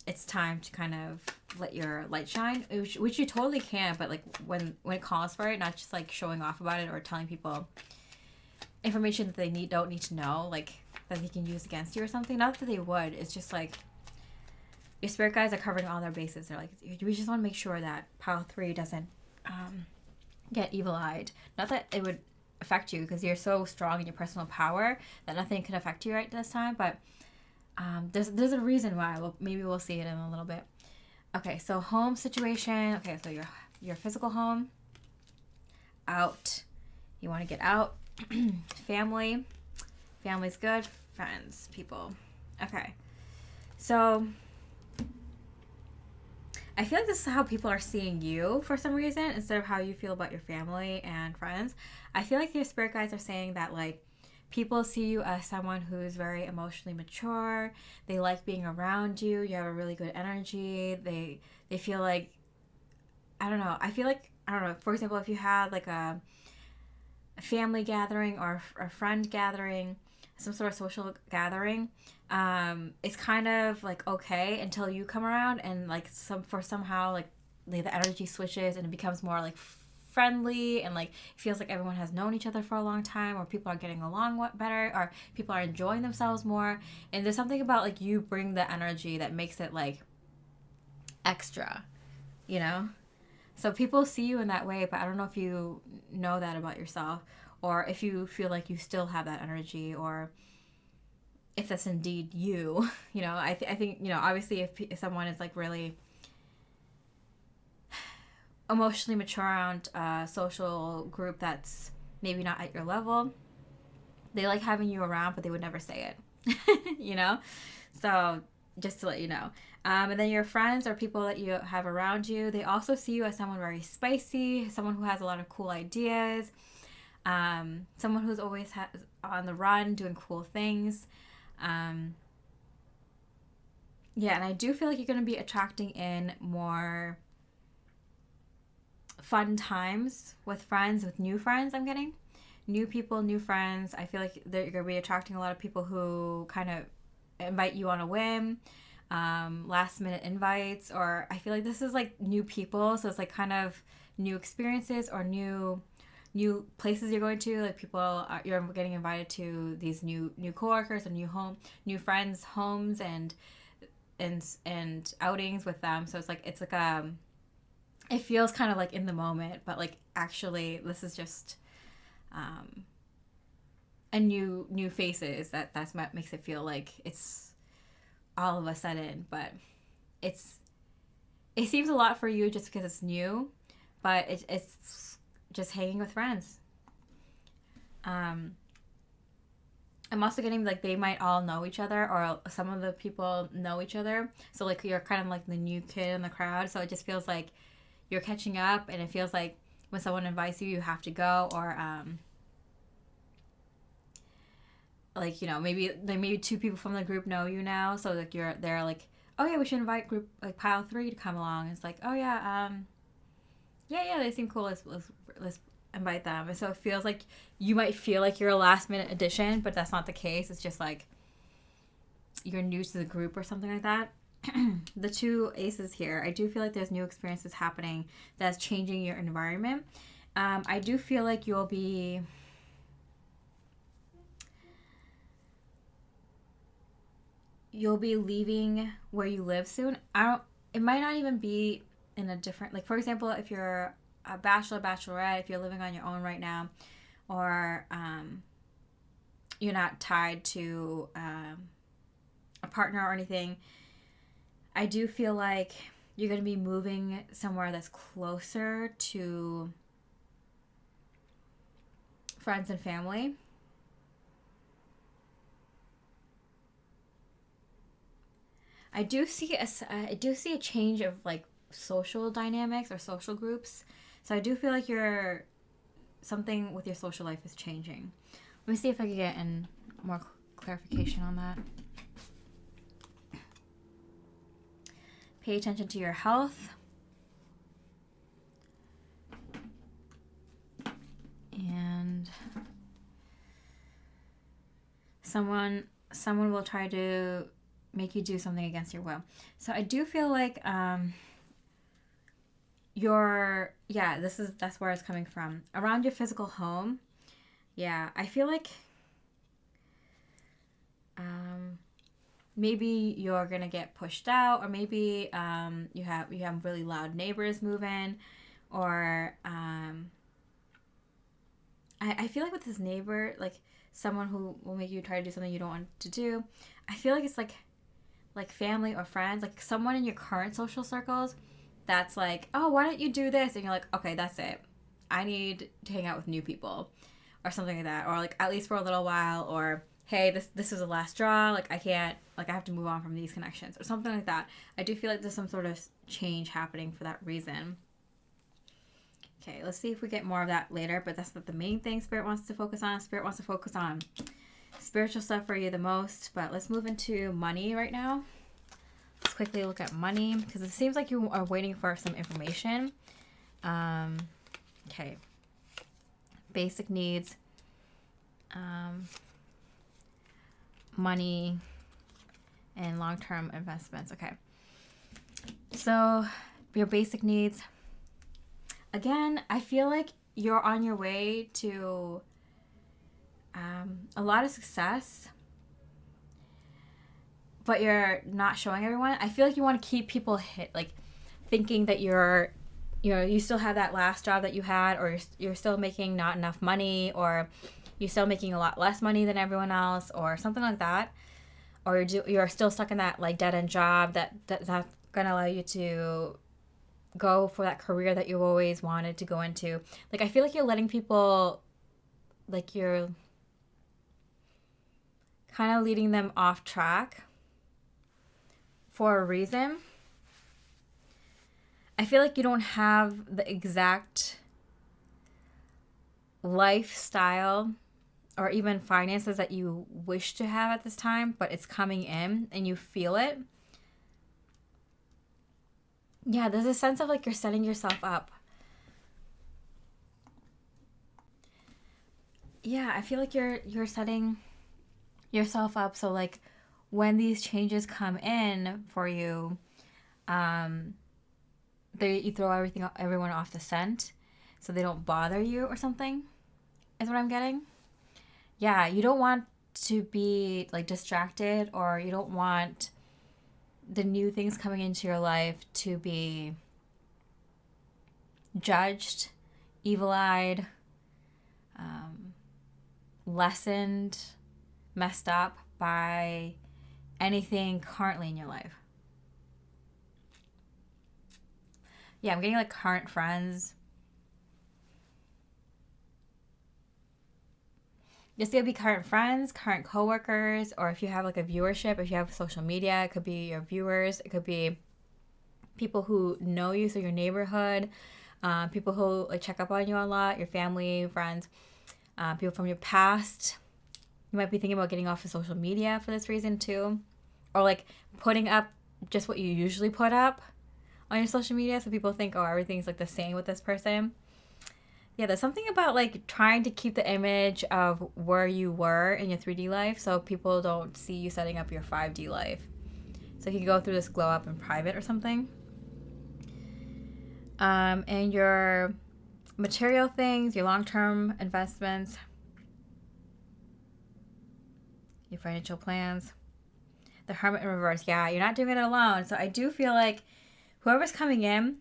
it's time to kind of let your light shine, which you totally can, but like when it calls for it, not just like showing off about it or telling people information that they don't need to know, like that they can use against you or something. Not that they would. It's just like your spirit guides are covering all their bases. They're like, we just want to make sure that pile 3 doesn't get evil-eyed. Not that it would affect you because you're so strong in your personal power that nothing can affect you right this time, but there's a reason why. Maybe we'll see it in a little bit. Okay, so home situation. Okay, so your physical home. Out. You want to get out. Family. Family's good. Friends. People. Okay. So I feel like this is how people are seeing you for some reason instead of how you feel about your family and friends. I feel like your spirit guides are saying that like people see you as someone who's very emotionally mature. They like being around you. You have a really good energy. They feel like, I don't know. I feel like, I don't know. For example, if you had like a family gathering or a friend gathering, some sort of social gathering, it's kind of like okay until you come around and like somehow like the energy switches and it becomes more like friendly and like it feels like everyone has known each other for a long time, or people are getting along better, or people are enjoying themselves more. And there's something about like you bring the energy that makes it like extra, you know? So people see you in that way, but I don't know if you know that about yourself or if you feel like you still have that energy, or if that's indeed you. You know, I think, you know, obviously if someone is like really emotionally mature around a social group that's maybe not at your level, they like having you around, but they would never say it. You know? So just to let you know. And then your friends or people that you have around you, they also see you as someone very spicy, someone who has a lot of cool ideas, someone who's always on the run, doing cool things. Yeah, and I do feel like you're going to be attracting in more fun times with friends, with new friends. I'm getting new people, new friends. I feel like you're going to be attracting a lot of people who kind of invite you on a whim, last minute invites, or I feel like this is like new people, so it's like kind of new experiences or new places you're going to. Like you're getting invited to these new coworkers or new friends' homes and outings with them. So it's like it feels kind of like in the moment, but like actually this is just a new faces that's what makes it feel like it's all of a sudden. But it seems a lot for you just because it's new, but it's just hanging with friends. I'm also getting like they might all know each other, or some of the people know each other, so like you're kind of like the new kid in the crowd, so it just feels like you're catching up, and it feels like when someone invites you, you have to go, or like, you know, maybe 2 people from the group know you now, so like they're like, oh yeah, we should invite group like pile 3 to come along. It's like, oh yeah, yeah, they seem cool. Let's invite them. And so it feels like you might feel like you're a last minute addition, but that's not the case. It's just like you're new to the group or something like that. The 2 aces here, I do feel like there's new experiences happening that's changing your environment. I do feel like you'll be leaving where you live soon. It might not even be in a different, like, for example, if you're a bachelor, bachelorette, if you're living on your own right now, or you're not tied to a partner or anything, I do feel like you're going to be moving somewhere that's closer to friends and family. I do see a change of like social dynamics or social groups. So I do feel like something with your social life is changing. Let me see if I can get in more clarification on that. Pay attention to your health. And someone will try to make you do something against your will. So I do feel like that's where it's coming from. Around your physical home. Yeah, I feel like maybe you're gonna get pushed out, or maybe you have really loud neighbors move in, or I feel like with this neighbor, like someone who will make you try to do something you don't want to do. I feel like it's like family or friends, like someone in your current social circles that's like, oh, why don't you do this? And you're like, okay, that's it. I need to hang out with new people or something like that. Or like at least for a little while, or hey, this is the last straw. Like I can't, like I have to move on from these connections or something like that. I do feel like there's some sort of change happening for that reason. Okay, let's see if we get more of that later, but that's not the main thing Spirit wants to focus on. Spirit wants to focus on spiritual stuff for you the most, but let's move into money right now. Let's quickly look at money because it seems like you are waiting for some information. Okay. Basic needs. Money and long-term investments. Okay. So your basic needs. Again, I feel like you're on your way to a lot of success, but you're not showing everyone. I feel like you want to keep people thinking that you still have that last job that you had, or you're still making not enough money, or you're still making a lot less money than everyone else, or something like that, or you're still stuck in that like dead end job that's gonna allow you to go for that career that you always wanted to go into. Like I feel like you're letting people, like you're kind of leading them off track for a reason. I feel like you don't have the exact lifestyle or even finances that you wish to have at this time, but it's coming in and you feel it. Yeah, there's a sense of like you're setting yourself up. Yeah, I feel like you're setting yourself up so like when these changes come in for you, you throw everyone off the scent so they don't bother you or something, is what I'm getting. Yeah, you don't want to be like distracted, or you don't want the new things coming into your life to be judged, evil-eyed, lessened, messed up by anything currently in your life. Yeah, I'm getting like current friends. This could be current friends, current coworkers, or if you have like a viewership, if you have social media, it could be your viewers. It could be people who know you, so your neighborhood, people who like check up on you a lot, your family, friends, people from your past. You might be thinking about getting off of social media for this reason too, or like putting up just what you usually put up on your social media, so people think, oh, everything's like the same with this person. Yeah, there's something about like trying to keep the image of where you were in your 3D life so people don't see you setting up your 5D life. So you can go through this glow up in private or something. And your material things, your long-term investments, your financial plans. The Hermit in reverse. Yeah, you're not doing it alone. So I do feel like whoever's coming in,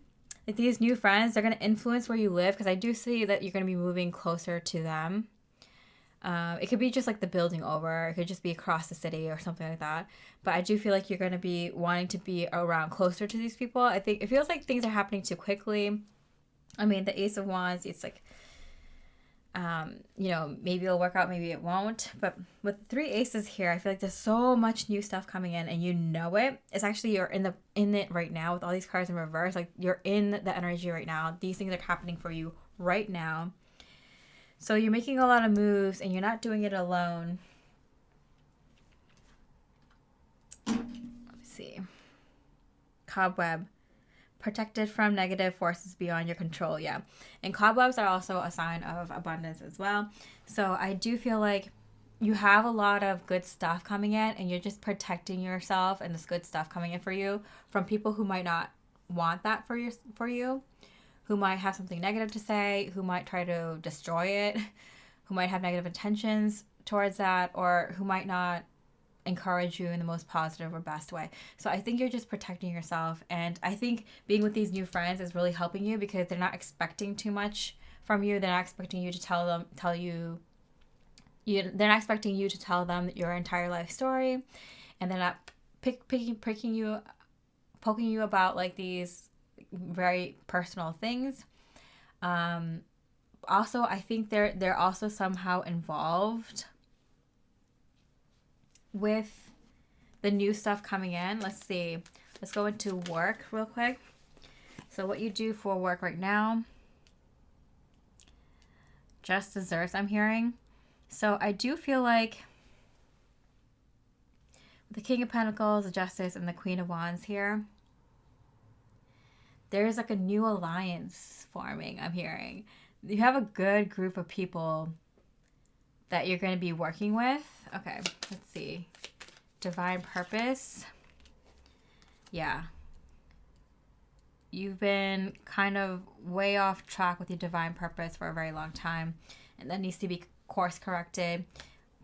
Like these new friends, they're going to influence where you live because I do see that you're going to be moving closer to them. It could be just like the building over. It could just be across the city or something like that. But I do feel like you're going to be wanting to be around closer to these people. I think it feels like things are happening too quickly. I mean, the Ace of Wands, it's like, maybe it'll work out, maybe it won't. But with the three aces here, I feel like there's so much new stuff coming in, and you know it. It's actually you're in it right now with all these cards in reverse. Like you're in the energy right now. These things are happening for you right now. So you're making a lot of moves, and you're not doing it alone. Let me see. Cobweb. Protected from negative forces beyond your control. Yeah. And cobwebs are also a sign of abundance as well. So I do feel like you have a lot of good stuff coming in, and you're just protecting yourself and this good stuff coming in for you from people who might not want that for you, who might have something negative to say, who might try to destroy it, who might have negative intentions towards that, or who might not encourage you in the most positive or best way. So I think you're just protecting yourself, and I think being with these new friends is really helping you because they're not expecting too much from you. They're not expecting you to tell them they're not expecting you to tell them your entire life story, and they're not poking you about like these very personal things. Also, I think they're also somehow involved with the new stuff coming in. Let's see. Let's go into work real quick. So what you do for work right now. Just desserts, I'm hearing. So I do feel like the King of Pentacles, the Justice, and the Queen of Wands here, there's like a new alliance forming, I'm hearing. You have a good group of people that you're going to be working with. Okay, let's see. Divine purpose. Yeah. You've been kind of way off track with your divine purpose for a very long time, and that needs to be course corrected.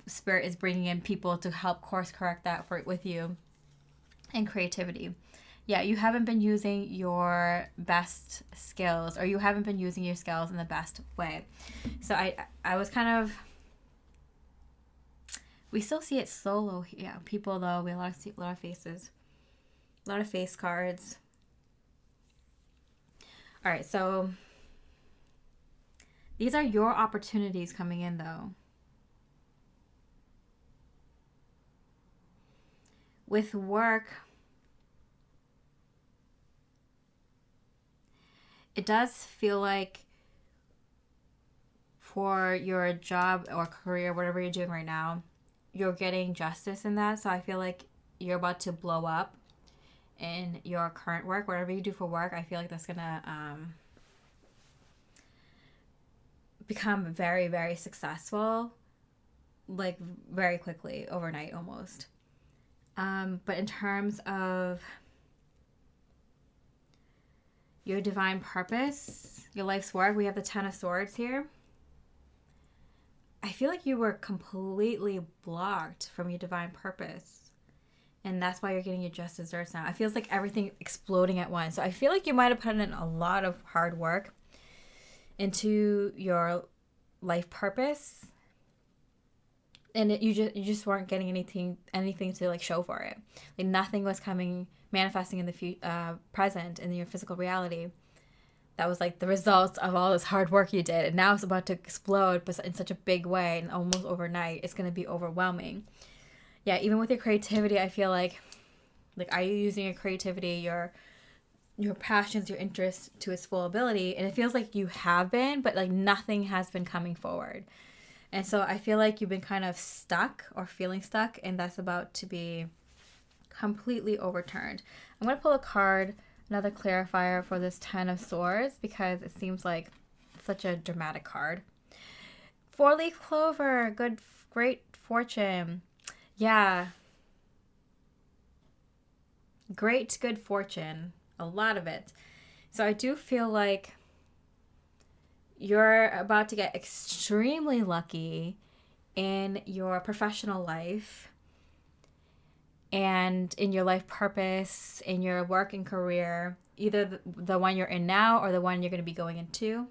Spirit is bringing in people to help course correct that with you. And creativity. Yeah, you haven't been using your best skills, or you haven't been using your skills in the best way. So I was kind of... We still see it solo. Yeah, people though. We see a lot of faces. A lot of face cards. All right, so these are your opportunities coming in though. With work, it does feel like for your job or career, whatever you're doing right now, you're getting justice in that. So I feel like you're about to blow up in your current work. Whatever you do for work, I feel like that's going to become very, very successful, like very quickly, overnight almost. But in terms of your divine purpose, your life's work, we have the Ten of Swords here. I feel like you were completely blocked from your divine purpose. And that's why you're getting your just desserts now. It feels like everything exploding at once. So I feel like you might have put in a lot of hard work into your life purpose. And you just weren't getting anything to like show for it. Like nothing was manifesting in the present in your physical reality. That was like the results of all this hard work you did. And now it's about to explode, but in such a big way and almost overnight. It's going to be overwhelming. Yeah, even with your creativity, I feel like are you using your creativity, your passions, your interests to its full ability? And it feels like you have been, but like nothing has been coming forward. And so I feel like you've been kind of stuck or feeling stuck, and that's about to be completely overturned. I'm going to pull a card, another clarifier for this Ten of Swords, because it seems like such a dramatic card. 4-leaf clover, great fortune. Yeah. Great good fortune. A lot of it. So I do feel like you're about to get extremely lucky in your professional life and in your life purpose, in your work and career. either the one you're in now or the one you're going to be going into.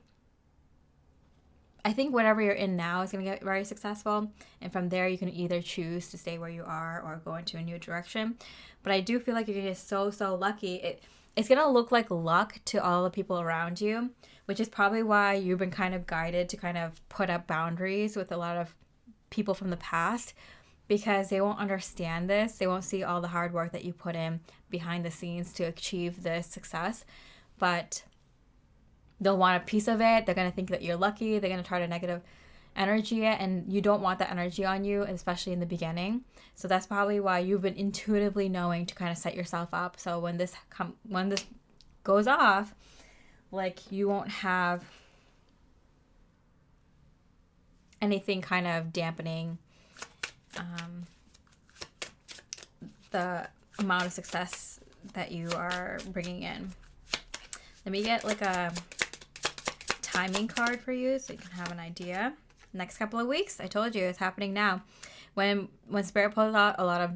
I think whatever you're in now is going to get very successful. And from there, you can either choose to stay where you are or go into a new direction. But I do feel like you're going to get so lucky. It's going to look like luck to all the people around you, which is probably why you've been kind of guided to kind of put up boundaries with a lot of people from the past, because they won't understand this. They won't see all the hard work that you put in behind the scenes to achieve this success. But they'll want a piece of it. They're going to think that you're lucky. They're going to try to negative energy it, and you don't want that energy on you, especially in the beginning. So that's probably why you've been intuitively knowing to kind of set yourself up. So when this goes off, like, you won't have anything kind of dampening the amount of success that you are bringing in. Let me get like a timing card for you so you can have an idea. Next couple of weeks, I told you, it's happening now. When Spirit pulls out a lot of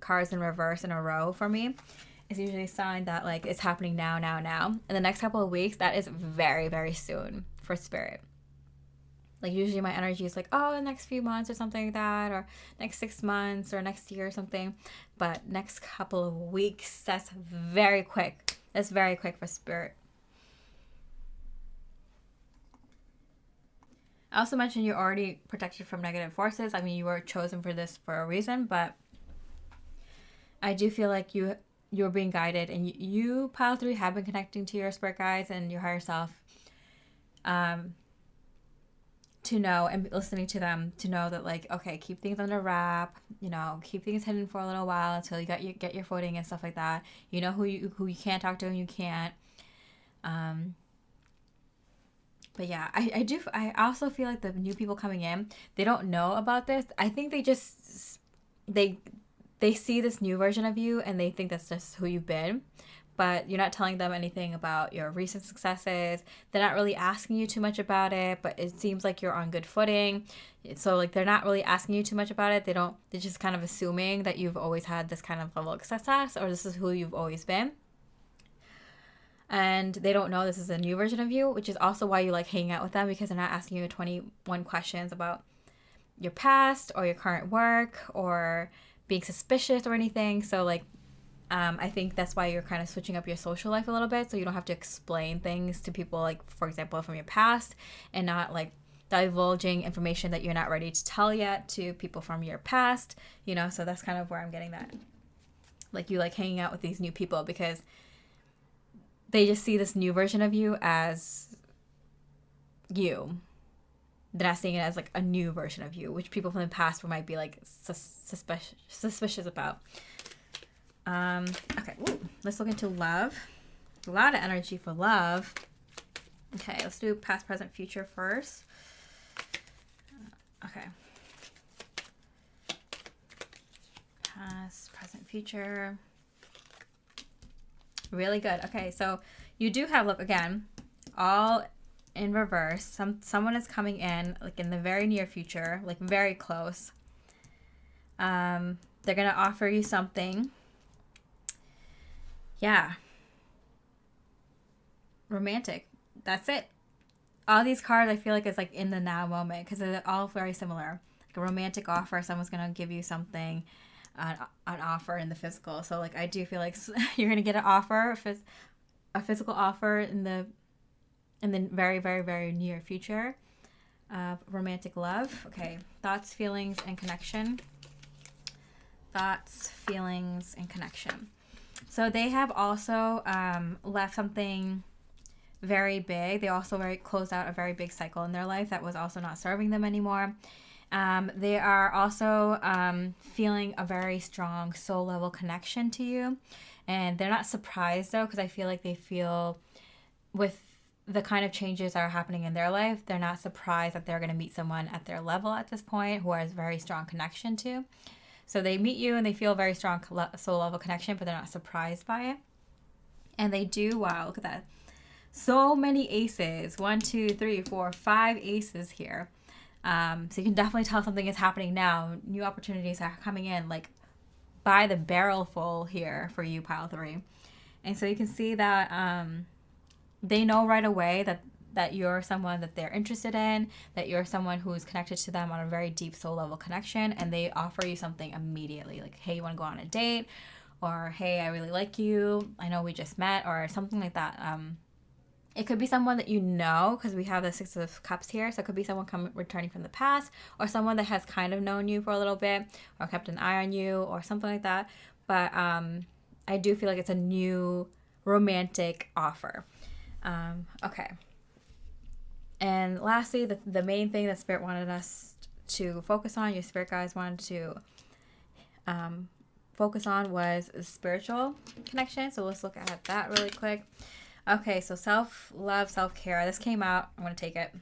cards in reverse in a row for me, it's usually a sign that like it's happening now. In the next couple of weeks, that is very, very soon for Spirit. Like, usually my energy is like, oh, the next few months or something like that, or next 6 months or next year or something. But next couple of weeks, that's very quick. That's very quick for Spirit. I also mentioned you're already protected from negative forces. I mean, you were chosen for this for a reason, but I do feel like you're being guided, and you Pile 3 have been connecting to your spirit guides and your higher self, to know, and listening to them to know that, like, okay, keep things under wrap, keep things hidden for a little while until you get your footing and stuff like that. You know who you can't talk to and you can't. But yeah, I also feel like the new people coming in, they don't know about this. I think they just they see this new version of you and they think that's just who you've been. But you're not telling them anything about your recent successes. They're not really asking you too much about it, but it seems like you're on good footing. So, like, they're not really asking you too much about it. They're just kind of assuming that you've always had this kind of level of success, or this is who you've always been. And they don't know this is a new version of you, which is also why you like hanging out with them, because they're not asking you 21 questions about your past or your current work or being suspicious or anything. So, like, I think that's why you're kind of switching up your social life a little bit, so you don't have to explain things to people, like, for example, from your past, and not, like, divulging information that you're not ready to tell yet to people from your past, so that's kind of where I'm getting that. Like, you like hanging out with these new people because they just see this new version of you as you. They're not seeing it as, like, a new version of you, which people from the past might be, like, suspicious about. Okay, let's look into love. A lot of energy for love. Okay, let's do past, present, future first. Okay. Past, present, future. Really good. Okay, so you do have, look, again, all in reverse. Someone is coming in, like, in the very near future, like, very close. They're going to offer you something. Yeah. Romantic. That's it. All these cards, I feel like, is like in the now moment because they're all very similar. Like a romantic offer, someone's going to give you something, an offer in the physical. So, like, I do feel like you're going to get an offer, a physical offer in the very, very, very near future of romantic love. Okay. Thoughts, feelings, and connection. Thoughts, feelings, and connection. So they have also left something very big. They also closed out a very big cycle in their life that was also not serving them anymore. They are also feeling a very strong soul level connection to you. And they're not surprised, though, because I feel like they feel with the kind of changes that are happening in their life, they're not surprised that they're going to meet someone at their level at this point who has very strong connection to. So they meet you and they feel a very strong soul level connection, but they're not surprised by it. And they do, wow, look at that. So many aces. 1, 2, 3, 4, 5 aces here. So you can definitely tell something is happening now. New opportunities are coming in, like, by the barrel full here for you, Pile 3. And so you can see that they know right away that you're someone that they're interested in, that you're someone who's connected to them on a very deep soul level connection, and they offer you something immediately. Like, hey, you want to go on a date? Or, hey, I really like you. I know we just met, or something like that. It could be someone that you know, because we have the Six of Cups here. So it could be someone returning from the past, or someone that has kind of known you for a little bit, or kept an eye on you, or something like that. But I do feel like it's a new romantic offer. Okay. And lastly, the main thing that Spirit wanted us to focus on, your Spirit guides wanted to focus on, was spiritual connection. So let's look at that really quick. Okay, so self-love, self-care. This came out. I'm going to take it.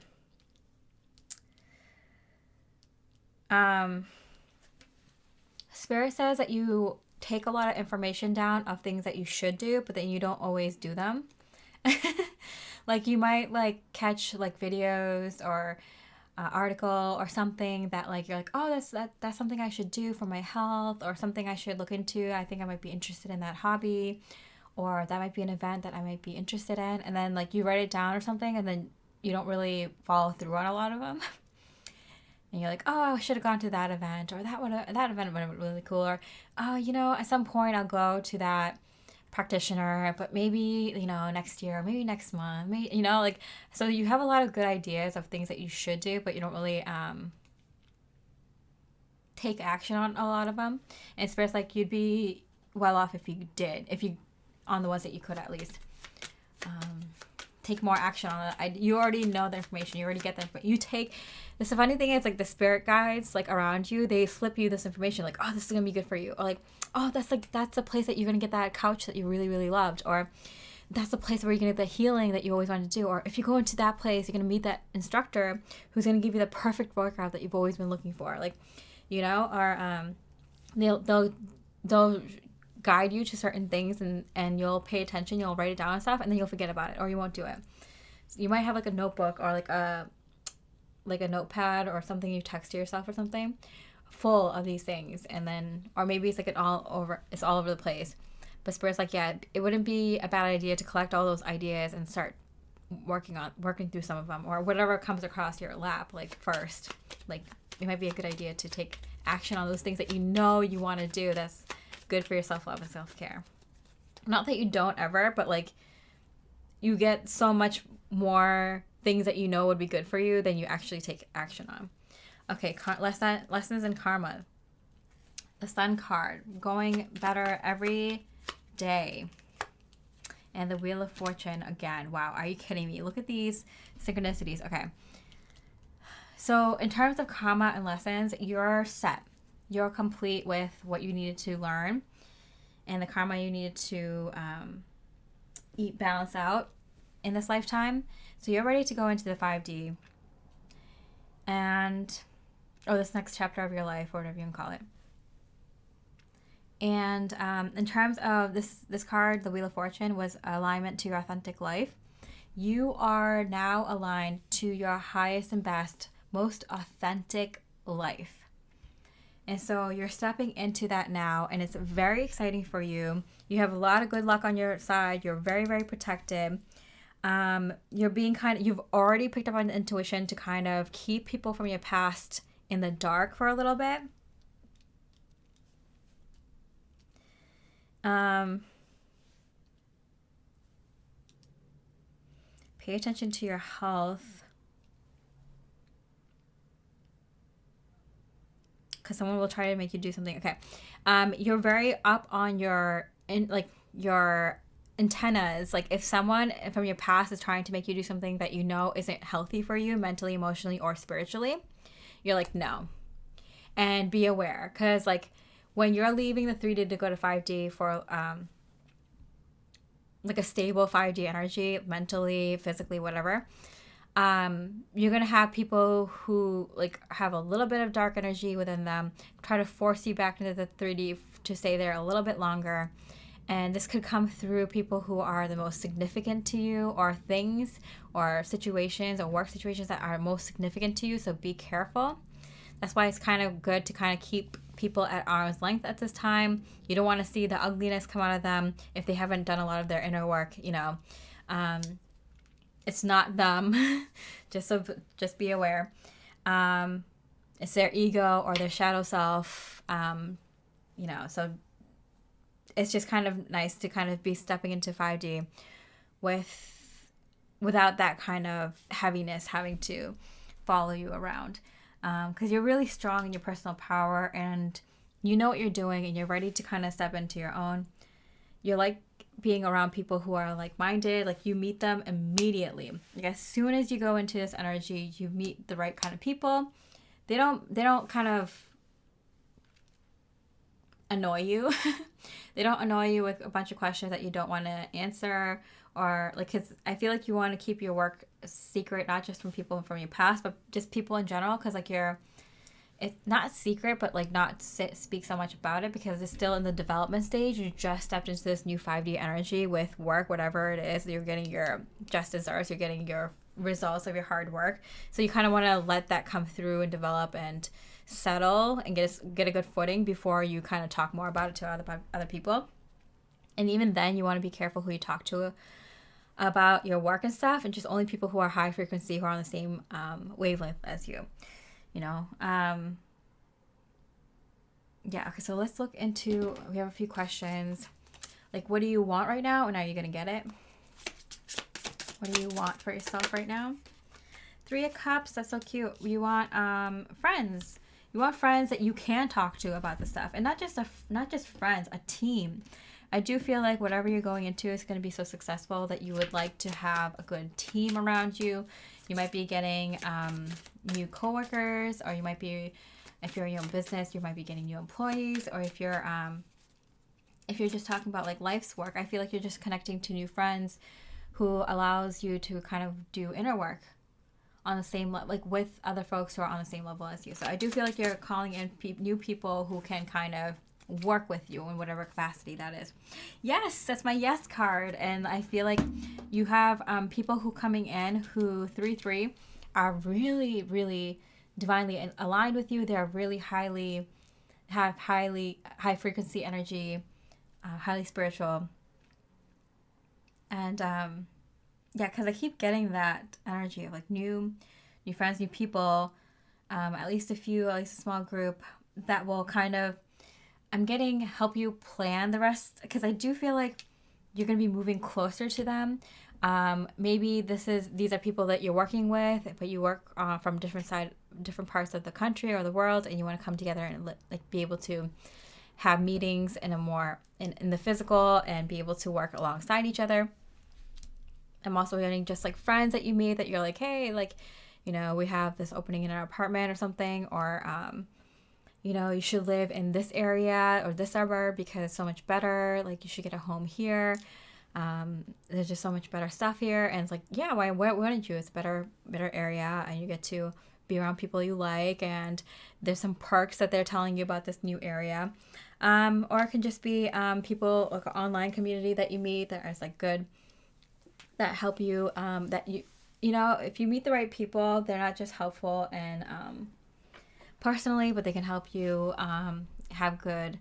Spirit says that you take a lot of information down of things that you should do, but then you don't always do them. Like, you might like catch like videos or article or something that like you're like, oh, that's something I should do for my health, or something I should look into. I think I might be interested in that hobby, or that might be an event that I might be interested in. And then like you write it down or something, and then you don't really follow through on a lot of them. And you're like, oh, I should have gone to that event, or that event would have been really cool, or oh, at some point I'll go to that practitioner, but maybe next year, or maybe next month, maybe like, so you have a lot of good ideas of things that you should do, but you don't really take action on a lot of them. And Spirit's like, you'd be well off if you on the ones that you could at least take more action on it. You already know the information. You already get that. But the funny thing is, like, the spirit guides like around you, they slip you this information like, oh, this is gonna be good for you, or like, oh, that's the place that you're gonna get that couch that you really, really loved, or that's the place where you're gonna get the healing that you always wanted to do, or if you go into that place, you're gonna meet that instructor who's gonna give you the perfect workout that you've always been looking for, like, or they'll guide you to certain things, and you'll pay attention, you'll write it down and stuff, and then you'll forget about it, or you won't do it. So you might have like a notebook, or like a notepad, or something you text to yourself or something, full of these things, and then, or maybe it's like it's all over the place. But Spirit's like, yeah, it wouldn't be a bad idea to collect all those ideas and start working through some of them, or whatever comes across your lap, like, first. Like, it might be a good idea to take action on those things that you want to do, that's good for your self-love and self-care. Not that you don't ever, but like, you get so much more things that would be good for you than you actually take action on. Okay, lessons in karma. The Sun card, going better every day. And the Wheel of Fortune again. Wow, are you kidding me? Look at these synchronicities. Okay. So in terms of karma and lessons, you're set. You're complete with what you needed to learn, and the karma you needed to balance out in this lifetime. So you're ready to go into the 5D and this next chapter of your life, or whatever you can call it. And in terms of this card, the Wheel of Fortune, was alignment to your authentic life. You are now aligned to your highest and best, most authentic life. And so you're stepping into that now, and it's very exciting for you. You have a lot of good luck on your side. You're very, very protected. You've already picked up on intuition to kind of keep people from your past in the dark for a little bit. Pay attention to your health, because someone will try to make you do something. Okay. You're very up on your antennas. Like, if someone from your past is trying to make you do something that isn't healthy for you mentally, emotionally, or spiritually, you're like, no. And be aware, because like, when you're leaving the 3D to go to 5D for like a stable 5D energy, mentally, physically, whatever, you're going to have people who like have a little bit of dark energy within them, try to force you back into the 3D to stay there a little bit longer. And this could come through people who are the most significant to you, or things or situations or work situations that are most significant to you. So be careful. That's why it's kind of good to kind of keep people at arm's length at this time. You don't want to see the ugliness come out of them if they haven't done a lot of their inner work, it's not them. just be aware. It's their ego or their shadow self. So it's just kind of nice to kind of be stepping into 5D without that kind of heaviness having to follow you around. Because you're really strong in your personal power and you know what you're doing and you're ready to kind of step into your own. You're like being around people who are like-minded. Like you meet them immediately. Like as soon as you go into this energy, you meet the right kind of people. They don't kind of annoy you. They don't annoy you with a bunch of questions that you don't want to answer, or like, because I feel like you want to keep your work secret, not just from people from your past, but just people in general, because like it's not secret, but like not speak so much about it because it's still in the development stage. You just stepped into this new 5D energy with work, whatever it is. You're getting your just desserts, you're getting your results of your hard work. So you kind of want to let that come through and develop and settle and get a good footing before you kind of talk more about it to other people. And even then, you want to be careful who you talk to about your work and stuff, and just only people who are high frequency, who are on the same wavelength as you. Okay, so let's look into, we have a few questions. Like, what do you want right now, and are you going to get it? What do you want for yourself right now? 3 of Cups, that's so cute. You want friends. You want friends that you can talk to about the stuff, and not just friends, a team. I do feel like whatever you're going into is going to be so successful that you would like to have a good team around you. You might be getting new coworkers, or you might be, if you're in your own business, you might be getting new employees, or if you're just talking about like life's work, I feel like you're just connecting to new friends who allows you to kind of do inner work on the same like with other folks who are on the same level as you. So I do feel like you're calling in new people who can kind of work with you in whatever capacity that is. Yes, that's my yes card. And I feel like you have people who coming in who 3-3 are really, really divinely aligned with you. They're really high frequency energy, highly spiritual. And because I keep getting that energy of like new friends, new people, at least a small group that will kind of, help you plan the rest, because I do feel like you're going to be moving closer to them. Maybe these are people that you're working with, but you work from different parts of the country or the world, and you want to come together and like be able to have meetings in a more in the physical and be able to work alongside each other. I'm also getting just like friends that you meet that you're like, hey, like, we have this opening in our apartment or something, or you should live in this area or this suburb because it's so much better. Like, you should get a home here. There's just so much better stuff here. And it's like, yeah, why wouldn't you? It's a better area, and you get to be around people you like, and there's some perks that they're telling you about this new area. Or it can just be people, like an online community that you meet that is like good, that help you, that if you meet the right people, they're not just helpful and personally, but they can help you have good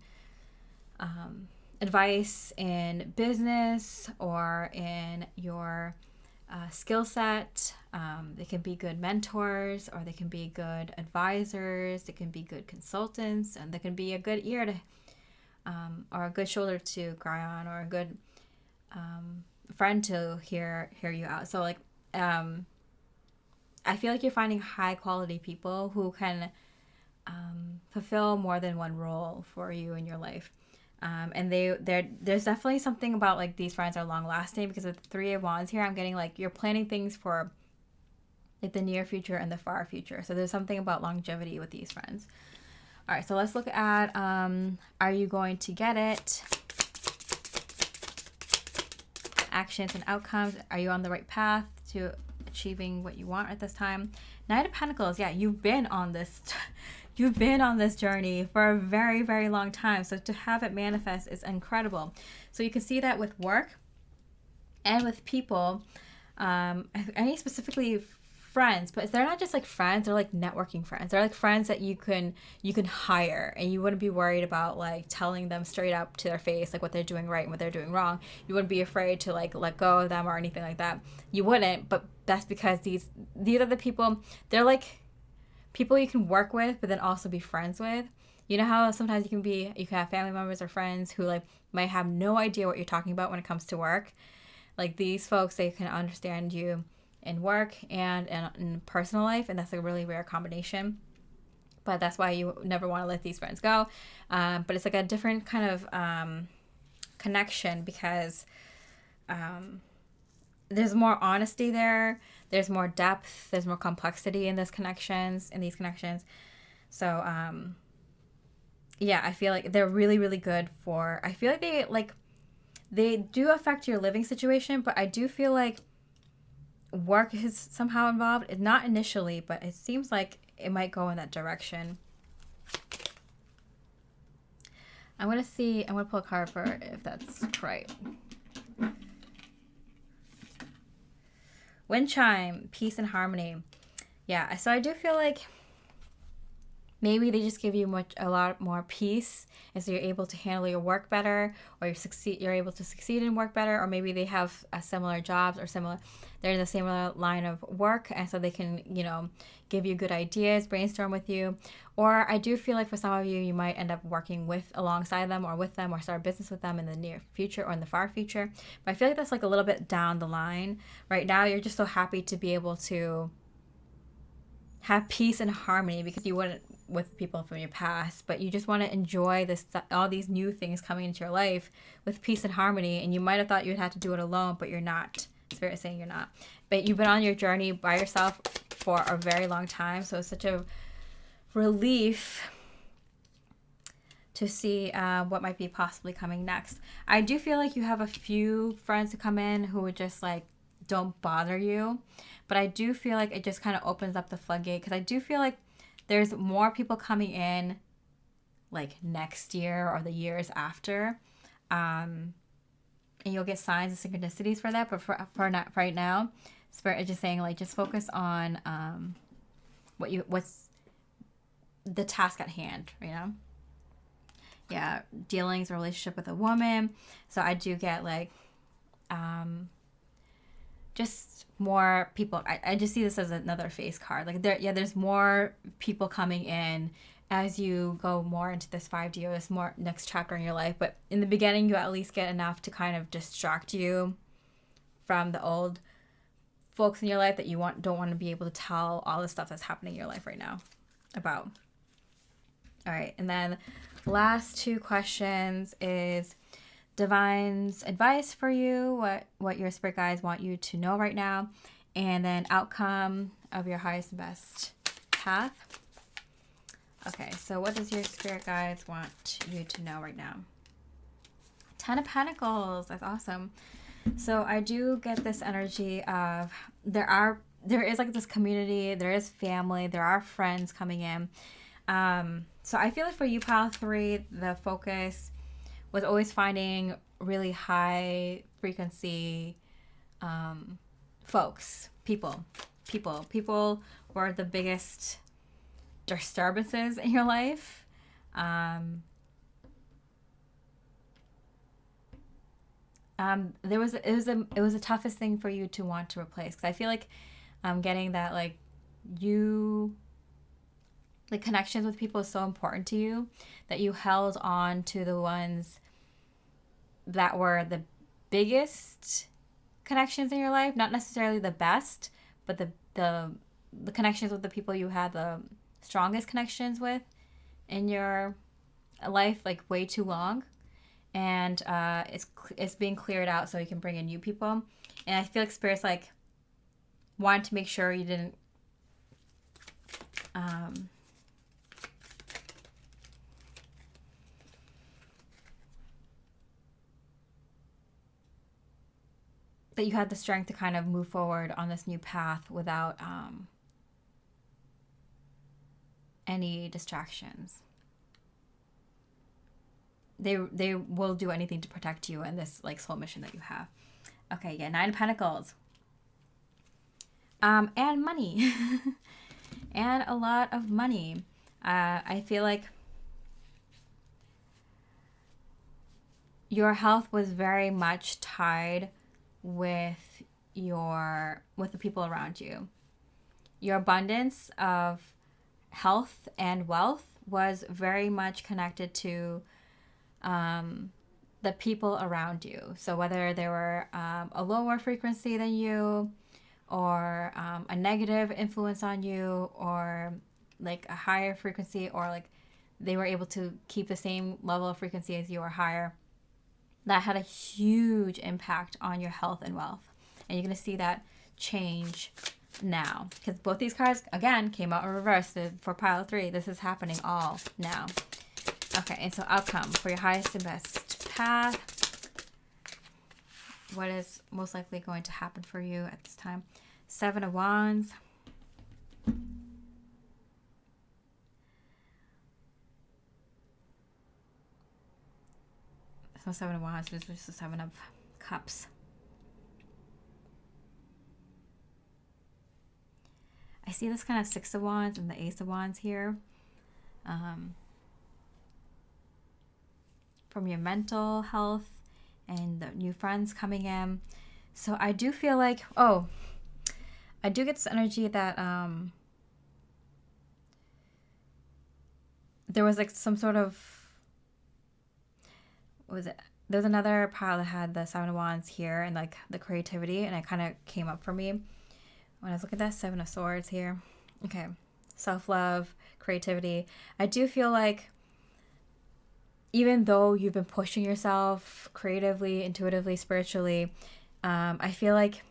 advice in business or in your skill set. They can be good mentors, or they can be good advisors. They can be good consultants, and they can be a good ear to, or a good shoulder to cry on, or a good friend to hear you out. So like, I feel like you're finding high quality people who can fulfill more than one role for you in your life. And there's definitely something about like these friends are long lasting, because with the 3 of Wands here, I'm getting like you're planning things for like the near future and the far future. So there's something about longevity with these friends. All right, so let's look at are you going to get it? Actions and outcomes. Are you on the right path to achieving what you want at this time? Knight of Pentacles. Yeah, you've been on this journey for a very, very long time. So to have it manifest is incredible. So you can see that with work and with people. I need specifically friends, but they're not just like friends, they're like networking friends. They're like friends that you can hire, and you wouldn't be worried about like telling them straight up to their face like what they're doing right and what they're doing wrong. You wouldn't be afraid to like let go of them or anything like that. You wouldn't, but that's because these are the people, they're like people you can work with but then also be friends with. You know how sometimes you can have family members or friends who like might have no idea what you're talking about when it comes to work. Like these folks, they can understand you in work and in personal life, and that's a really rare combination. But that's why you never want to let these friends go. But it's like a different kind of connection because there's more honesty there. There's more depth. There's more complexity in these connections. So yeah, I feel like they're really, really good for. I feel like they do affect your living situation, but I do feel like work is somehow involved. It's not initially, but it seems like it might go in that direction. I'm going to pull a card for if that's right. Wind chime, peace and harmony. Yeah, so I do feel like maybe they just give you a lot more peace, and so you're able to handle your work better, or you're able to succeed in work better, or maybe they have similar jobs or they're in the same line of work, and so they can, give you good ideas, brainstorm with you. Or I do feel like for some of you, you might end up working alongside them or with them or start a business with them in the near future or in the far future. But I feel like that's like a little bit down the line. Right now, you're just so happy to be able to have peace and harmony because you wouldn't with people from your past, but you just want to enjoy all these new things coming into your life with peace and harmony. And you might have thought you'd have to do it alone, but you're not. Spirit is saying you're not. But you've been on your journey by yourself for a very long time, so it's such a relief to see what might be possibly coming next. I do feel like you have a few friends who come in who would just like don't bother you, but I do feel like it just kind of opens up the floodgate, because I do feel like there's more people coming in like next year or the years after, and you'll get signs and synchronicities for that. But for not right now, Spirit is just saying like just focus on what's the task at hand, Yeah, dealings, a relationship with a woman. So I do get like just more people. I just see this as another face card. Like there's more people coming in as you go more into this 5D or this more next chapter in your life. But in the beginning, you at least get enough to kind of distract you from the old folks in your life that you don't want to be able to tell all the stuff that's happening in your life right now about. All right, and then last two questions is Divine's advice for you, what your spirit guides want you to know right now, and then outcome of your highest and best path. Okay, so what does your spirit guides want you to know right now? 10 of Pentacles. That's awesome. So I do get this energy of there is like this community, there is family, there are friends coming in. So I feel like for you, Pile 3, the focus was always finding really high frequency folks, people were the biggest disturbances in your life. It was the toughest thing for you to want to replace, because I feel like I'm getting that like the connections with people is so important to you that you held on to the ones that were the biggest connections in your life, not necessarily the best, but the connections with the people you had the strongest connections with in your life, like way too long. And it's being cleared out so you can bring in new people. And I feel like Spirit's like wanted to make sure you didn't that you had the strength to kind of move forward on this new path without any distractions. They will do anything to protect you in this like soul mission that you have. Okay, yeah, 9 of Pentacles. And money. And a lot of money. I feel like your health was very much tied with the people around you. Your abundance of health and wealth was very much connected to the people around you. So whether they were a lower frequency than you, or a negative influence on you, or like a higher frequency, or like they were able to keep the same level of frequency as you or higher, that had a huge impact on your health and wealth. And you're going to see that change now, because both these cards again came out in reverse for pile 3. This is happening all now. Okay, and so outcome for your highest and best path. What is most likely going to happen for you at this time? 7 of Wands. So 7 of Wands is just the 7 of Cups. I see this kind of 6 of Wands and the Ace of Wands here. From your mental health and the new friends coming in. So I do feel like, I do get this energy that there was like some sort of, what was it? There's another pile that had the 7 of Wands here and like the creativity, and it kind of came up for me when I was looking at that 7 of Swords here. Okay, self-love, creativity. I do feel like even though you've been pushing yourself creatively, intuitively, spiritually, I feel like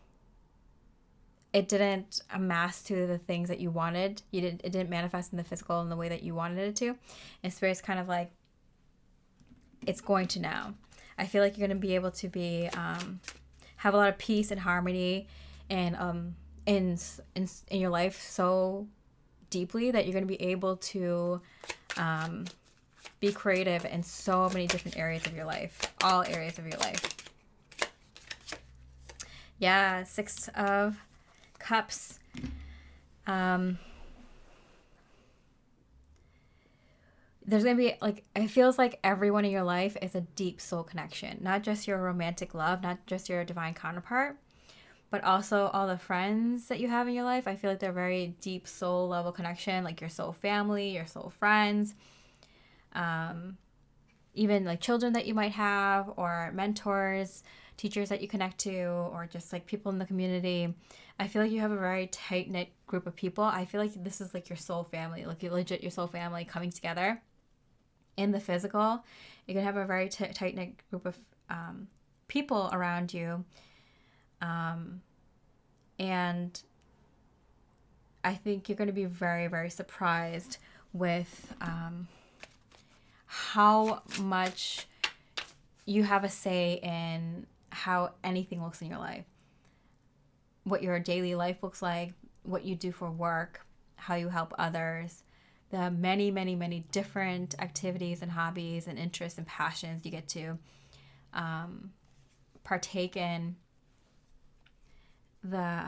it didn't amass to the things that you wanted. It didn't manifest in the physical in the way that you wanted it to. And Spirit's kind of like, it's going to now. I feel like you're going to be able to be have a lot of peace and harmony and in your life so deeply that you're going to be able to be creative in so many different areas of your life, all areas of your life. Yeah, 6 of Cups. There's going to be like, it feels like everyone in your life is a deep soul connection, not just your romantic love, not just your divine counterpart, but also all the friends that you have in your life. I feel like they're very deep soul level connection, like your soul family, your soul friends. Even like children that you might have, or mentors, teachers that you connect to, or just like people in the community. I feel like you have a very tight-knit group of people. I feel like this is like your soul family, like legit your soul family coming together in the physical. You're gonna have a very tight-knit group of people around you, and I think you're going to be very, very surprised with how much you have a say in how anything looks in your life, what your daily life looks like, what you do for work, how you help others, the many, many, many different activities and hobbies and interests and passions you get to partake in, the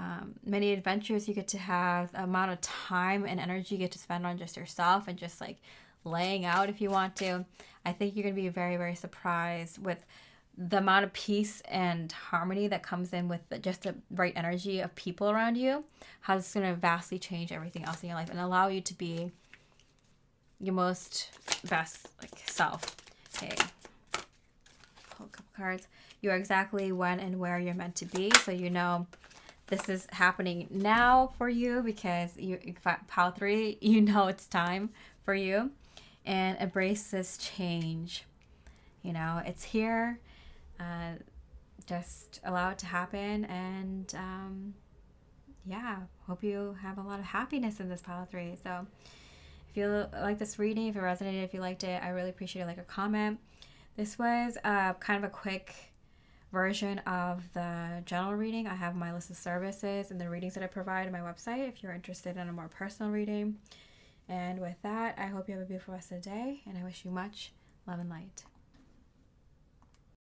many adventures you get to have, the amount of time and energy you get to spend on just yourself and just like laying out if you want to. I think you're going to be very, very surprised with the amount of peace and harmony that comes in with just the right energy of people around you, how it's going to vastly change everything else in your life and allow you to be your most best like self. Okay, pull a couple cards. You are exactly when and where you're meant to be, so you know this is happening now for you, because you pile 3, you know it's time for you, and embrace this change. You know, it's here. Just allow it to happen, and yeah, hope you have a lot of happiness in this pile 3. So if you like this reading, if it resonated, if you liked it, I really appreciate it. Like a comment. This was kind of a quick version of the general reading. I have my list of services and the readings that I provide on my website if you're interested in a more personal reading. And with that, I hope you have a beautiful rest of the day, and I wish you much love and light.